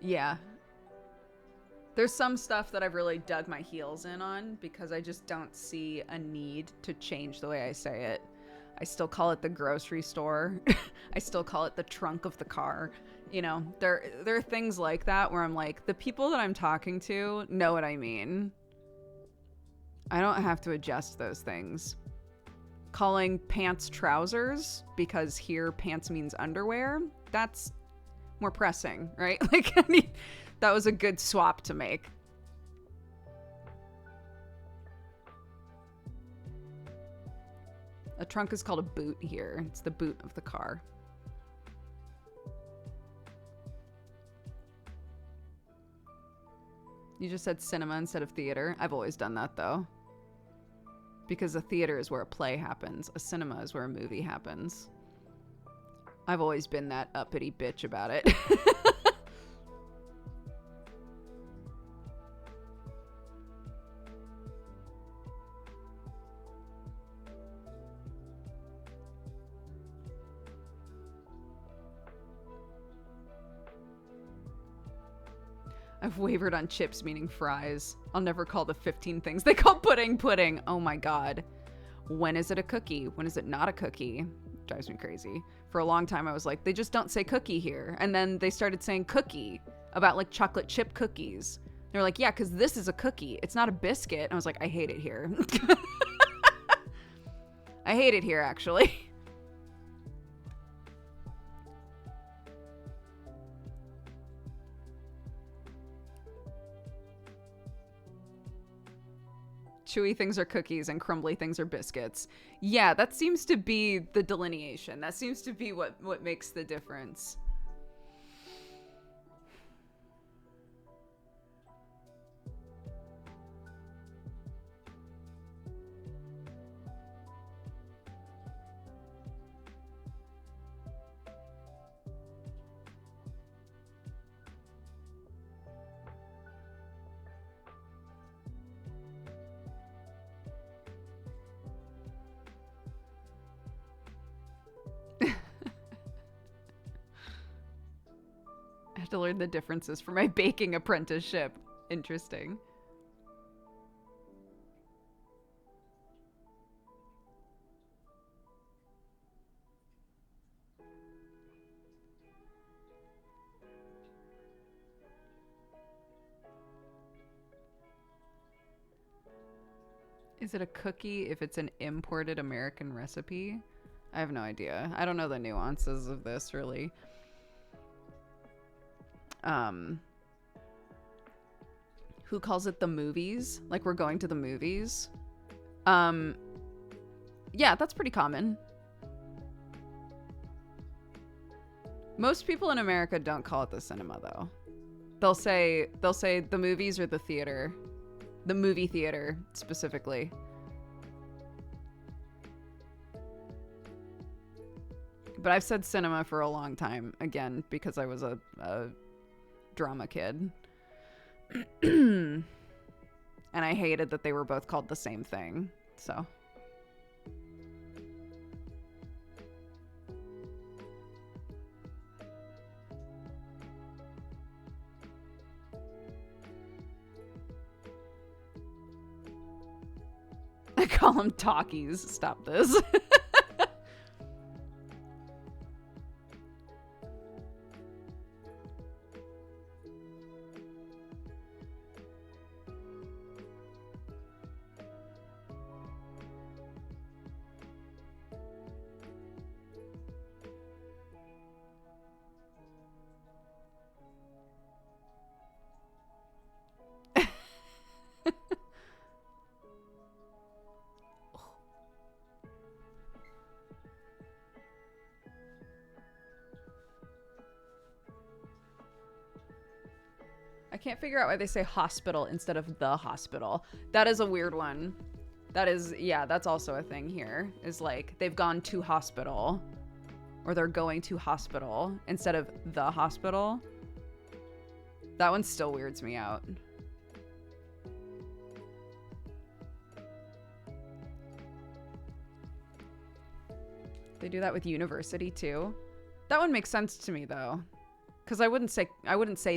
yeah. There's some stuff that I've really dug my heels in on because I just don't see a need to change the way I say it. I still call it the grocery store. I still call it the trunk of the car. There are things like that where I'm like, the people that I'm talking to know what I mean. I don't have to adjust those things. Calling pants trousers because here pants means underwear, that's more pressing, right? Like, I mean, that was a good swap to make. A trunk is called a boot here. It's the boot of the car. You just said cinema instead of theater. I've always done that, though. Because a theater is where a play happens. A cinema is where a movie happens. I've always been that uppity bitch about it. I've wavered on chips meaning fries. I'll never call the 15 things they call pudding pudding. Oh my god. When is it a cookie? When is it not a cookie? Drives me crazy. For a long time I was like, they just don't say cookie here. And then they started saying cookie about like chocolate chip cookies. They're like, yeah, because this is a cookie. It's not a biscuit. And I was like, I hate it here. I hate it here, actually. Chewy things are cookies and crumbly things are biscuits. Yeah, that seems to be the delineation. That seems to be what makes the difference. I had to learn the differences for my baking apprenticeship. Interesting. Is it a cookie if it's an imported American recipe? I have no idea. I don't know the nuances of this, really. Who calls it the movies? Like we're going to the movies? Yeah, that's pretty common. Most people in America don't call it the cinema, though. They'll say the movies or the theater. The movie theater, specifically. But I've said cinema for a long time, again, because I was a drama kid. And I hated that they were both called the same thing. So. I call them talkies. Stop this. I can't figure out why they say hospital instead of the hospital. That is a weird one. That is, yeah, that's also a thing here. Is like, they've gone to hospital. Or they're going to hospital instead of the hospital. That one still weirds me out. They do that with university too. That one makes sense to me though. Because I wouldn't say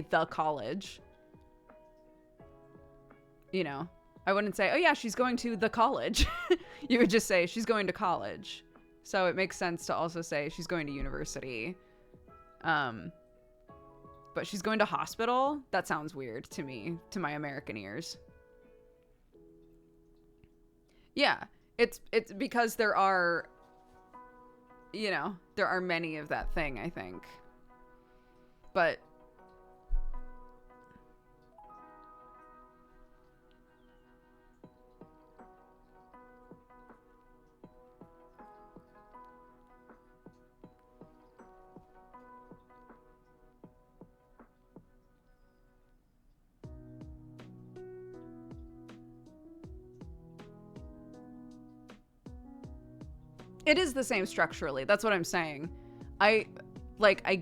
the college. You know, I wouldn't say, oh yeah, she's going to the college. You would just say she's going to college. So it makes sense to also say she's going to university. But she's going to hospital? That sounds weird to me, to my American ears. Yeah, it's because there are, you know, there are many of that thing, I think. But it is the same structurally. That's what I'm saying. I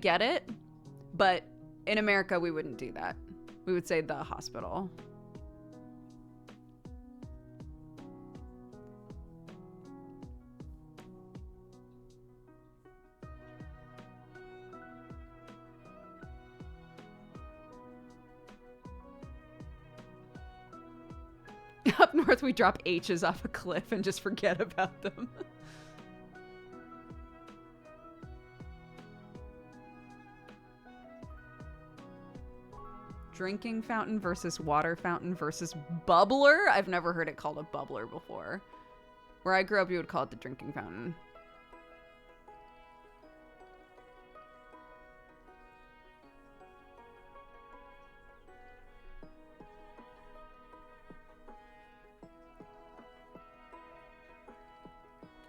get it, but in America we wouldn't do that. We would say the hospital. Up north we drop H's off a cliff and just forget about them. Drinking fountain versus water fountain versus bubbler. I've never heard it called a bubbler before. Where I grew up, you would call it the drinking fountain.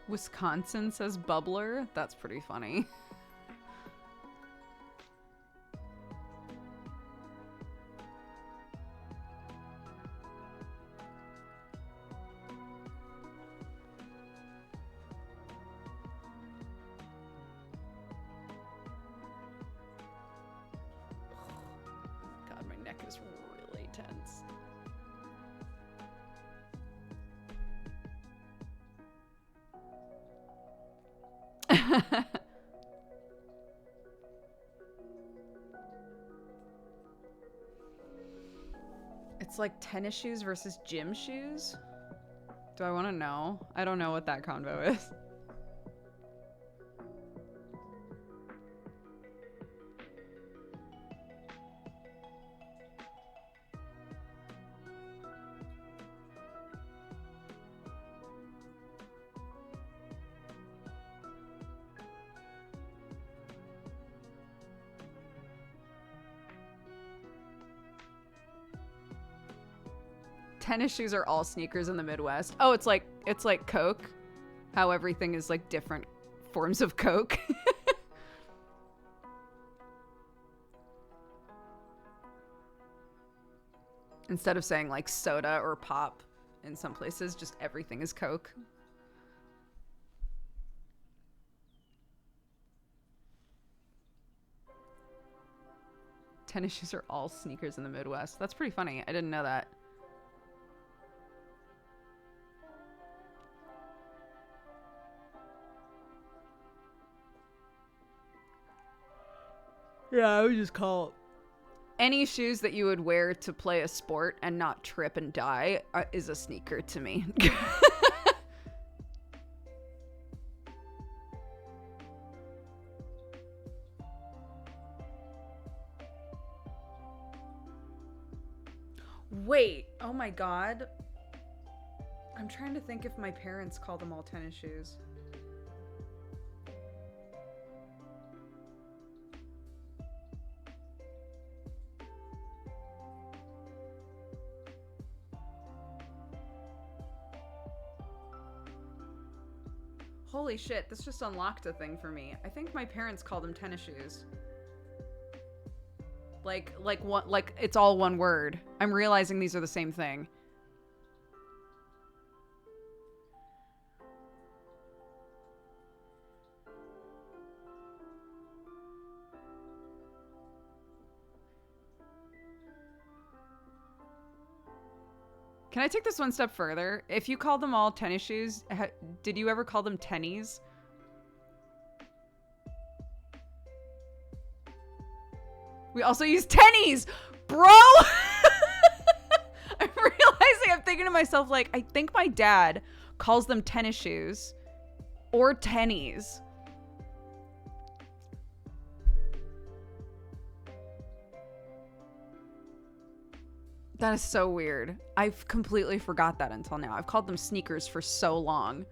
Wisconsin says bubbler. That's pretty funny. Is really tense. It's like tennis shoes versus gym shoes. Do I want to know? I don't know what that convo is. Tennis shoes are all sneakers in the Midwest. Oh, it's like Coke. How everything is like different forms of Coke. Instead of saying like soda or pop in some places, just everything is Coke. Tennis shoes are all sneakers in the Midwest. That's pretty funny. I didn't know that. Yeah, I would just call any shoes that you would wear to play a sport and not trip and die is a sneaker to me. Wait, oh my god. I'm trying to think if my parents call them all tennis shoes. Holy shit, this just unlocked a thing for me. I think my parents call them tennis shoes. Like it's all one word. I'm realizing these are the same thing. Can I take this one step further? If you call them all tennis shoes, did you ever call them tennies? We also use tennies, bro! I'm realizing, I'm thinking to myself, like, I think my dad calls them tennis shoes or tennies. That is so weird. I've completely forgot that until now. I've called them sneakers for so long.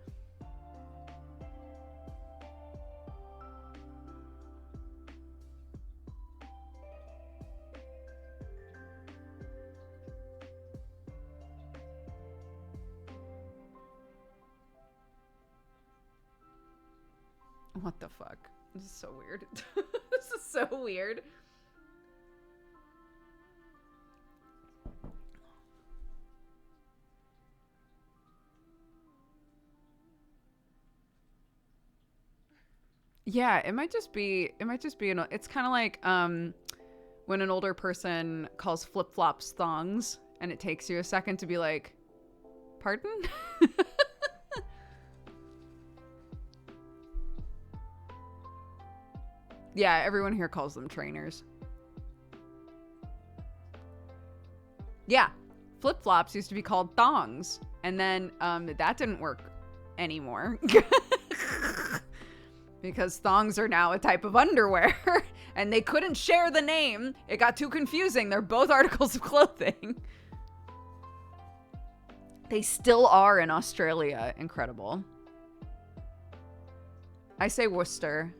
What the fuck? This is so weird. This is so weird. Yeah, it might just be it's kind of like when an older person calls flip-flops thongs and it takes you a second to be like, pardon? Yeah, everyone here calls them trainers. Yeah, flip-flops used to be called thongs, and then that didn't work anymore. Because thongs are now a type of underwear, and they couldn't share the name. It got too confusing. They're both articles of clothing. They still are in Australia. Incredible. I say Worcester.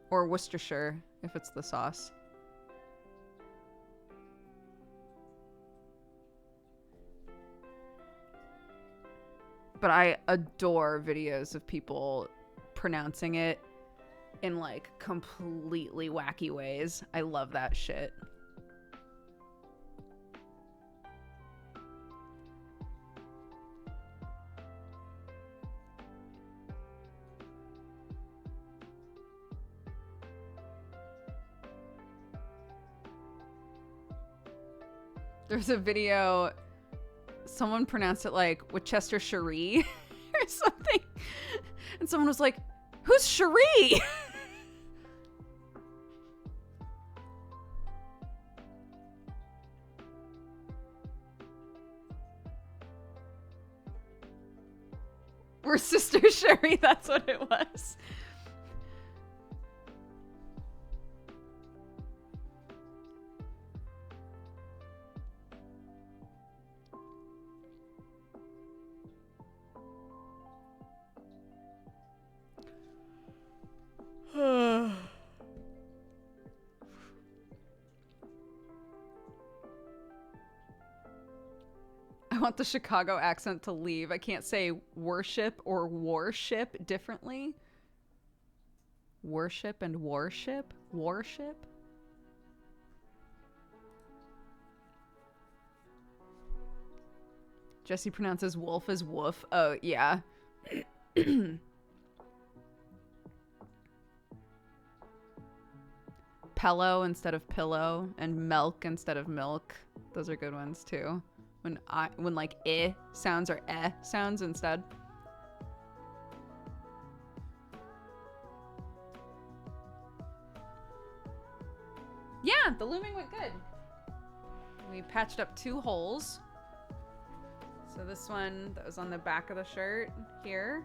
Or Worcestershire, if it's the sauce. But I adore videos of people pronouncing it in like completely wacky ways. I love that shit. There's a video, someone pronounced it like Winchester Cherie or something. And someone was like, who's Cherie? We're Sister Sherry, that's what it was. I want the Chicago accent to leave. I can't say worship or warship differently. Worship and warship? Warship? Jesse pronounces wolf as woof. Oh, yeah. Pello instead of pillow and milk instead of milk. Those are good ones too. When like I sounds or eh sounds instead. Yeah, the looming went good. We patched up 2 holes. So this one that was on the back of the shirt here.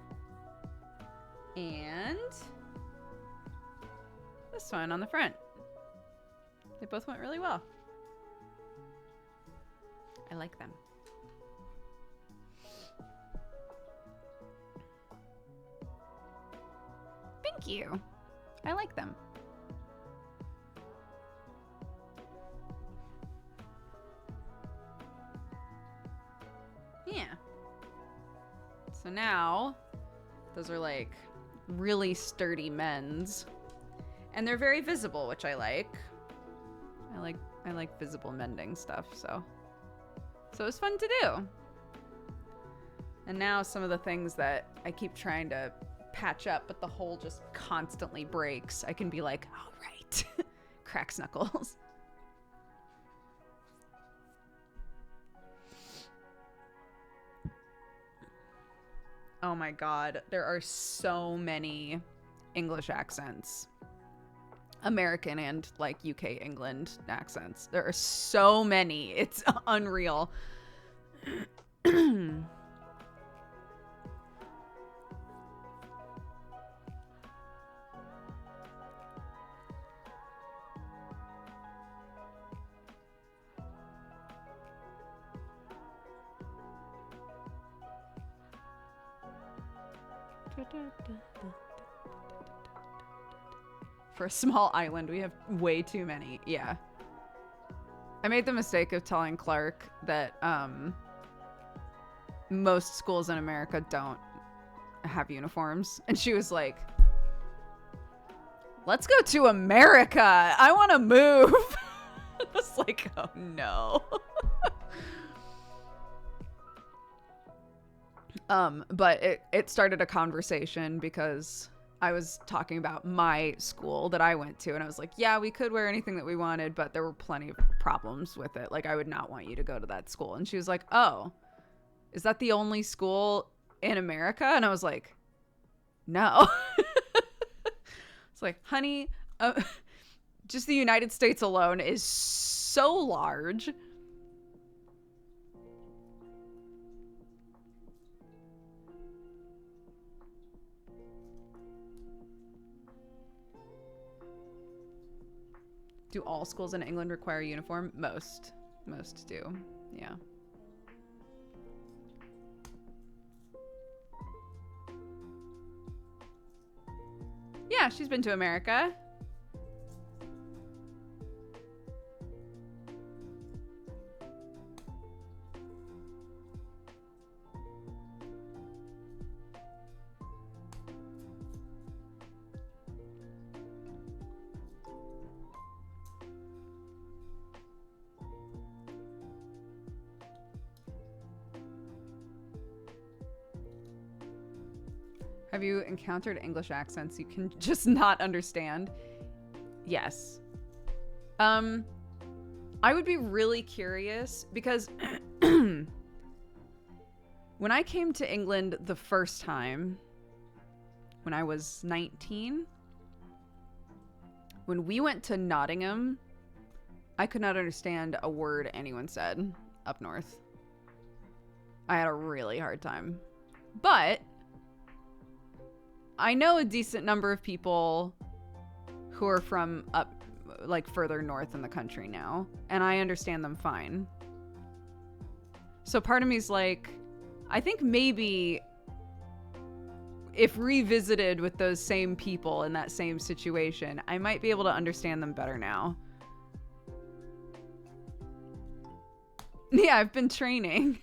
And this one on the front. They both went really well. I like them. Thank you. I like them. Yeah. So now, those are like really sturdy men's. And they're very visible, which I like. I like visible mending stuff, so it was fun to do. And now some of the things that I keep trying to patch up, but the hole just constantly breaks, I can be like, all right, cracks knuckles. Oh my god, there are so many English accents. American and like UK, England accents. There are so many. It's unreal. For a small island, we have way too many. Yeah. I made the mistake of telling Clark that most schools in America don't have uniforms. And she was like, let's go to America. I want to move. I was like, oh no. But it started a conversation because I was talking about my school that I went to, and I was like, yeah, we could wear anything that we wanted, but there were plenty of problems with it. Like, I would not want you to go to that school. And she was like, oh, is that the only school in America? And I was like, no. It's like, honey, just the United States alone is so large. Do all schools in England require a uniform? Most do. Yeah. Yeah, she's been to America. Have you encountered English accents you can just not understand? Yes. I would be really curious because when I came to England the first time, when I was 19, when we went to Nottingham, I could not understand a word anyone said up north. I had a really hard time. But I know a decent number of people who are from up, like, further north in the country now, and I understand them fine. So part of me is like, I think maybe if revisited with those same people in that same situation, I might be able to understand them better now. Yeah, I've been training.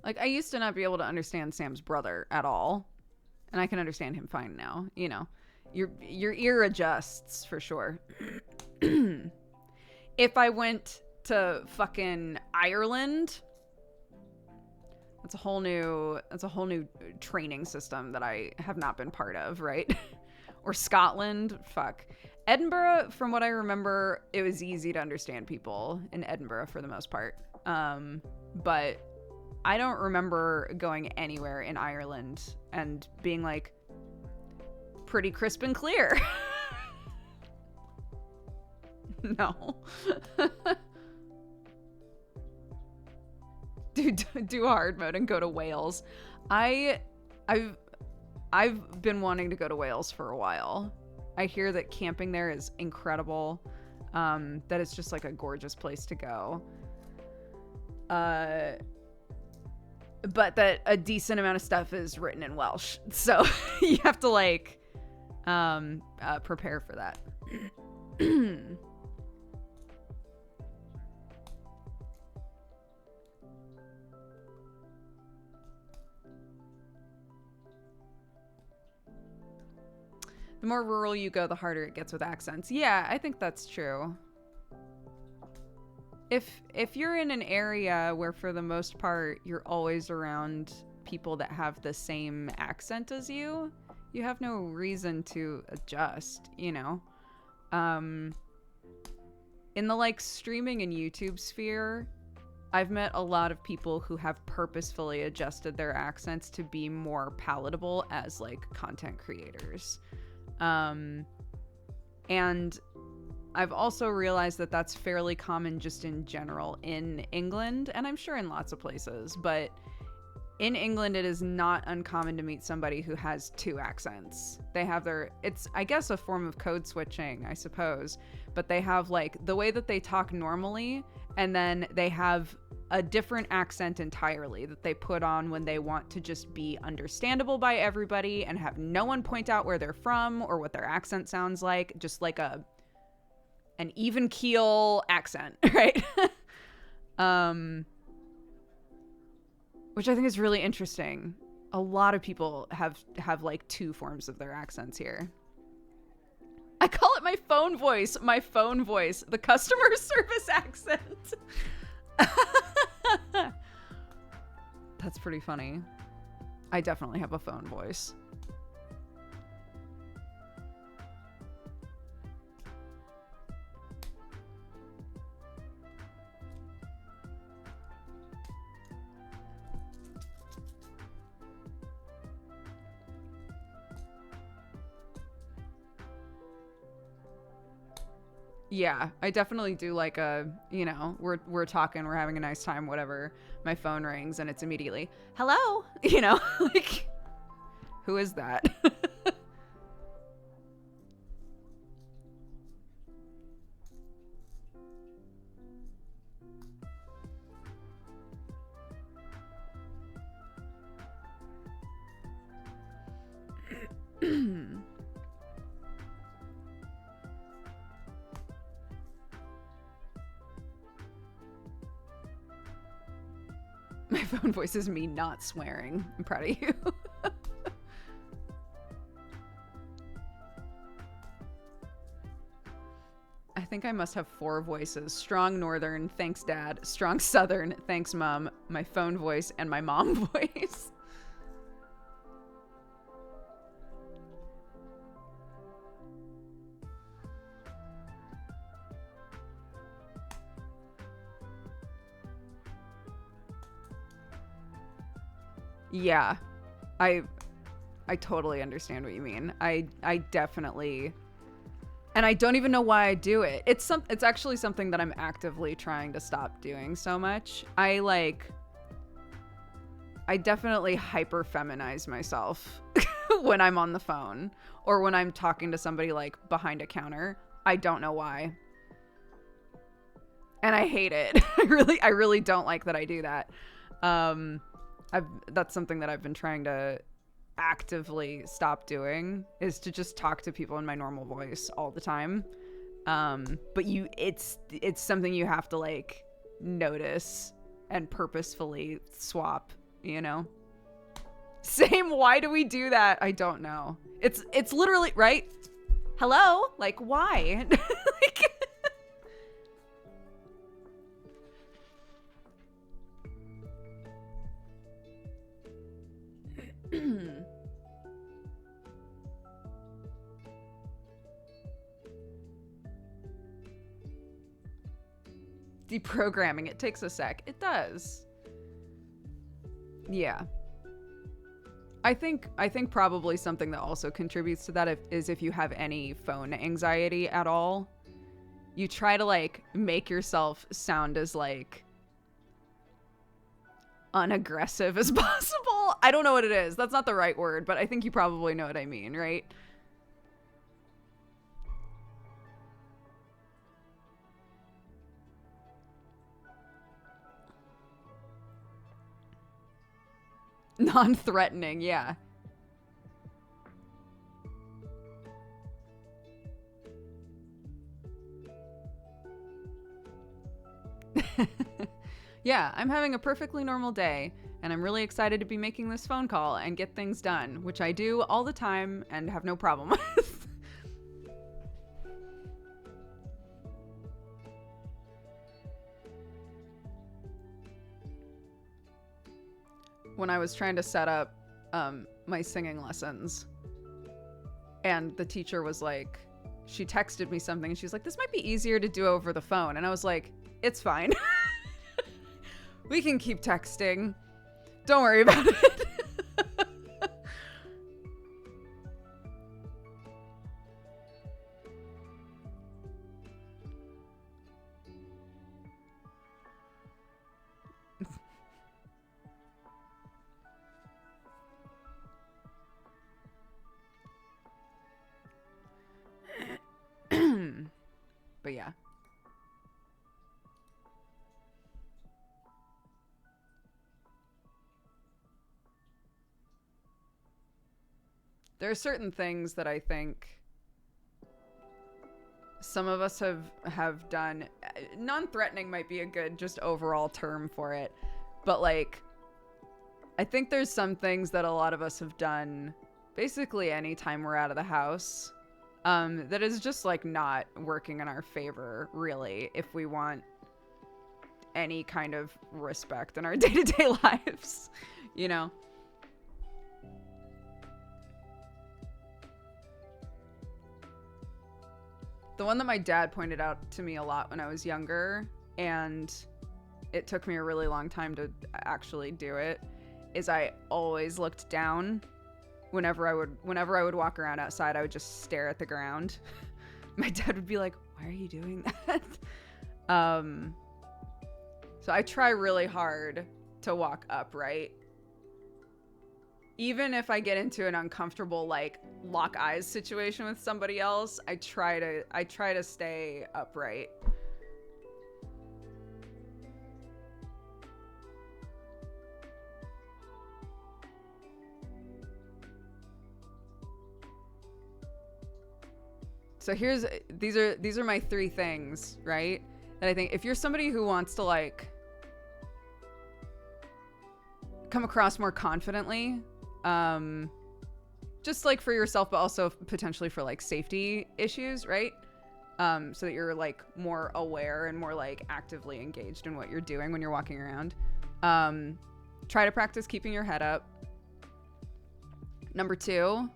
Like, I used to not be able to understand Sam's brother at all, and I can understand him fine now. You know, your ear adjusts for sure. if I went to fucking Ireland, that's a whole new training system that I have not been part of, right? Or Scotland, fuck. Edinburgh, from what I remember, it was easy to understand people in Edinburgh for the most part. But I don't remember going anywhere in Ireland and being like pretty crisp and clear. No. Do hard mode and go to Wales. I've been wanting to go to Wales for a while. I hear that camping there is incredible. That it's just like a gorgeous place to go. But that a decent amount of stuff is written in Welsh. So you have to like prepare for that. The more rural you go, the harder it gets with accents. Yeah, I think that's true. If you're in an area where for the most part you're always around people that have the same accent as you have no reason to adjust, you know? In the like streaming and YouTube sphere, I've met a lot of people who have purposefully adjusted their accents to be more palatable as like content creators. And I've also realized that that's fairly common just in general in England, and I'm sure in lots of places, but in England it is not uncommon to meet somebody who has two accents. They have it's I guess a form of code switching, I suppose, but they have like the way that they talk normally, and then they have a different accent entirely that they put on when they want to just be understandable by everybody and have no one point out where they're from or what their accent sounds like, just like an even keel accent, right? Which I think is really interesting. A lot of people have like two forms of their accents here. I call it my phone voice, the customer service accent. That's pretty funny. I definitely have a phone voice. Yeah, I definitely do like we're talking, we're having a nice time, whatever. My phone rings and it's immediately, hello, like, who is that? My phone voice is me not swearing. I'm proud of you. I think I must have 4 voices. Strong Northern, thanks Dad. Strong Southern, thanks Mom. My phone voice and my mom voice. Yeah, I totally understand what you mean. I definitely, and I don't even know why I do it. It's actually something that I'm actively trying to stop doing so much. I definitely hyper feminize myself when I'm on the phone or when I'm talking to somebody like behind a counter. I don't know why. And I hate it. I really don't like that I do that. That's something that I've been trying to actively stop doing, is to just talk to people in my normal voice all the time. But it's something you have to like notice and purposefully swap, you know? Same, why do we do that? I don't know. It's literally, right? Hello? Like, why? Like, deprogramming. It takes a sec. It does. Yeah. I think probably something that also contributes to that is if you have any phone anxiety at all, you try to like make yourself sound as like unaggressive as possible. I don't know what it is. That's not the right word, but I think you probably know what I mean, right? Non-threatening, yeah. Yeah, I'm having a perfectly normal day, and I'm really excited to be making this phone call and get things done, which I do all the time and have no problem with. When I was trying to set up my singing lessons, and the teacher was like, she texted me something, and she's like, this might be easier to do over the phone. And I was like, it's fine. We can keep texting. Don't worry about it. But yeah. There are certain things that I think some of us have done. Non-threatening might be a good just overall term for it, but like I think there's some things that a lot of us have done basically anytime we're out of the house that is just like not working in our favor, really, if we want any kind of respect in our day-to-day lives, you know? The one that my dad pointed out to me a lot when I was younger, and it took me a really long time to actually do it, is I always looked down. Whenever I would walk around outside, I would just stare at the ground. My dad would be like, why are you doing that? So I try really hard to walk upright. Even if I get into an uncomfortable, like, lock eyes situation with somebody else, I try to stay upright. So these are my 3 things, right? That I think if you're somebody who wants to like come across more confidently, just like for yourself, but also potentially for like safety issues, right? So that you're like more aware and more like actively engaged in what you're doing when you're walking around. Try to practice keeping your head up. Number 2,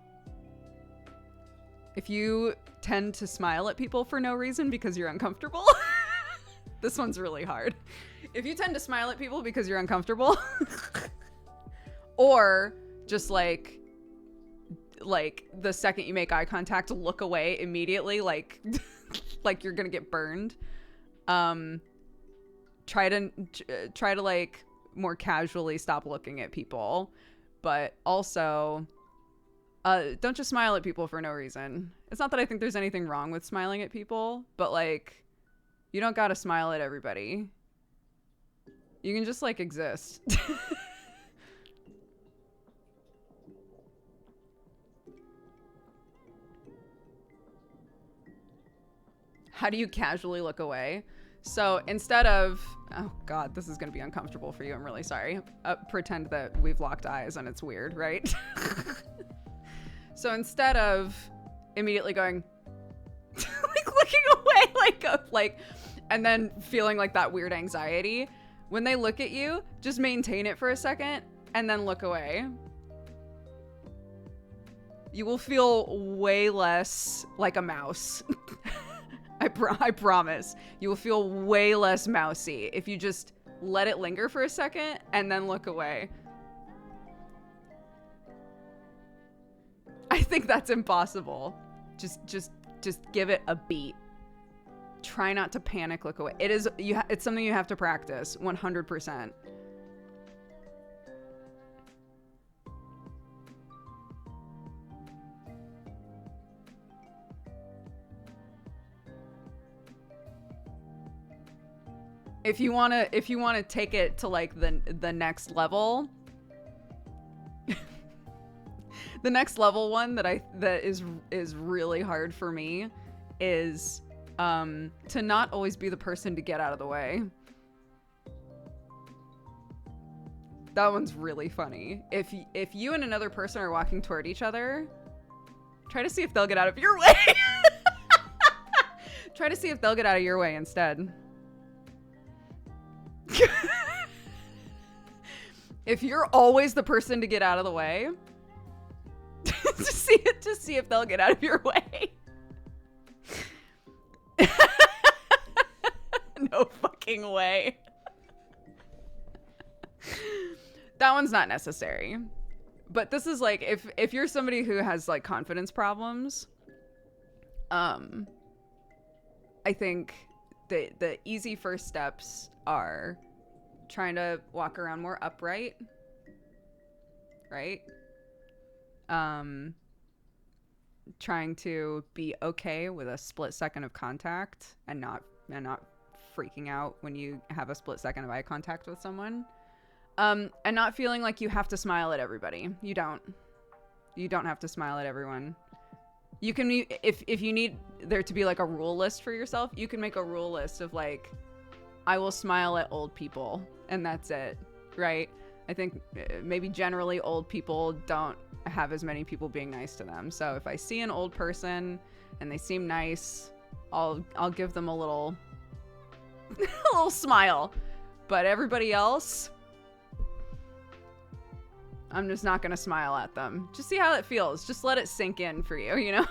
if you tend to smile at people for no reason because you're uncomfortable, this one's really hard. If you tend to smile at people because you're uncomfortable, or just like the second you make eye contact, look away immediately, like like you're gonna get burned. Try to like more casually stop looking at people, but also don't just smile at people for no reason. It's not that I think there's anything wrong with smiling at people, but like you don't gotta smile at everybody. You can just like exist. How do you casually look away? So instead of, oh God, this is going to be uncomfortable for you. I'm really sorry. Pretend that we've locked eyes and it's weird, right? So instead of immediately going, like looking away, like, and then feeling like that weird anxiety, when they look at you, just maintain it for a second and then look away. You will feel way less like a mouse. I promise. You will feel way less mousy if you just let it linger for a second and then look away. I think that's impossible. Just give it a beat. Try not to panic, look away. It's something you have to practice 100%. If you want to take it to like the next level, the next level one that is really hard for me is to not always be the person to get out of the way. That one's really funny. If you and another person are walking toward each other, try to see if they'll get out of your way. Try to see if they'll get out of your way instead. If you're always the person to get out of the way, to see if they'll get out of your way. No fucking way. That one's not necessary. But this is like if you're somebody who has like confidence problems, I think the easy first steps are trying to walk around more upright, right? Trying to be okay with a split second of contact and not freaking out when you have a split second of eye contact with someone. And not feeling like you have to smile at everybody. You don't have to smile at everyone. You can, if you need there to be like a rule list for yourself, you can make a rule list of like, I will smile at old people and that's it, right? I think maybe generally old people don't have as many people being nice to them. So if I see an old person and they seem nice, I'll give them a little a little smile. But everybody else, I'm just not gonna smile at them. Just see how it feels. Just let it sink in for you, you know?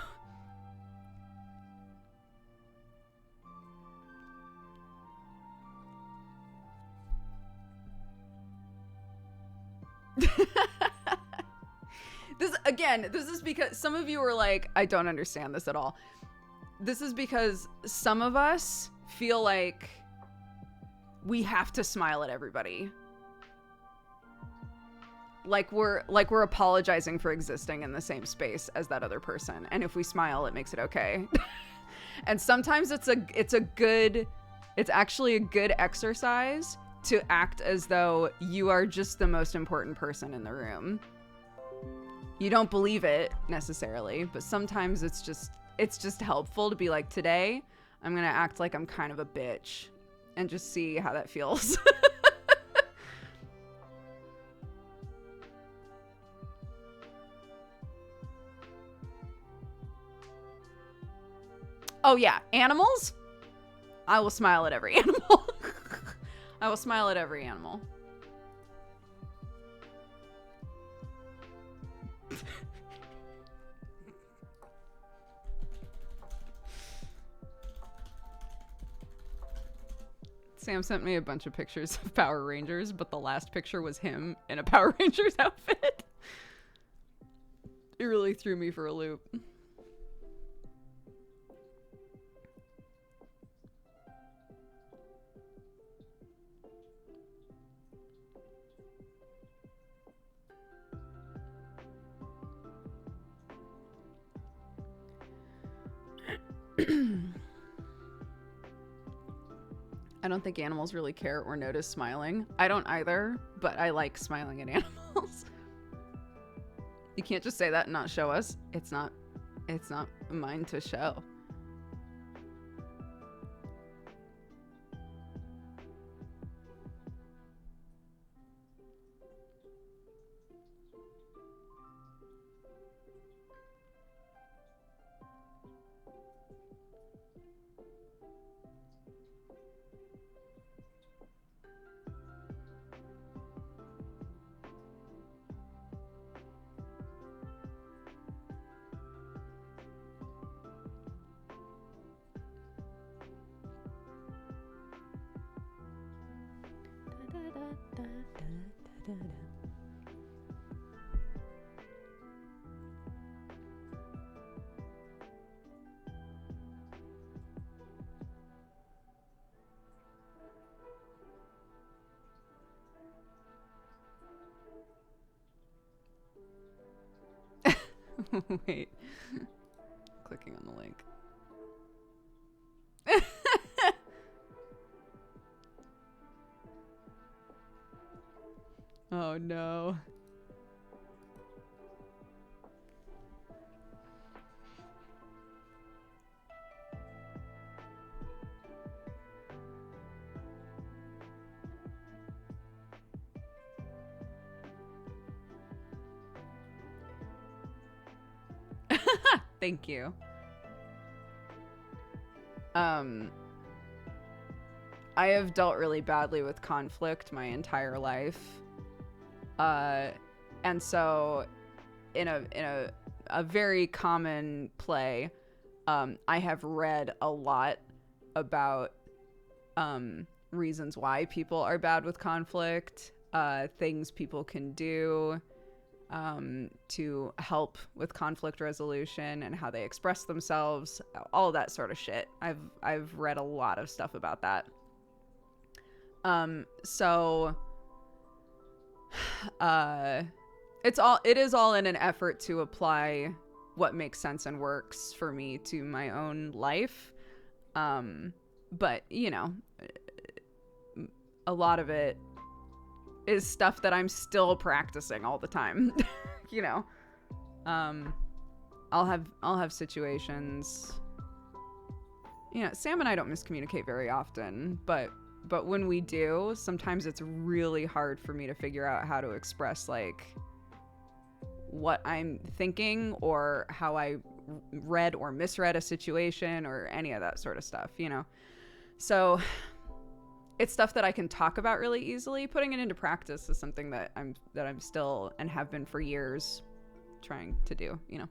This is because some of you are like, I don't understand this at all. This is because some of us feel like we have to smile at everybody. Like we're apologizing for existing in the same space as that other person. And if we smile, it makes it okay. And sometimes it's actually a good exercise to act as though you are just the most important person in the room. You don't believe it necessarily, but sometimes it's just helpful to be like, today I'm gonna act like I'm kind of a bitch and just see how that feels. Oh yeah, animals? I will smile at every animal. I will smile at every animal. Sam sent me a bunch of pictures of Power Rangers, but the last picture was him in a Power Rangers outfit. It really threw me for a loop. I don't think animals really care or notice smiling. I don't either, but I like smiling at animals. You can't just say that and not show us. It's not mine to show. Wait. Clicking on the link. Oh no. Thank you. I have dealt really badly with conflict my entire life. And so in a very common play, I have read a lot about reasons why people are bad with conflict, things people can do to help with conflict resolution and how they express themselves, all that sort of shit. I've read a lot of stuff about that. So it is all in an effort to apply what makes sense and works for me to my own life. But you know, a lot of it is stuff that I'm still practicing all the time. You know, I'll have situations. You know, Sam and I don't miscommunicate very often, but when we do, sometimes it's really hard for me to figure out how to express like what I'm thinking or how I read or misread a situation or any of that sort of stuff, you know. So it's stuff that I can talk about really easily. Putting it into practice is something that I'm still and have been for years trying to do, you know.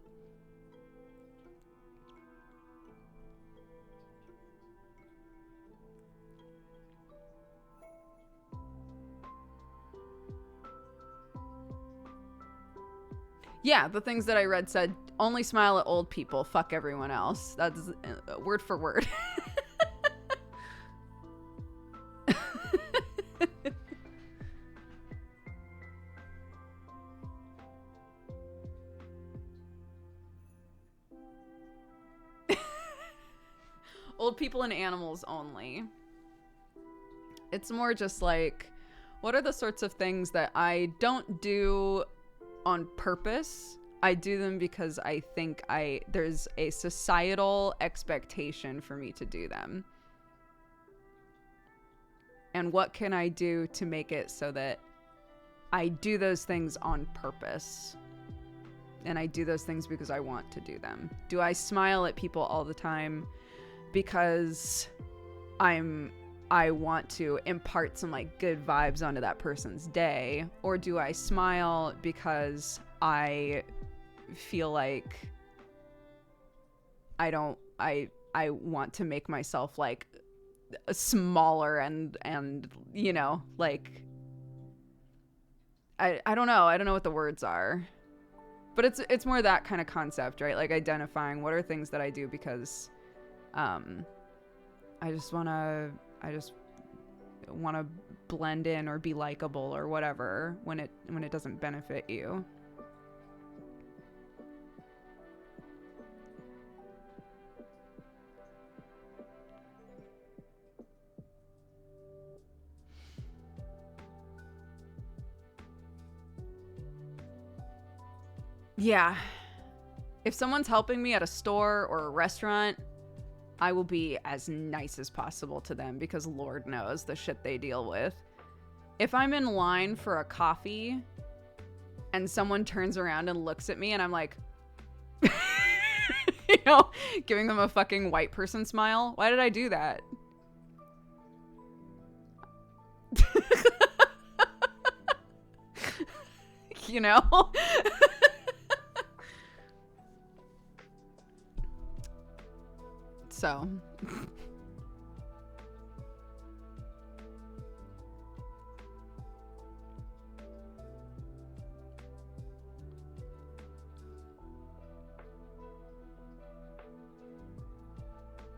Yeah, the things that I read said, only smile at old people, fuck everyone else. That's word for word. Old people and animals only. It's more just like, what are the sorts of things that I don't do on purpose? I do them because I think there's a societal expectation for me to do them. And what can I do to make it so that I do those things on purpose? And I do those things because I want to do them. Do I smile at people all the time because I want to impart some like good vibes onto that person's day? Or do I smile because I feel like I want to make myself like smaller and you know, like I don't know what the words are, but it's more that kind of concept, right? Like identifying what are things that I do because I just want to blend in or be likable or whatever when it doesn't benefit you. Yeah. If someone's helping me at a store or a restaurant, I will be as nice as possible to them because Lord knows the shit they deal with. If I'm in line for a coffee and someone turns around and looks at me and I'm like, you know, giving them a fucking white person smile, why did I do that? You know? So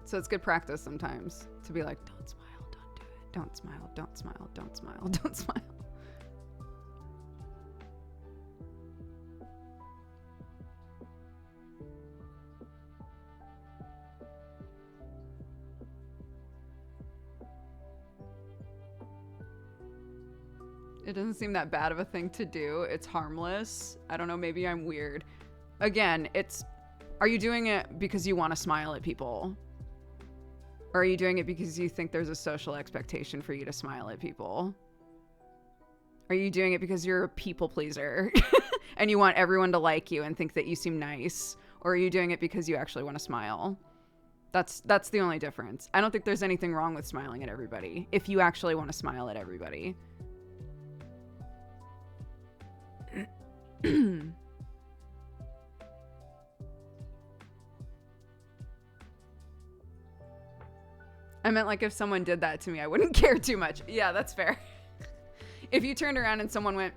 So it's good practice sometimes to be like, don't smile, don't do it. Don't smile, don't smile, don't smile, don't smile. It doesn't seem that bad of a thing to do. It's harmless. I don't know, maybe I'm weird. Again, are you doing it because you want to smile at people? Or are you doing it because you think there's a social expectation for you to smile at people? Are you doing it because you're a people pleaser and you want everyone to like you and think that you seem nice? Or are you doing it because you actually want to smile? That's the only difference. I don't think there's anything wrong with smiling at everybody if you actually want to smile at everybody. I meant like if someone did that to me, I wouldn't care too much. Yeah, that's fair. If you turned around and someone went...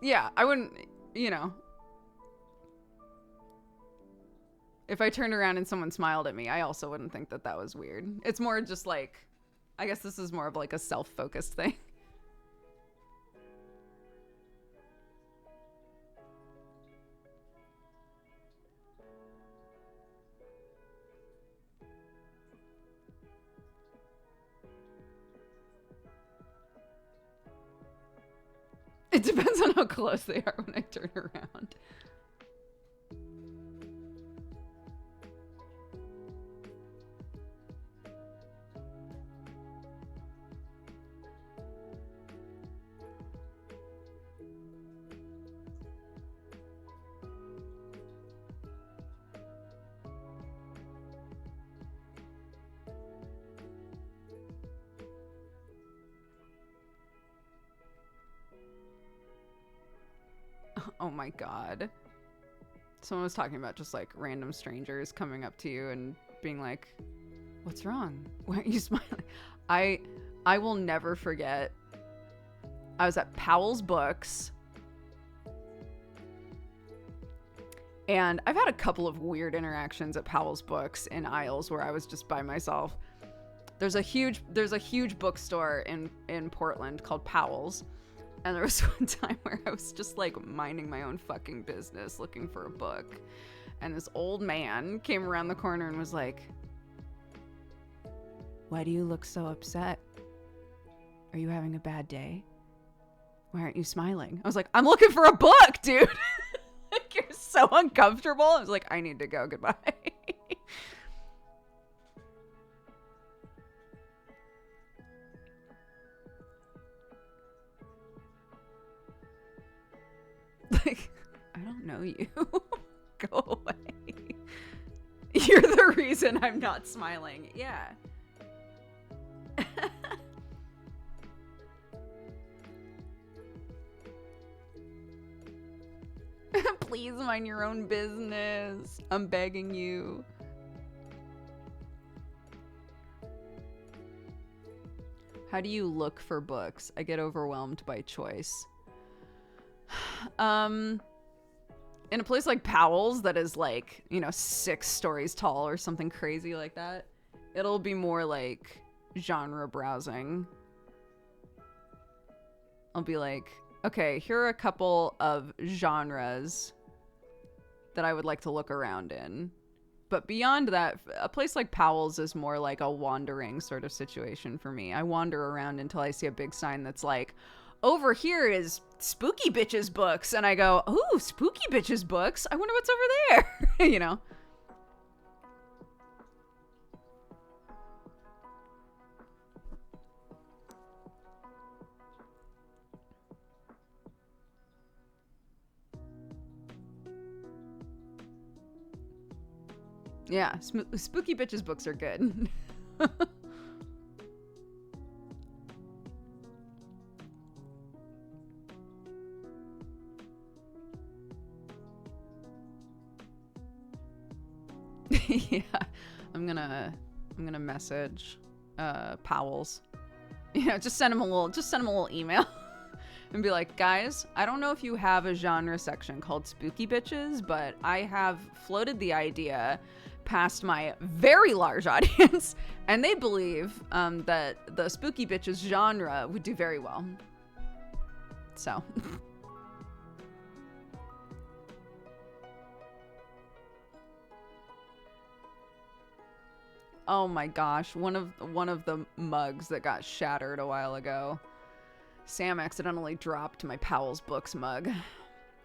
Yeah, I wouldn't, you know. If I turned around and someone smiled at me, I also wouldn't think that that was weird. It's more just like, I guess this is more of like a self-focused thing. It depends on how close they are when I turn around. Oh my god. Someone was talking about just like random strangers coming up to you and being like, what's wrong? Why aren't you smiling? I will never forget. I was at Powell's Books. And I've had a couple of weird interactions at Powell's Books in aisles where I was just by myself. There's a huge bookstore in Portland called Powell's. And there was one time where I was just like minding my own fucking business looking for a book. And this old man came around the corner and was like, why do you look so upset? Are you having a bad day? Why aren't you smiling? I was like, I'm looking for a book, dude. Like, you're so uncomfortable. I was like, I need to go. Goodbye. Like, I don't know you. Go away. You're the reason I'm not smiling. Yeah. Please mind your own business. I'm begging you. How do you look for books? I get overwhelmed by choice. In a place like Powell's that is like, 6 stories tall or something crazy like that, it'll be more like genre browsing. I'll be like, okay, here are a couple of genres that I would like to look around in. But beyond that, a place like Powell's is more like a wandering sort of situation for me. I wander around until I see a big sign that's like, over here is Spooky Bitches Books. And I go, ooh, Spooky Bitches Books? I wonder what's over there, Yeah, Spooky Bitches Books are good. Yeah, I'm gonna message Powell's. Just send him a little email. and be like, guys, I don't know if you have a genre section called spooky bitches, but I have floated the idea past my very large audience, and they believe that the spooky bitches genre would do very well. So. Oh my gosh, one of the mugs that got shattered a while ago. Sam accidentally dropped my Powell's Books mug,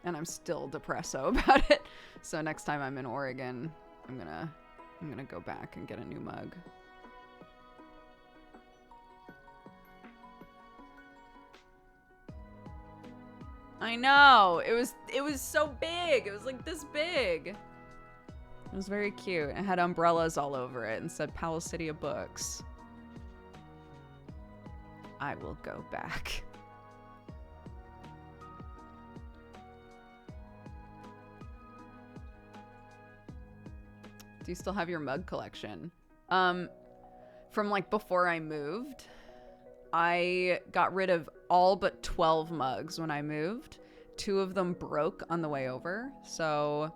and I'm still depresso about it. So next time I'm in Oregon, I'm gonna go back and get a new mug. I know, it was so big. It was like this big. It was very cute. It had umbrellas all over it and said Powell City of Books. I will go back. Do you still have your mug collection? From like before I moved, I got rid of all but 12 mugs when I moved. 2 of them broke on the way over. So,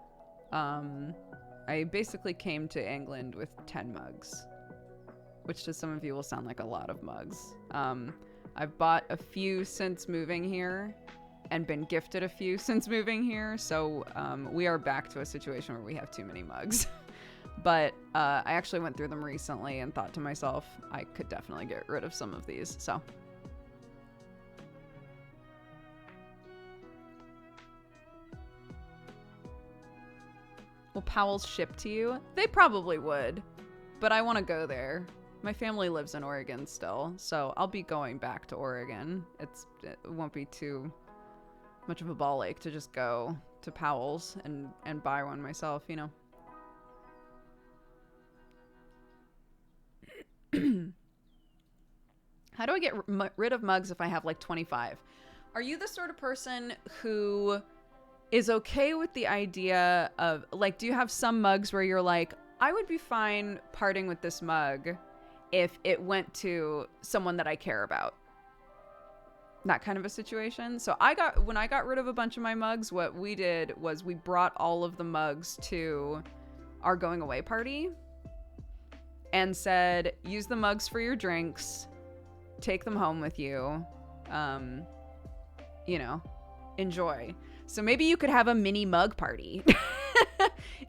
I basically came to England with 10 mugs, which to some of you will sound like a lot of mugs. I've bought a few since moving here and been gifted a few since moving here. So we are back to a situation where we have too many mugs. But I actually went through them recently and thought to myself, I could definitely get rid of some of these. So. Will Powell's ship to you? They probably would, but I want to go there. My family lives in Oregon still, so I'll be going back to Oregon. It won't be too much of a ball ache to just go to Powell's and buy one myself, you know. How do I get rid of mugs if I have like 25? Are you the sort of person who is okay with the idea of, like, do you have some mugs where you're like, I would be fine parting with this mug if it went to someone that I care about? That kind of a situation. So when I got rid of a bunch of my mugs, what we did was we brought all of the mugs to our going away party and said, use the mugs for your drinks, take them home with you, you know, enjoy. So maybe you could have a mini mug party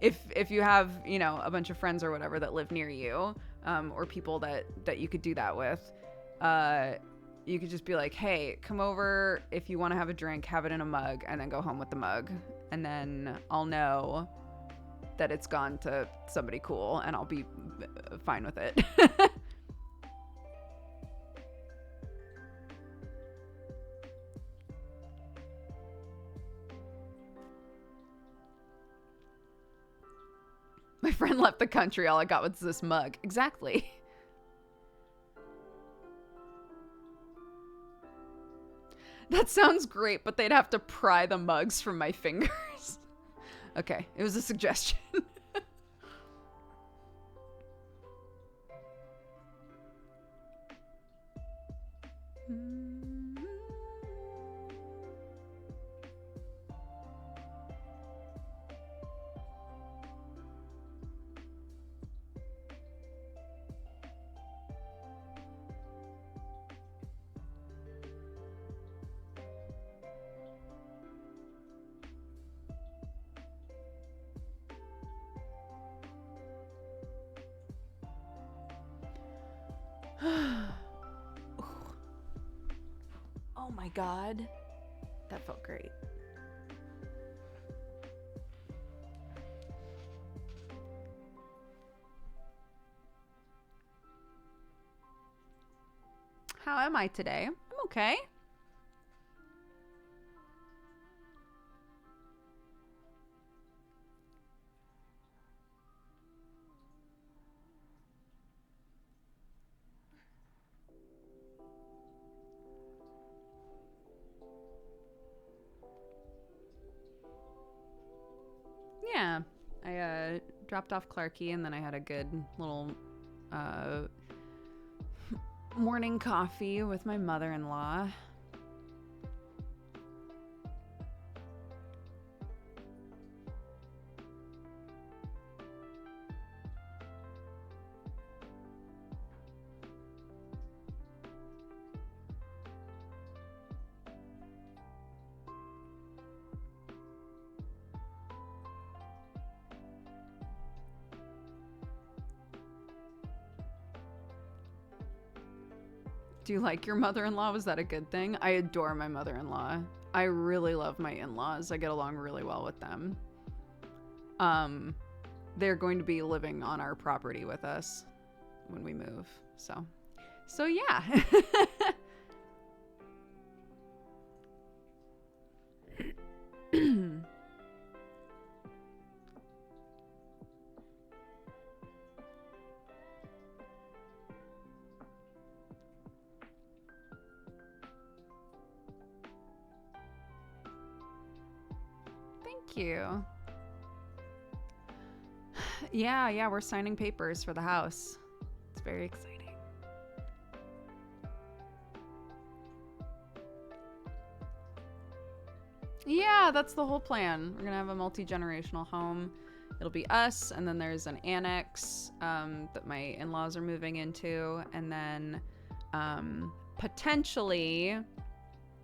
if you have, you know, a bunch of friends or whatever that live near you, or people that you could do that with. You could just be like, hey, come over if you want to have a drink, have it in a mug, and then go home with the mug. And then I'll know that it's gone to somebody cool, and I'll be fine with it. My friend left the country. All I got was this mug. Exactly. That sounds great, but they'd have to pry the mugs from my fingers. Okay, it was a suggestion. Oh my God. That felt great. How am I today? I'm okay. Yeah, I dropped off Clarky, and then I had a good little morning coffee with my mother-in-law. Do you like your mother-in-law? Was that a good thing? I adore my mother-in-law. I really love my in-laws. I get along really well with them. They're going to be living on our property with us when we move. So yeah. Thank you. Yeah, we're signing papers for the house. It's very exciting. Yeah, that's the whole plan. We're gonna have a multi-generational home. It'll be us, and then there's an annex that my in-laws are moving into, and then potentially,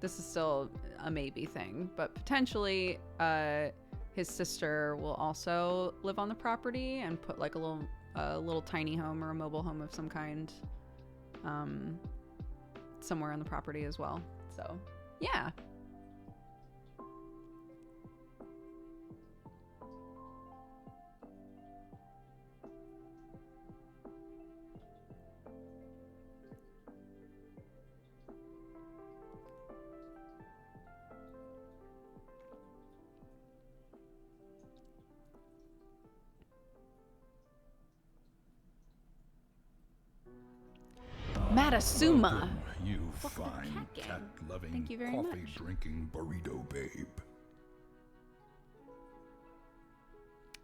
this is still a maybe thing, but potentially his sister will also live on the property and put like a little tiny home or a mobile home of some kind somewhere on the property as well. So yeah. Matasuma. Welcome, you Welcome to the fine, cat gang. cat-loving, Thank you very much. coffee-drinking burrito babe.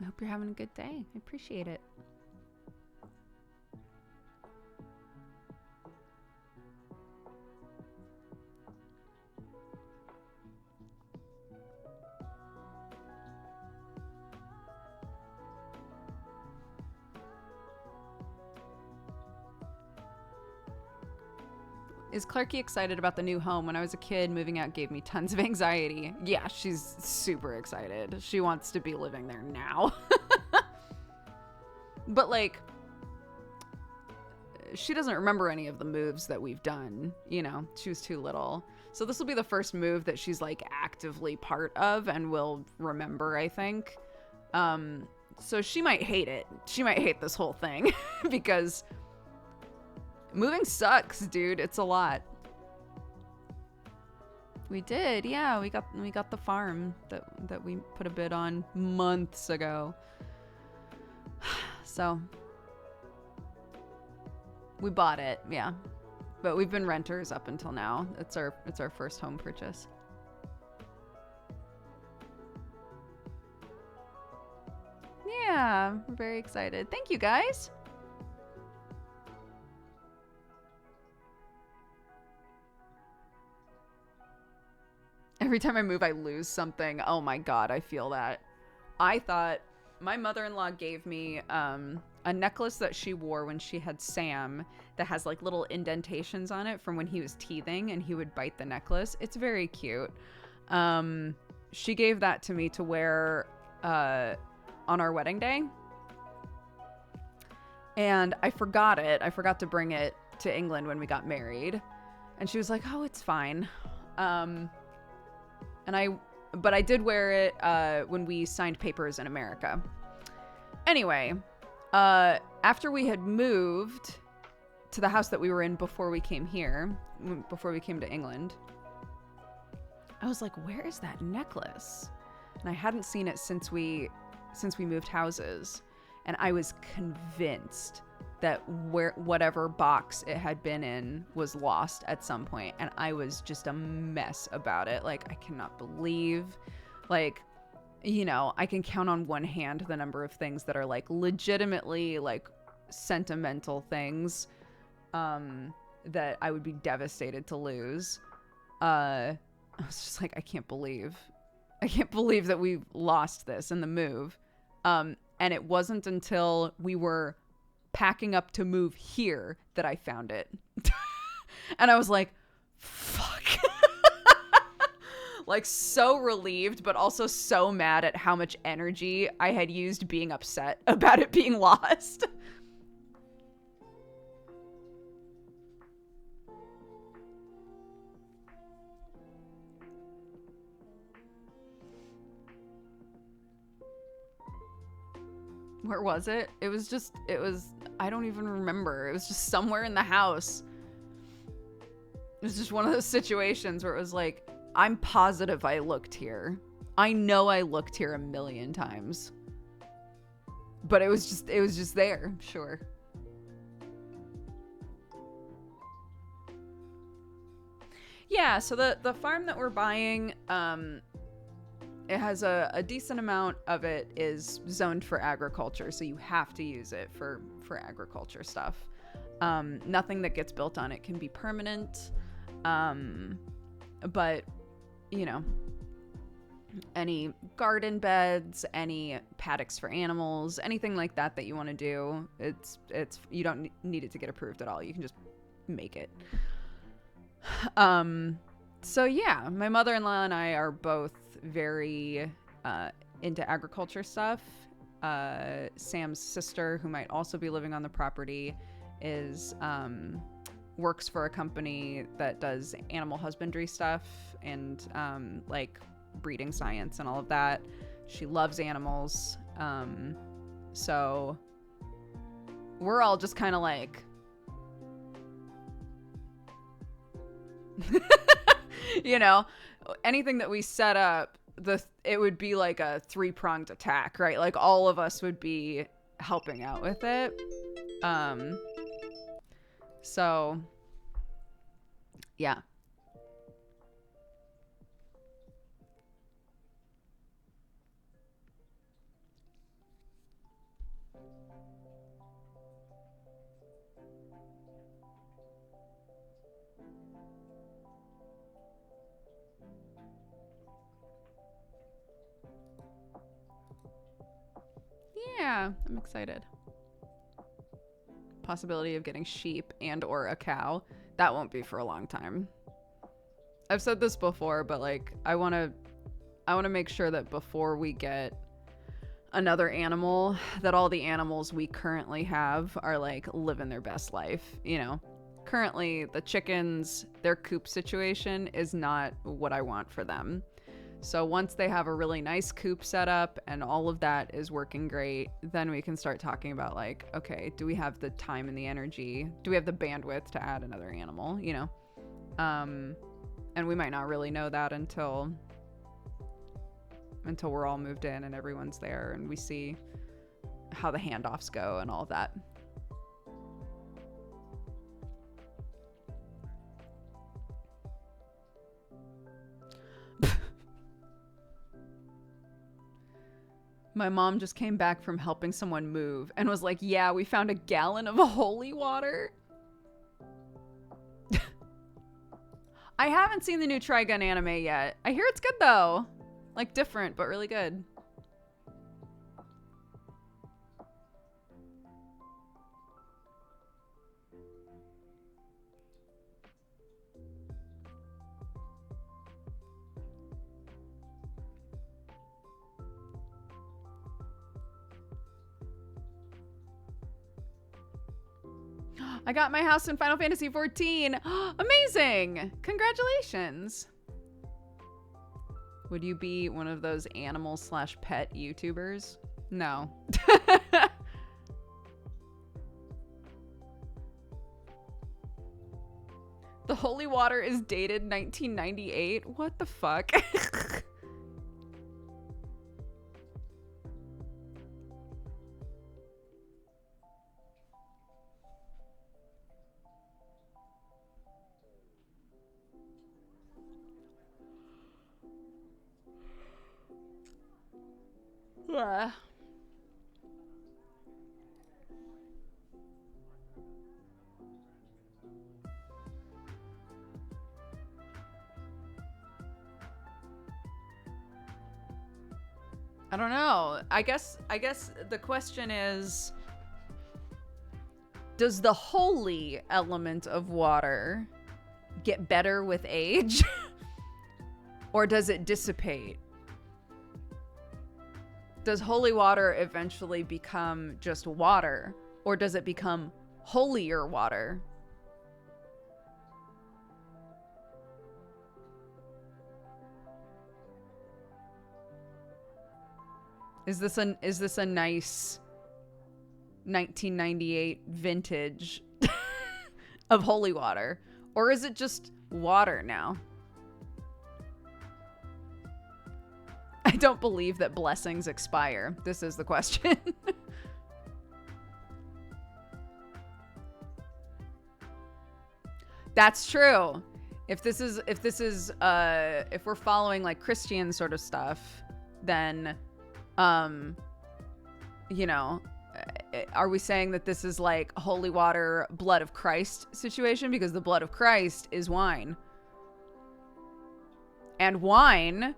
I hope you're having a good day. I appreciate it. Is Clarky excited about the new home? When I was a kid, moving out gave me tons of anxiety. Yeah, she's super excited. She wants to be living there now. But like, she doesn't remember any of the moves that we've done. You know, she was too little. So this will be the first move that she's like actively part of and will remember, I think. So she might hate it. She might hate this whole thing because moving sucks, dude. It's a lot. We did, yeah. We got the farm that we put a bid on months ago. So we bought it, yeah. But we've been renters up until now. It's our first home purchase. Yeah, we're very excited. Thank you, guys. Every time I move, I lose something. Oh my God, I feel that. I thought my mother-in-law gave me a necklace that she wore when she had Sam that has like little indentations on it from when he was teething and he would bite the necklace. It's very cute. She gave that to me to wear on our wedding day. And I forgot it. I forgot to bring it to England when we got married. And she was like, oh, it's fine. But I did wear it when we signed papers in America. Anyway, after we had moved to the house that we were in before we came here, before we came to England, I was like, where is that necklace? And I hadn't seen it since we moved houses. And I was convinced that whatever box it had been in was lost at some point, and I was just a mess about it. Like, I cannot believe, like, you know, I can count on one hand the number of things that are like legitimately like sentimental things that I would be devastated to lose. I was just like, I can't believe that we lost this in the move. And it wasn't until we were packing up to move here that I found it. And I was like, fuck. Like, so relieved, but also so mad at how much energy I had used being upset about it being lost. Where was it? It was, I don't even remember. It was just somewhere in the house. It was just one of those situations where it was like, I'm positive I looked here. I know I looked here a million times. But it was just there, sure. Yeah, so the farm that we're buying, it has a decent amount of it is zoned for agriculture, so you have to use it for agriculture stuff. Nothing that gets built on it can be permanent, but, you know, any garden beds, any paddocks for animals, anything like that you want to do, it's you don't need it to get approved at all. You can just make it. So yeah, my mother-in-law and I are both very into agriculture stuff. Sam's sister, who might also be living on the property, is works for a company that does animal husbandry stuff and like breeding science and all of that. She loves animals. So we're all just kind of like you know, anything that we set up, it would be like a 3-pronged attack, right? Like all of us would be helping out with it. So yeah. Yeah, I'm excited. Possibility of getting sheep and or a cow. That won't be for a long time. I've said this before, but like I want to make sure that before we get another animal, that all the animals we currently have are like living their best life, you know. Currently, the chickens, their coop situation is not what I want for them. So once they have a really nice coop set up and all of that is working great, then we can start talking about like, okay, do we have the time and the energy? Do we have the bandwidth to add another animal, you know? And we might not really know that until we're all moved in and everyone's there and we see how the handoffs go and all of that. My mom just came back from helping someone move and was like, yeah, we found a gallon of holy water. I haven't seen the new Trigun anime yet. I hear it's good though. Like different, but really good. I got my house in Final Fantasy XIV. Amazing! Congratulations. Would you be one of those animal/pet YouTubers? No. The holy water is dated 1998. What the fuck? I don't know. I guess the question is, does the holy element of water get better with age? Or does it dissipate? Does holy water eventually become just water? Or does it become holier water? Is this a nice 1998 vintage of holy water? Or is it just water now? I don't believe that blessings expire. This is the question. That's true. If we're following like Christian sort of stuff, then, you know, are we saying that this is like holy water, blood of Christ situation? Because the blood of Christ is wine. And wine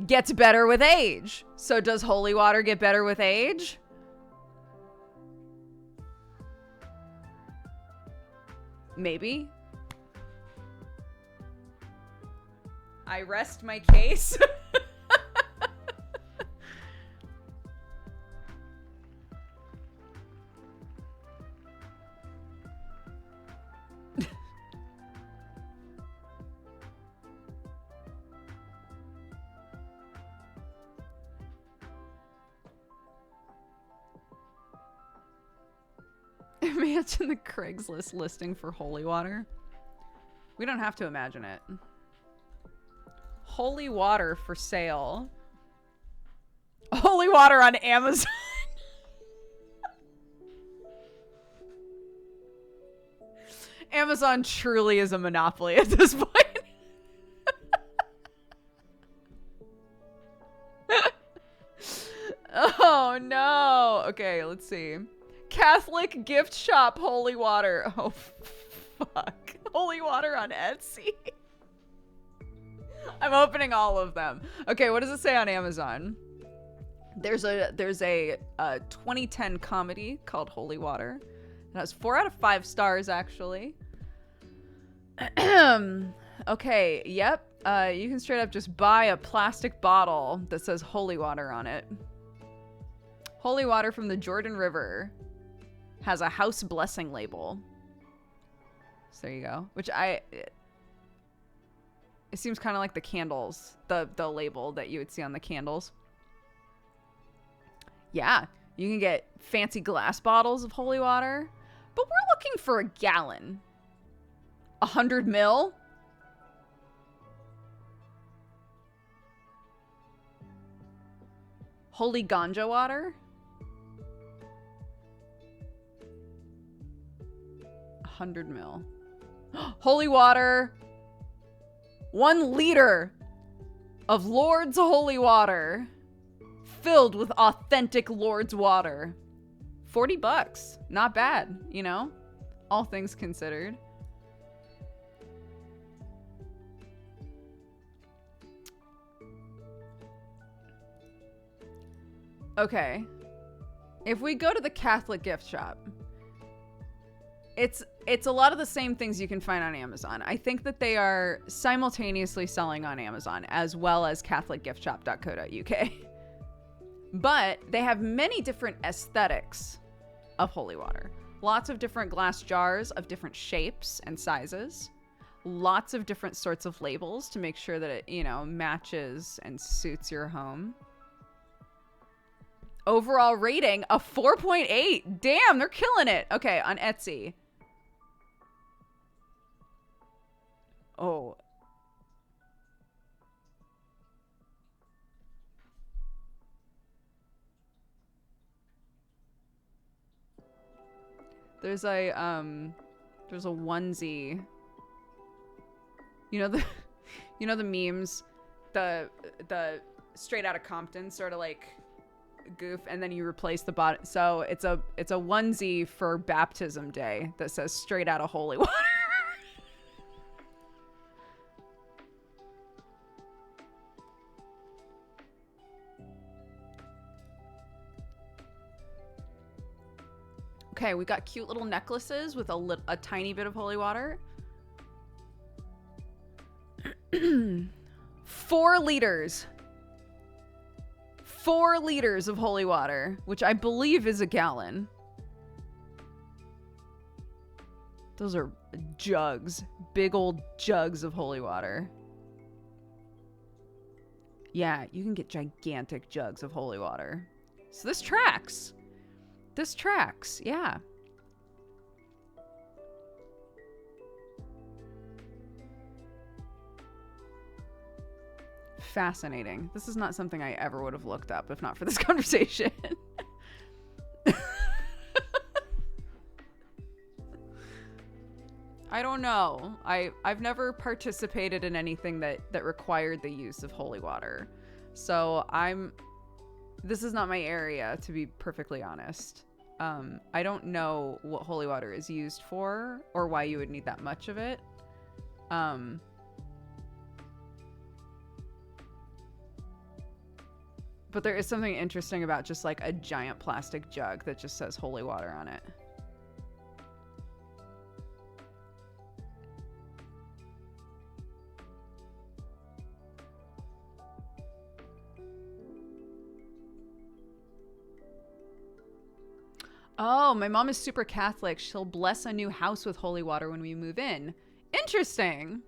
gets better with age. So does holy water get better with age? Maybe. I rest my case. Imagine the Craigslist listing for holy water. We don't have to imagine it. Holy water for sale. Holy water on Amazon. Amazon truly is a monopoly at this point. Oh no. Okay, let's see. Catholic gift shop holy water. Oh fuck. Holy water on Etsy. I'm opening all of them. Okay, what does it say on Amazon? There's a 2010 comedy called Holy Water. It has 4 out of 5 stars actually. Okay, yep. You can straight up just buy a plastic bottle that says holy water on it. Holy water from the Jordan River has a house blessing label. So there you go. Which it seems kind of like the candles, the label that you would see on the candles. Yeah, you can get fancy glass bottles of holy water, but we're looking for a gallon. 100 ml? Holy ganja water? 100 ml. Holy water. 1 liter of Lord's holy water filled with authentic Lord's water. $40. Not bad, you know? All things considered. Okay. If we go to the Catholic gift shop, it's a lot of the same things you can find on Amazon. I think that they are simultaneously selling on Amazon as well as catholicgiftshop.co.uk. But they have many different aesthetics of holy water. Lots of different glass jars of different shapes and sizes. Lots of different sorts of labels to make sure that it, you know, matches and suits your home. Overall rating, a 4.8. Damn, they're killing it. Okay, on Etsy. Oh. There's a onesie. You know the memes, the straight out of Compton sort of like goof, and then you replace the bottom. So it's a onesie for baptism day that says straight out of holy water. Okay, we got cute little necklaces with a tiny bit of holy water. 4 liters. 4 liters of holy water, which I believe is a gallon. Those are jugs. Big old jugs of holy water. Yeah, you can get gigantic jugs of holy water. So this tracks. This tracks, yeah. Fascinating. This is not something I ever would have looked up if not for this conversation. I don't know. I've never participated in anything that required the use of holy water. So this is not my area, to be perfectly honest. I don't know what holy water is used for or why you would need that much of it. But there is something interesting about just like a giant plastic jug that just says holy water on it. Oh, my mom is super Catholic. She'll bless a new house with holy water when we move in. Interesting.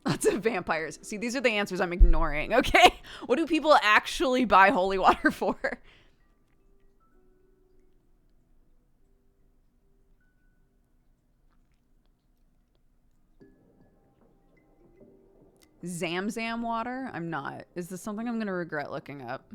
Lots of vampires. See, these are the answers I'm ignoring, okay? What do people actually buy holy water for? Zamzam water? I'm not. Is this something I'm going to regret looking up?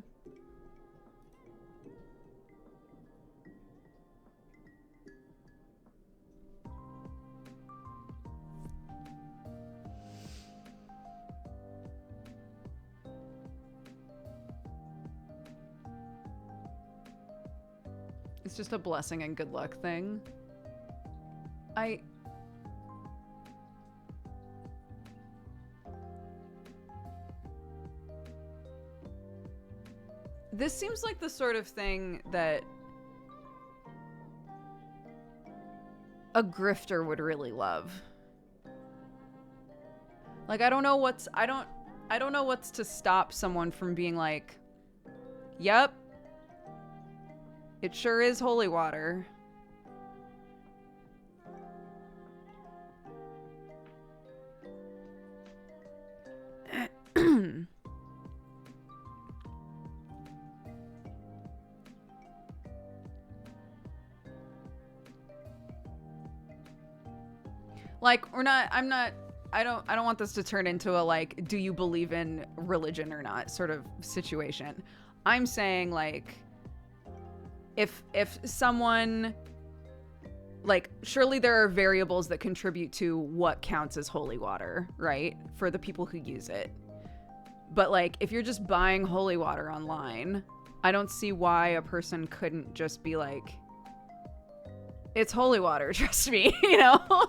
It's just a blessing and good luck thing. This seems like the sort of thing that a grifter would really love. Like, I don't know what's to stop someone from being like, yep, it sure is holy water. Like, I don't want this to turn into a, like, do you believe in religion or not sort of situation. I'm saying, like, if someone, like, surely there are variables that contribute to what counts as holy water, right? For the people who use it. But, like, if you're just buying holy water online, I don't see why a person couldn't just be like, it's holy water, trust me, you know?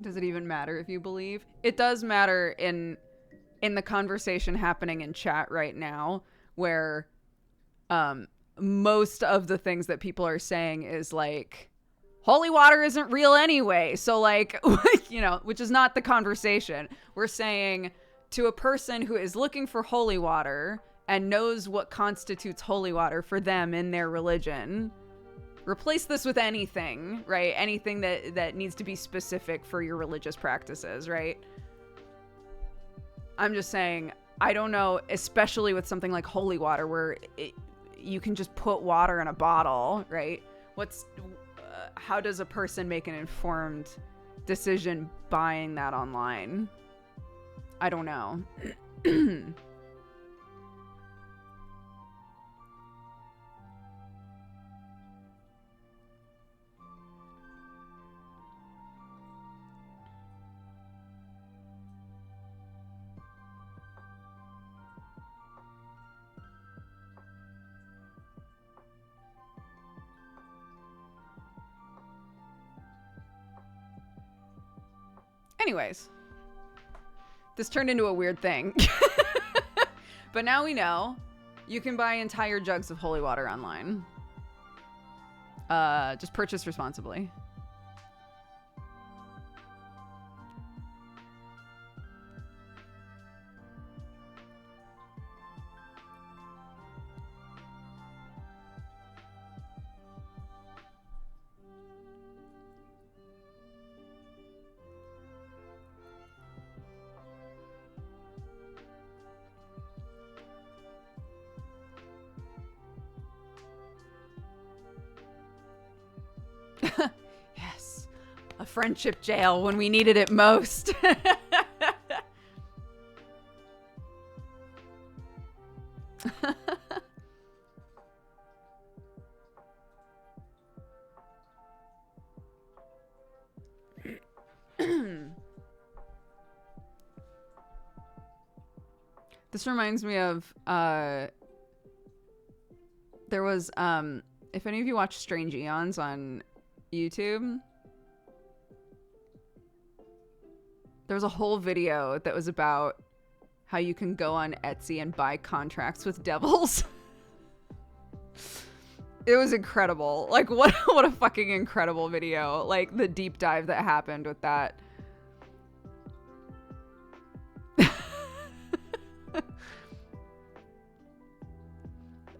Does it even matter if you believe? It does matter in the conversation happening in chat right now, where most of the things that people are saying is like, holy water isn't real anyway. So, like, you know, which is not the conversation. We're saying to a person who is looking for holy water and knows what constitutes holy water for them in their religion, replace this with anything, right? Anything that needs to be specific for your religious practices, right? I'm just saying, I don't know, especially with something like holy water where you can just put water in a bottle, right? How does a person make an informed decision buying that online? I don't know. Anyways, this turned into a weird thing. But now we know. You can buy entire jugs of holy water online. Just purchase responsibly. Yes. A friendship jail when we needed it most. This reminds me of there was if any of you watch Strange Eons on YouTube, there was a whole video that was about how you can go on Etsy and buy contracts with devils. It was incredible. Like, what a fucking incredible video. Like, the deep dive that happened with that.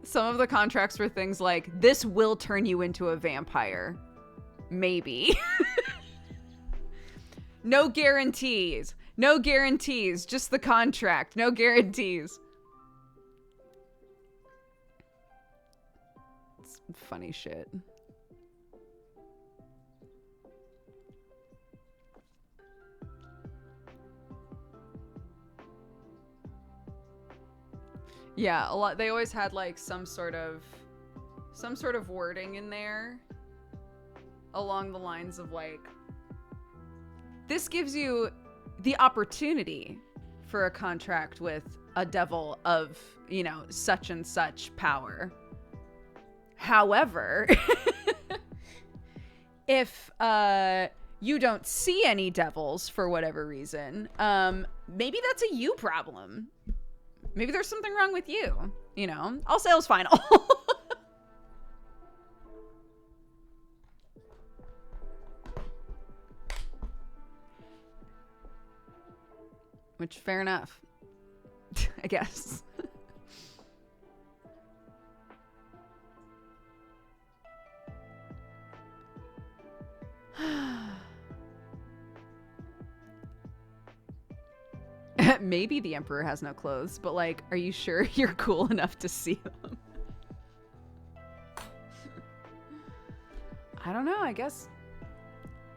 Some of the contracts were things like, this will turn you into a vampire. Maybe. No guarantees. No guarantees. Just the contract. No guarantees. It's funny shit. Yeah, a lot. They always had like some sort of wording in there along the lines of like, this gives you the opportunity for a contract with a devil of, you know, such and such power. However, if you don't see any devils for whatever reason, maybe that's a you problem. Maybe there's something wrong with you, you know? All sales final. Which, fair enough. I guess. Maybe the Emperor has no clothes, but like, are you sure you're cool enough to see them? I don't know, I guess.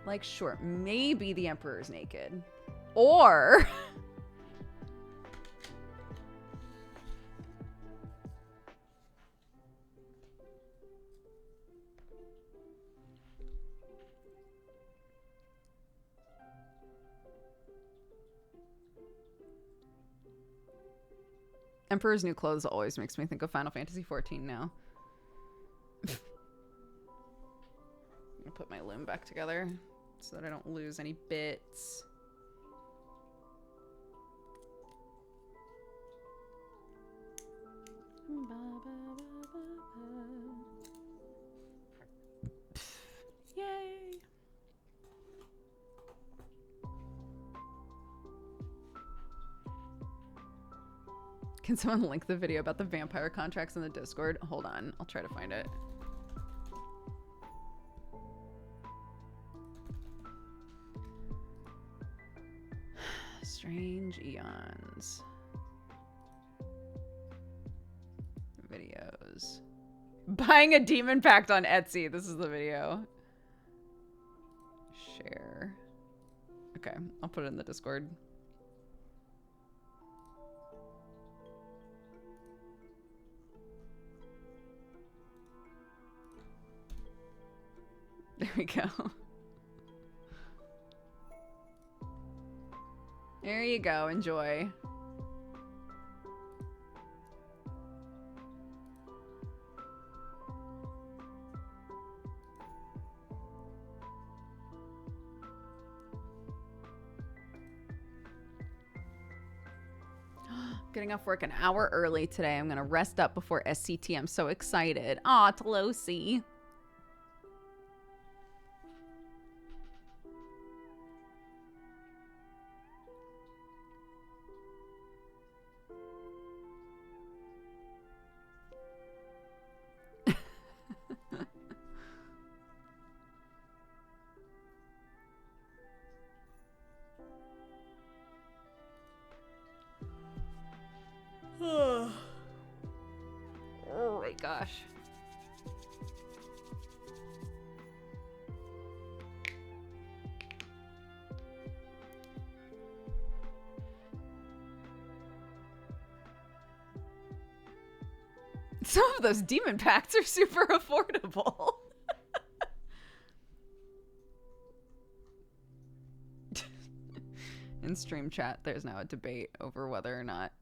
Like, sure, maybe the Emperor's naked. Or... Emperor's New Clothes always makes me think of Final Fantasy XIV now. I'll put my loom back together so that I don't lose any bits. Yay! Can someone link the video about the vampire contracts in the Discord? Hold on, I'll try to find it. Strange Eons. Videos. Buying a demon pact on Etsy. This is the video. Share. Okay, I'll put it in the Discord. There we go. There you go. Enjoy. Getting off work an hour early today. I'm gonna rest up before SCT. I'm so excited. Aw, Tolosi. Oh my gosh. Some of those demon pacts are super affordable. In stream chat, there's now a debate over whether or not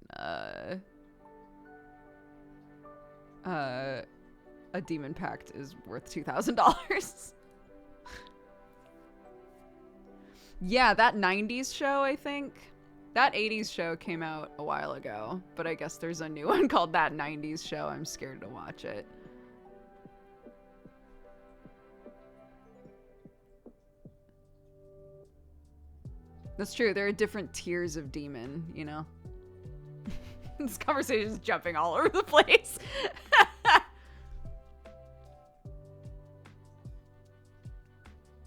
a demon pact is worth $2,000. Yeah, that 90s show, I think. That 80s show came out a while ago, but I guess there's a new one called That 90s Show. I'm scared to watch it. That's true. There are different tiers of demon, you know? This conversation is jumping all over the place.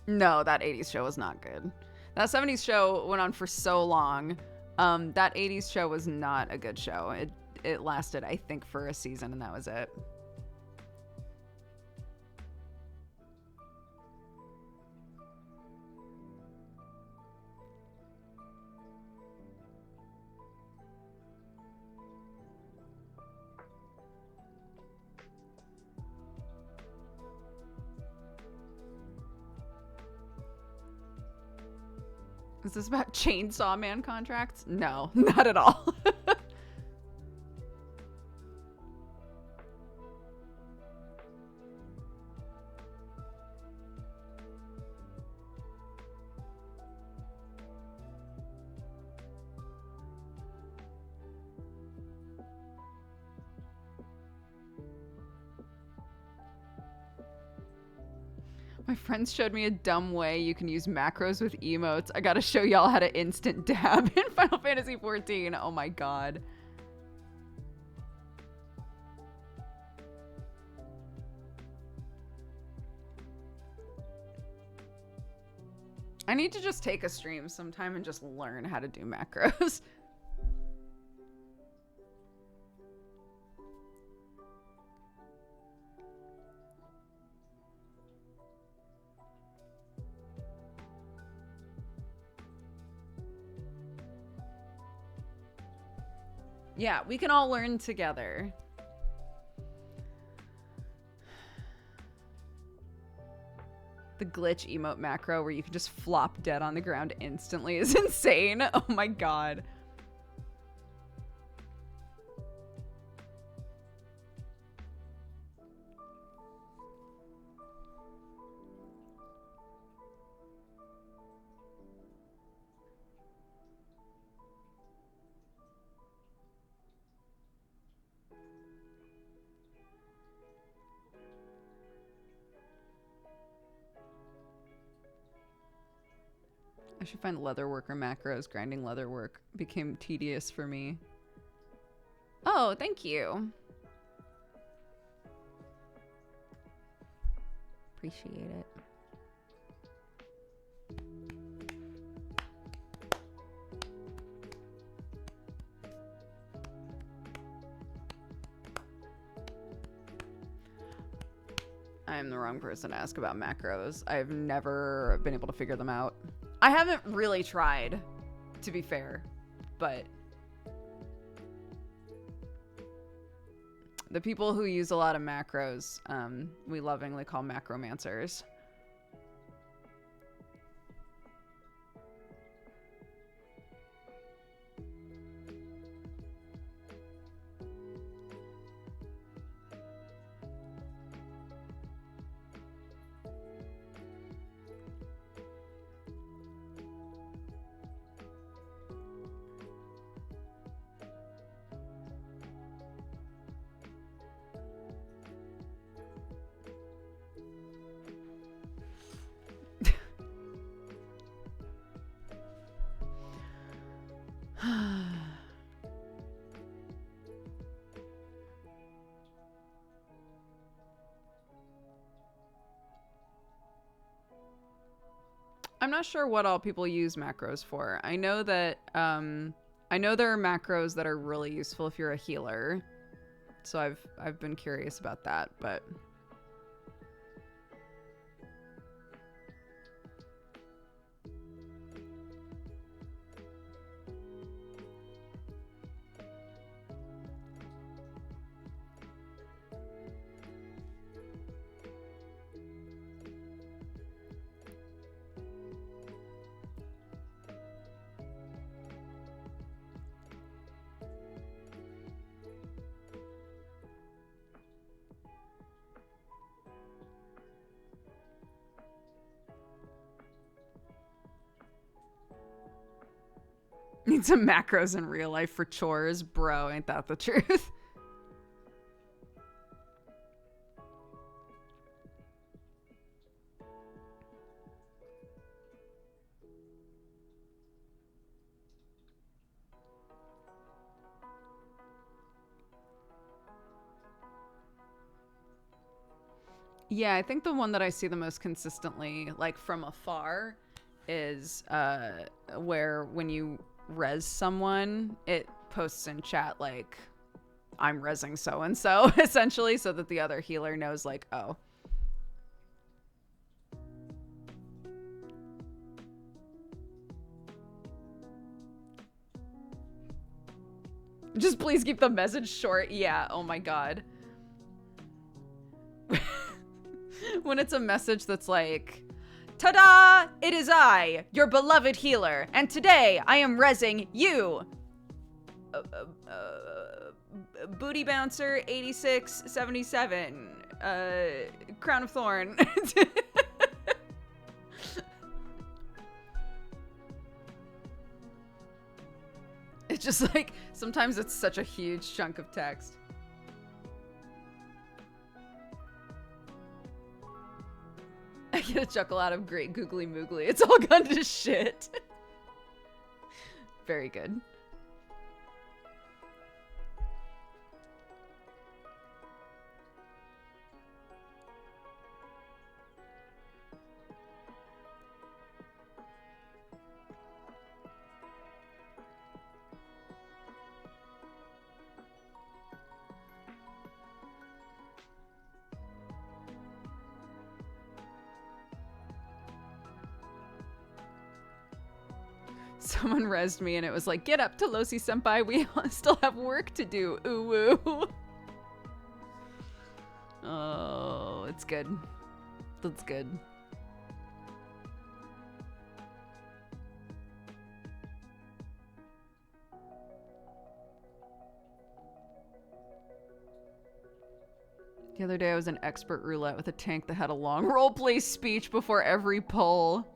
No, that 80s show was not good. That 70s show went on for so long. That 80s show was not a good show. It lasted, I think, for a season, and that was it. Is this about Chainsaw Man contracts? No, not at all. My friends showed me a dumb way you can use macros with emotes. I gotta show y'all how to instant dab in Final Fantasy XIV. Oh my god. I need to just take a stream sometime and just learn how to do macros. Yeah, we can all learn together. The glitch emote macro where you can just flop dead on the ground instantly is insane. Oh my god. I should find leatherworker macros. Grinding leatherwork became tedious for me. Oh, thank you. Appreciate it. I'm the wrong person to ask about macros. I've never been able to figure them out. I haven't really tried, to be fair, but the people who use a lot of macros, we lovingly call macromancers. I'm not sure what all people use macros for. I know that I know there are macros that are really useful if you're a healer. So I've been curious about that, but need some macros in real life for chores, bro. Ain't that the truth? Yeah, I think the one that I see the most consistently, like from afar, is where when you res someone, it posts in chat like, I'm resing so and so, essentially, so that the other healer knows, like, oh. Just please keep the message short. Yeah, oh my god. When it's a message that's like, ta-da! It is I, your beloved healer, and today I am resing you. Booty Bouncer 8677. Crown of Thorn. It's just like, sometimes it's such a huge chunk of text. I get a chuckle out of great googly moogly. It's all gone to shit. Very good. Someone rezzed me and it was like, get up, Tolosi senpai, we still have work to do. Ooh woo. Oh, it's good. That's good. The other day I was in expert roulette with a tank that had a long roleplay speech before every pull.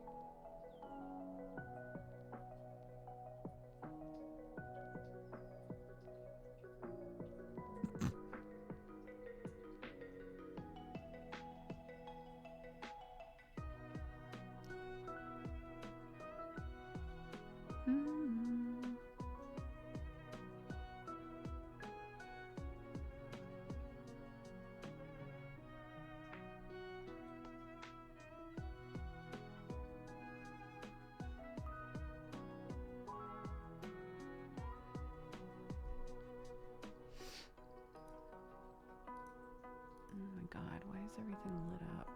Everything lit up.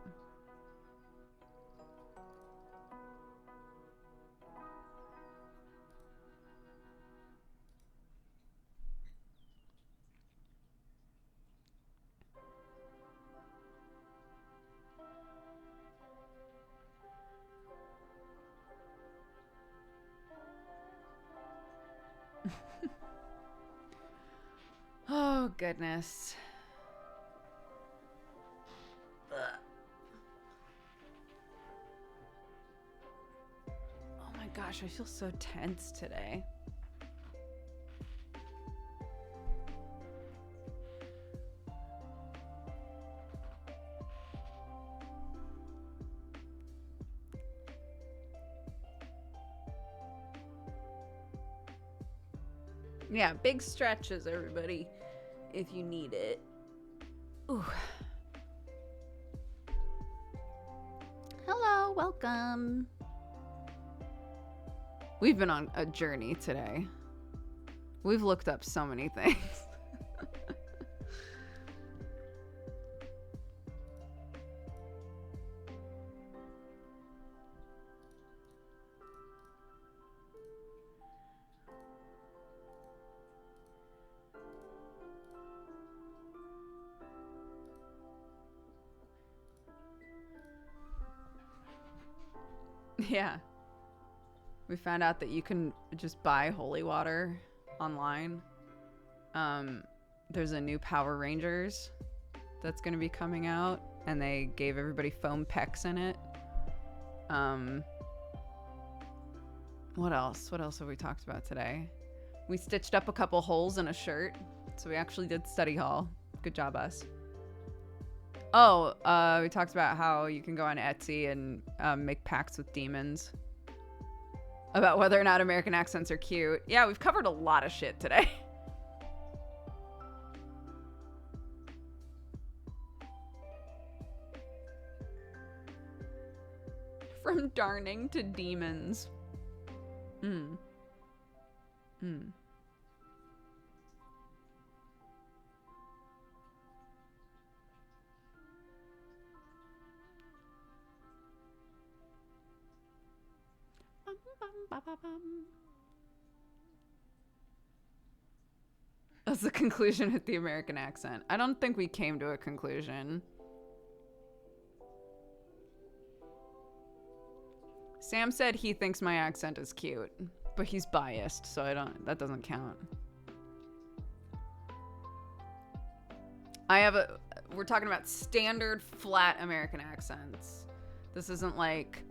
Oh, goodness. Gosh, I feel so tense today. Yeah, big stretches, everybody, if you need it. Ooh. Hello, welcome. We've been on a journey today. We've looked up so many things. Yeah. We found out that you can just buy holy water online. There's a new Power Rangers that's going to be coming out, and they gave everybody foam pecs in it. What else? What else have we talked about today? We stitched up a couple holes in a shirt, so we actually did study hall. Good job, us. Oh, we talked about how you can go on Etsy and make pacts with demons. About whether or not American accents are cute. Yeah, we've covered a lot of shit today. From darning to demons. That's the conclusion with the American accent. I don't think we came to a conclusion. Sam said he thinks my accent is cute, but he's biased, so that doesn't count. We're talking about standard flat American accents. This isn't like,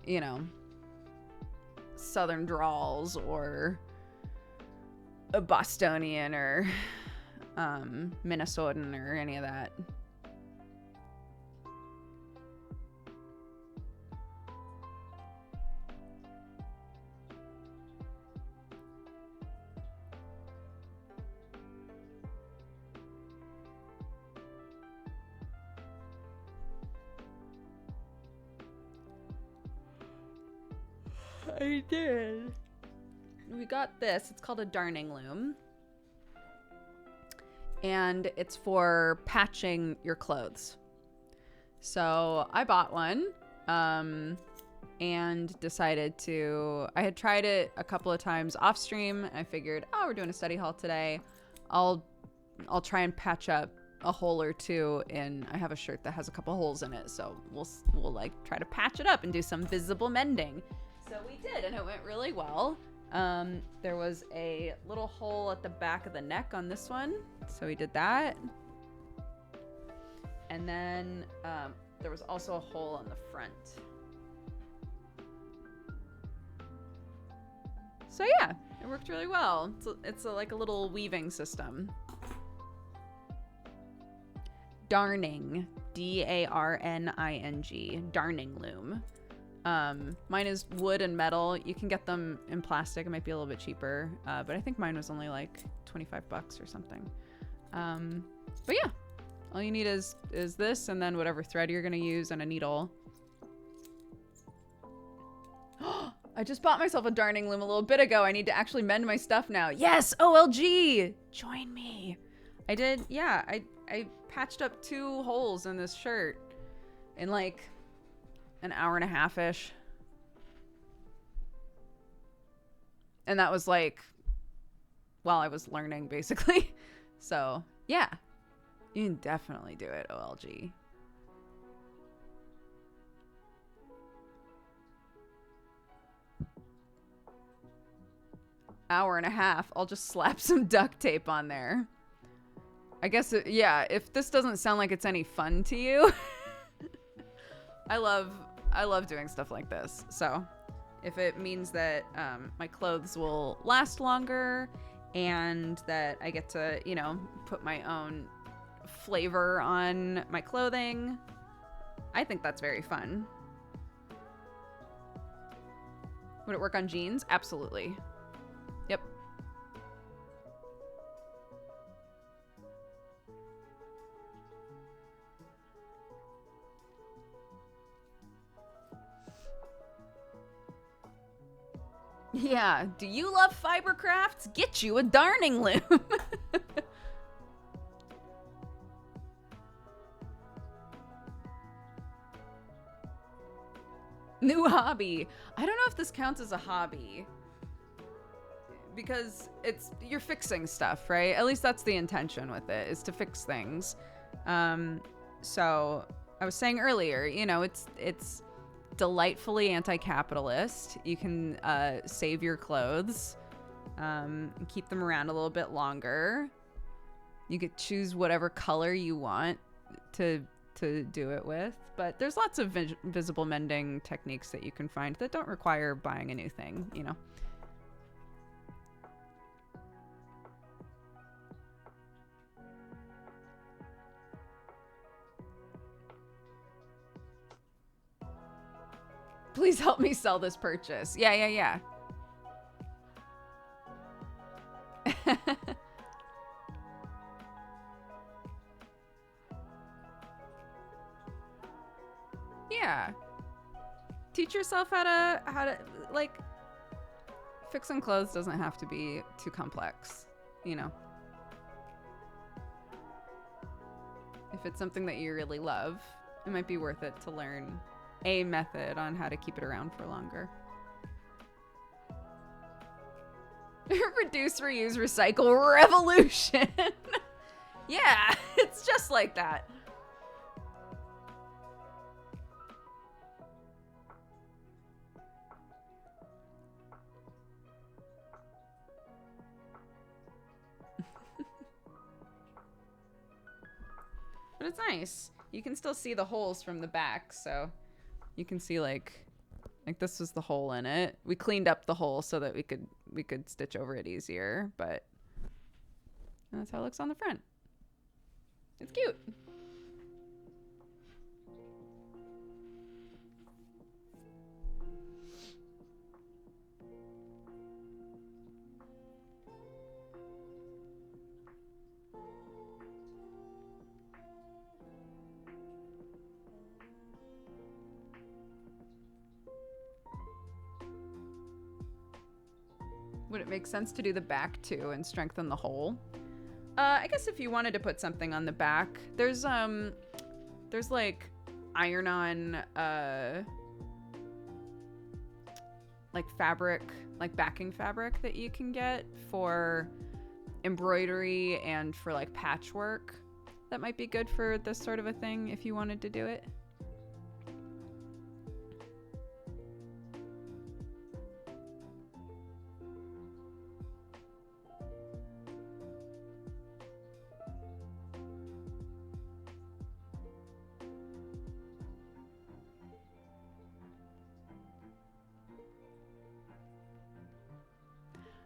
you know, Southern drawls or a Bostonian or Minnesotan or any of that. I did. We got this. It's called a darning loom. And it's for patching your clothes. So I bought one and decided I had tried it a couple of times off stream. I figured, oh, we're doing a study hall today. I'll try and patch up a hole or two I have a shirt that has a couple holes in it. So we'll like try to patch it up and do some visible mending. So we did, and it went really well. There was a little hole at the back of the neck on this one, so we did that. And then there was also a hole on the front. So yeah, it worked really well. It's like a little weaving system. Darning, D-A-R-N-I-N-G, darning loom. Mine is wood and metal. You can get them in plastic. It might be a little bit cheaper, but I think mine was only like 25 bucks or something. But yeah, all you need is this and then whatever thread you're gonna use and a needle. I just bought myself a darning loom a little bit ago. I need to actually mend my stuff now. Yes, OLG, join me. I did, yeah, I patched up 2 holes in this shirt in like an hour and a half-ish. And that was like while I was learning, basically. So yeah, you can definitely do it, OLG. Hour and a half. I'll just slap some duct tape on there. I guess, yeah, if this doesn't sound like it's any fun to you, I love doing stuff like this. So if it means that my clothes will last longer and that I get to, you know, put my own flavor on my clothing, I think that's very fun. Would it work on jeans? Absolutely. Yep. Yeah, do you love fiber crafts? Get you a darning loom. New hobby. I don't know if this counts as a hobby. Because you're fixing stuff, right? At least that's the intention with it, is to fix things. So I was saying earlier, you know, it's delightfully anti-capitalist. You can save your clothes, and keep them around a little bit longer. You could choose whatever color you want to do it with, but there's lots of visible mending techniques that you can find that don't require buying a new thing, you know. Please help me sell this purchase. Yeah. Yeah. Teach yourself how to like, fixing clothes doesn't have to be too complex, you know. If it's something that you really love, it might be worth it to learn a method on how to keep it around for longer. Reduce, reuse, recycle revolution. Yeah, it's just like that. But it's nice. You can still see the holes from the back, so you can see like this was the hole in it. We cleaned up the hole so that we could stitch over it easier, but that's how it looks on the front. It's cute. Would it make sense to do the back too and strengthen the hole? I guess if you wanted to put something on the back, there's like iron-on like fabric, like backing fabric that you can get for embroidery and for like patchwork. That might be good for this sort of a thing if you wanted to do it.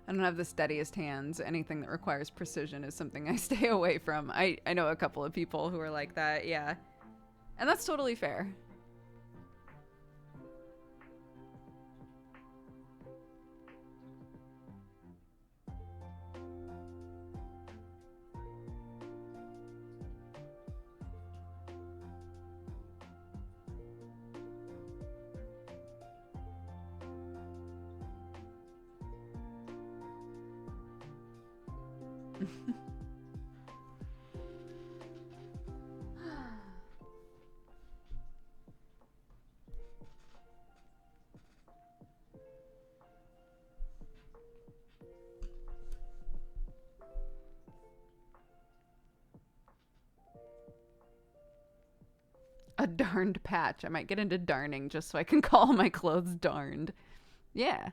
I don't have the steadiest hands. Anything that requires precision is something I stay away from. I know a couple of people who are like that, yeah. And that's totally fair. A darned patch. I might get into darning just so I can call my clothes darned. Yeah.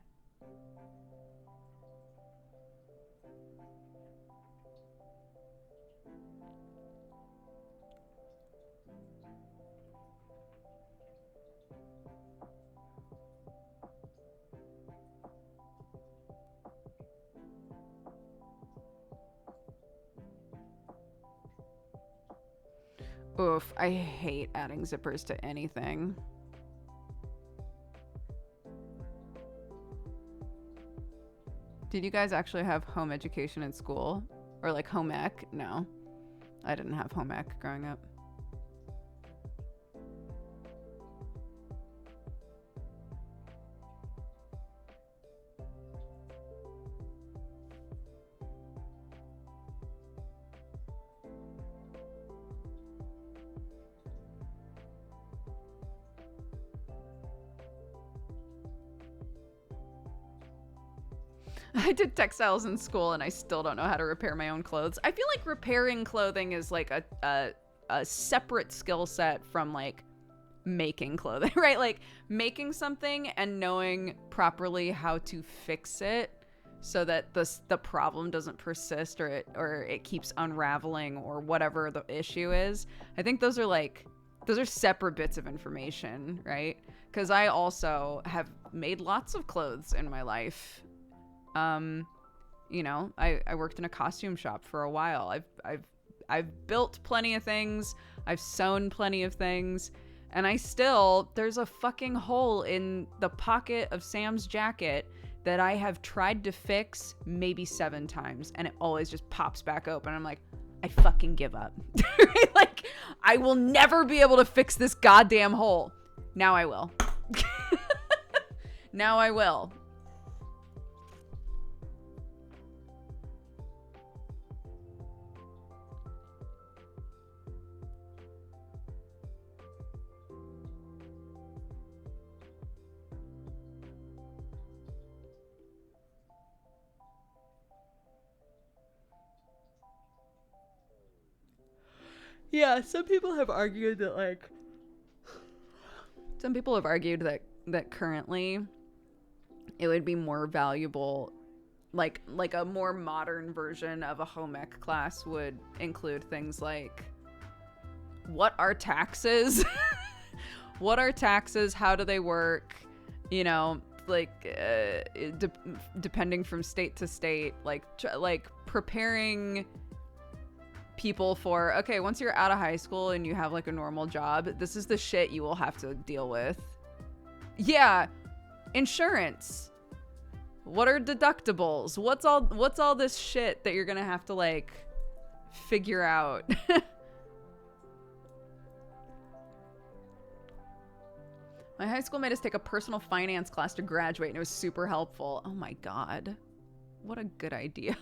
Oof, I hate adding zippers to anything. Did you guys actually have home education in school? Or like home ec? No. I didn't have home ec growing up. I did textiles in school and I still don't know how to repair my own clothes. I feel like repairing clothing is like a separate skill set from like making clothing, right? Like making something and knowing properly how to fix it so that the problem doesn't persist or it keeps unraveling or whatever the issue is. I think those are separate bits of information, right? Because I also have made lots of clothes in my life. You know, I worked in a costume shop for a while. I've built plenty of things. I've sewn plenty of things. And there's a fucking hole in the pocket of Sam's jacket that I have tried to fix maybe 7 times. And it always just pops back open. I'm like, I fucking give up. Like, I will never be able to fix this goddamn hole. Now I will. Now I will. Yeah, some people have argued that currently it would be more valuable, like a more modern version of a home ec class would include things like, what are taxes? What are taxes? How do they work? You know, like depending from state to state, like preparing people for, okay, once you're out of high school and you have like a normal job, this is the shit you will have to deal with. Yeah, insurance. What are deductibles? What's all this shit that you're gonna have to like figure out? My high school made us take a personal finance class to graduate and it was super helpful. Oh my god, what a good idea.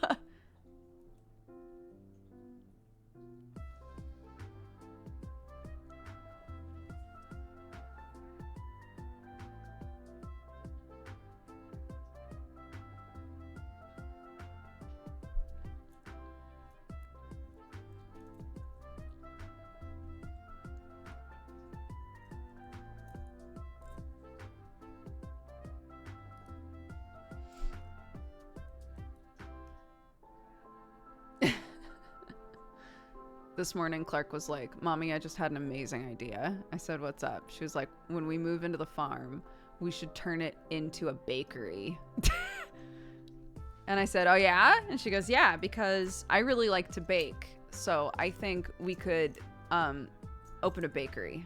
This morning, Clark was like, Mommy, I just had an amazing idea. I said, what's up? She was like, when we move into the farm, we should turn it into a bakery. And I said, oh yeah? And she goes, yeah, because I really like to bake. So I think we could open a bakery.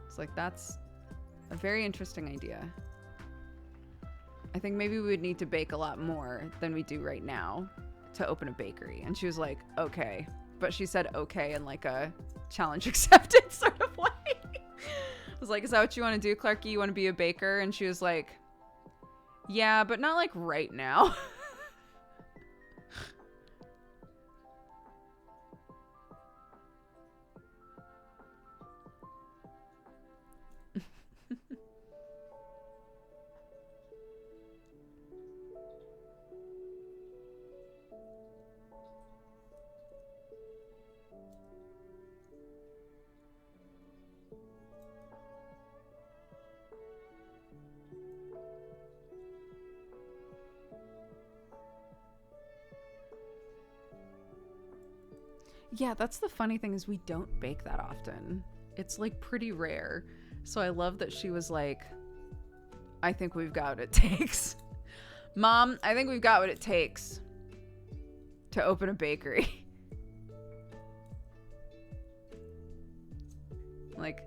It's like, that's a very interesting idea. I think maybe we would need to bake a lot more than we do right now to open a bakery. And she was like, okay. But she said okay in like a challenge accepted sort of way. I was like, is that what you want to do, Clarky? You want to be a baker? And she was like, yeah, but not like right now. Yeah, that's the funny thing is we don't bake that often. It's like pretty rare. So I love that she was like, I think we've got what it takes. Mom, I think we've got what it takes to open a bakery. Like,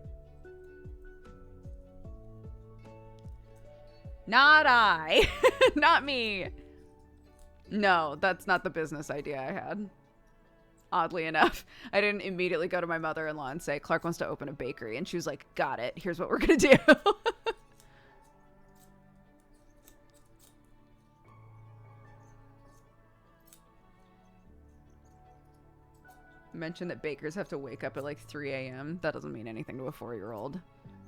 not I. Not me. No, that's not the business idea I had. Oddly enough, I didn't immediately go to my mother-in-law and say, Clark wants to open a bakery. And she was like, got it. Here's what we're going to do. Mention that bakers have to wake up at like 3 a.m. That doesn't mean anything to a 4-year-old.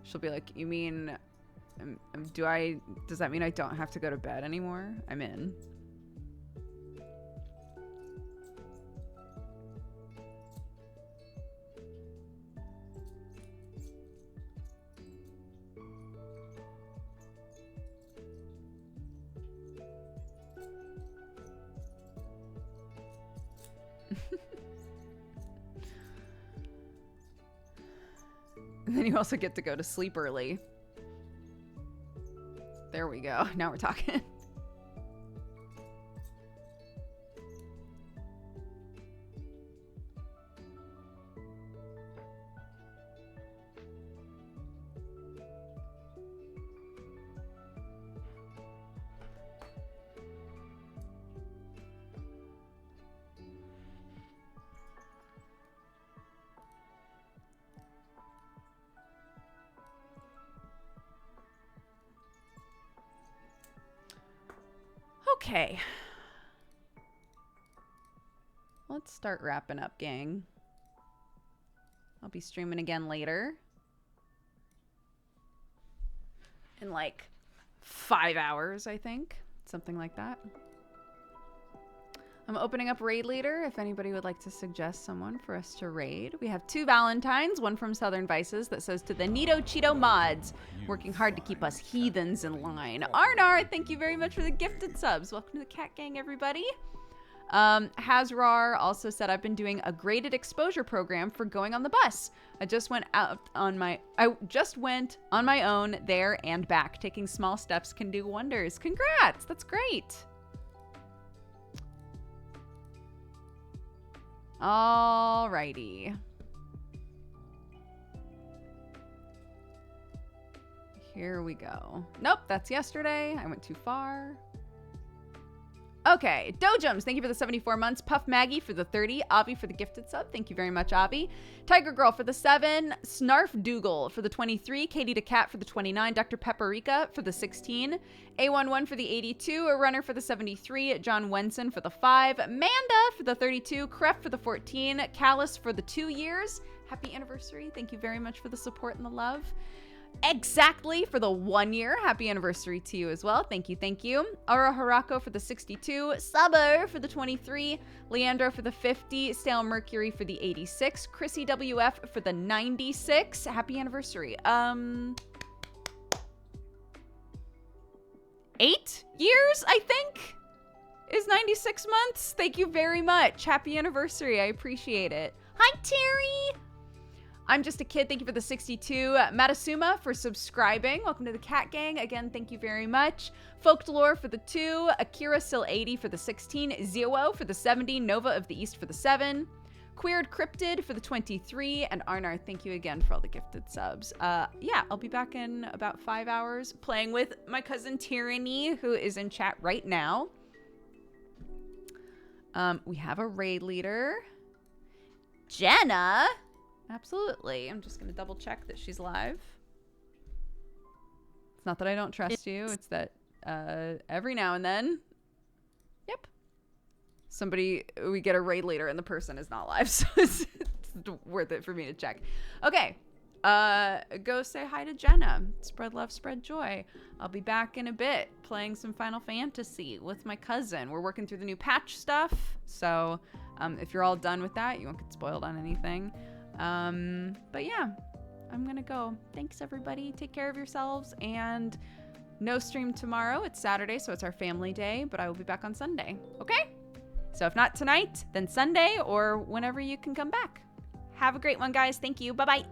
She'll be like, you mean Does that mean I don't have to go to bed anymore? I'm in. And then you also get to go to sleep early. There we go. Now we're talking. Okay. Let's start wrapping up, gang. I'll be streaming again later. In like 5 hours, I think. Something like that. I'm opening up Raid Leader if anybody would like to suggest someone for us to raid. We have 2 Valentines, one from Southern Vices that says to the Nito Cheeto mods, working hard to keep us heathens in line. Arnar, thank you very much for the gifted subs. Welcome to the Cat Gang, everybody. Hazrar also said, I've been doing a graded exposure program for going on the bus. I just went on my own there and back. Taking small steps can do wonders. Congrats. That's great. Alrighty. Here we go. Nope, that's yesterday. I went too far. Okay, Dojums, thank you for the 74 months. Puff Maggie for the 30. Avi for the gifted sub. Thank you very much, Avi. Tiger Girl for the 7. Snarf Dougal for the 23. Katie the Cat for the 29. Dr. Pepperica for the 16. A11 for the 82. A Runner for the 73. John Wenson for the 5. Manda for the 32. Kref for the 14. Callus for the 2 years. Happy anniversary. Thank you very much for the support and the love. Exactly for the 1 year. Happy anniversary to you as well. Thank you, thank you. Aura Harako for the 62. Saber for the 23. Leandro for the 50. Stale Mercury for the 86. Chrissy WF for the 96. Happy anniversary. 8 years, I think, is 96 months. Thank you very much. Happy anniversary. I appreciate it. Hi, Terry. I'm just a kid. Thank you for the 62. Matasuma for subscribing. Welcome to the Cat Gang. Again, thank you very much. Folklore for the 2. Akira Sil 80 for the 16. Zio for the 70. Nova of the East for the 7. Queered Cryptid for the 23. And Arnar, thank you again for all the gifted subs. Yeah, I'll be back in about 5 hours playing with my cousin Tyranny, who is in chat right now. We have a raid leader. Jenna. Absolutely. I'm just going to double check that she's live. It's not that I don't trust you. It's that every now and then. Yep. We get a raid leader and the person is not live. So it's worth it for me to check. Okay. Go say hi to Jenna. Spread love, spread joy. I'll be back in a bit playing some Final Fantasy with my cousin. We're working through the new patch stuff. So if you're all done with that, you won't get spoiled on anything. But yeah, I'm gonna go. Thanks, everybody. Take care of yourselves. And no stream tomorrow. It's Saturday, so it's our family day, but I will be back on Sunday. Okay? So if not tonight, then Sunday or whenever you can come back. Have a great one, guys. Thank you. Bye-bye.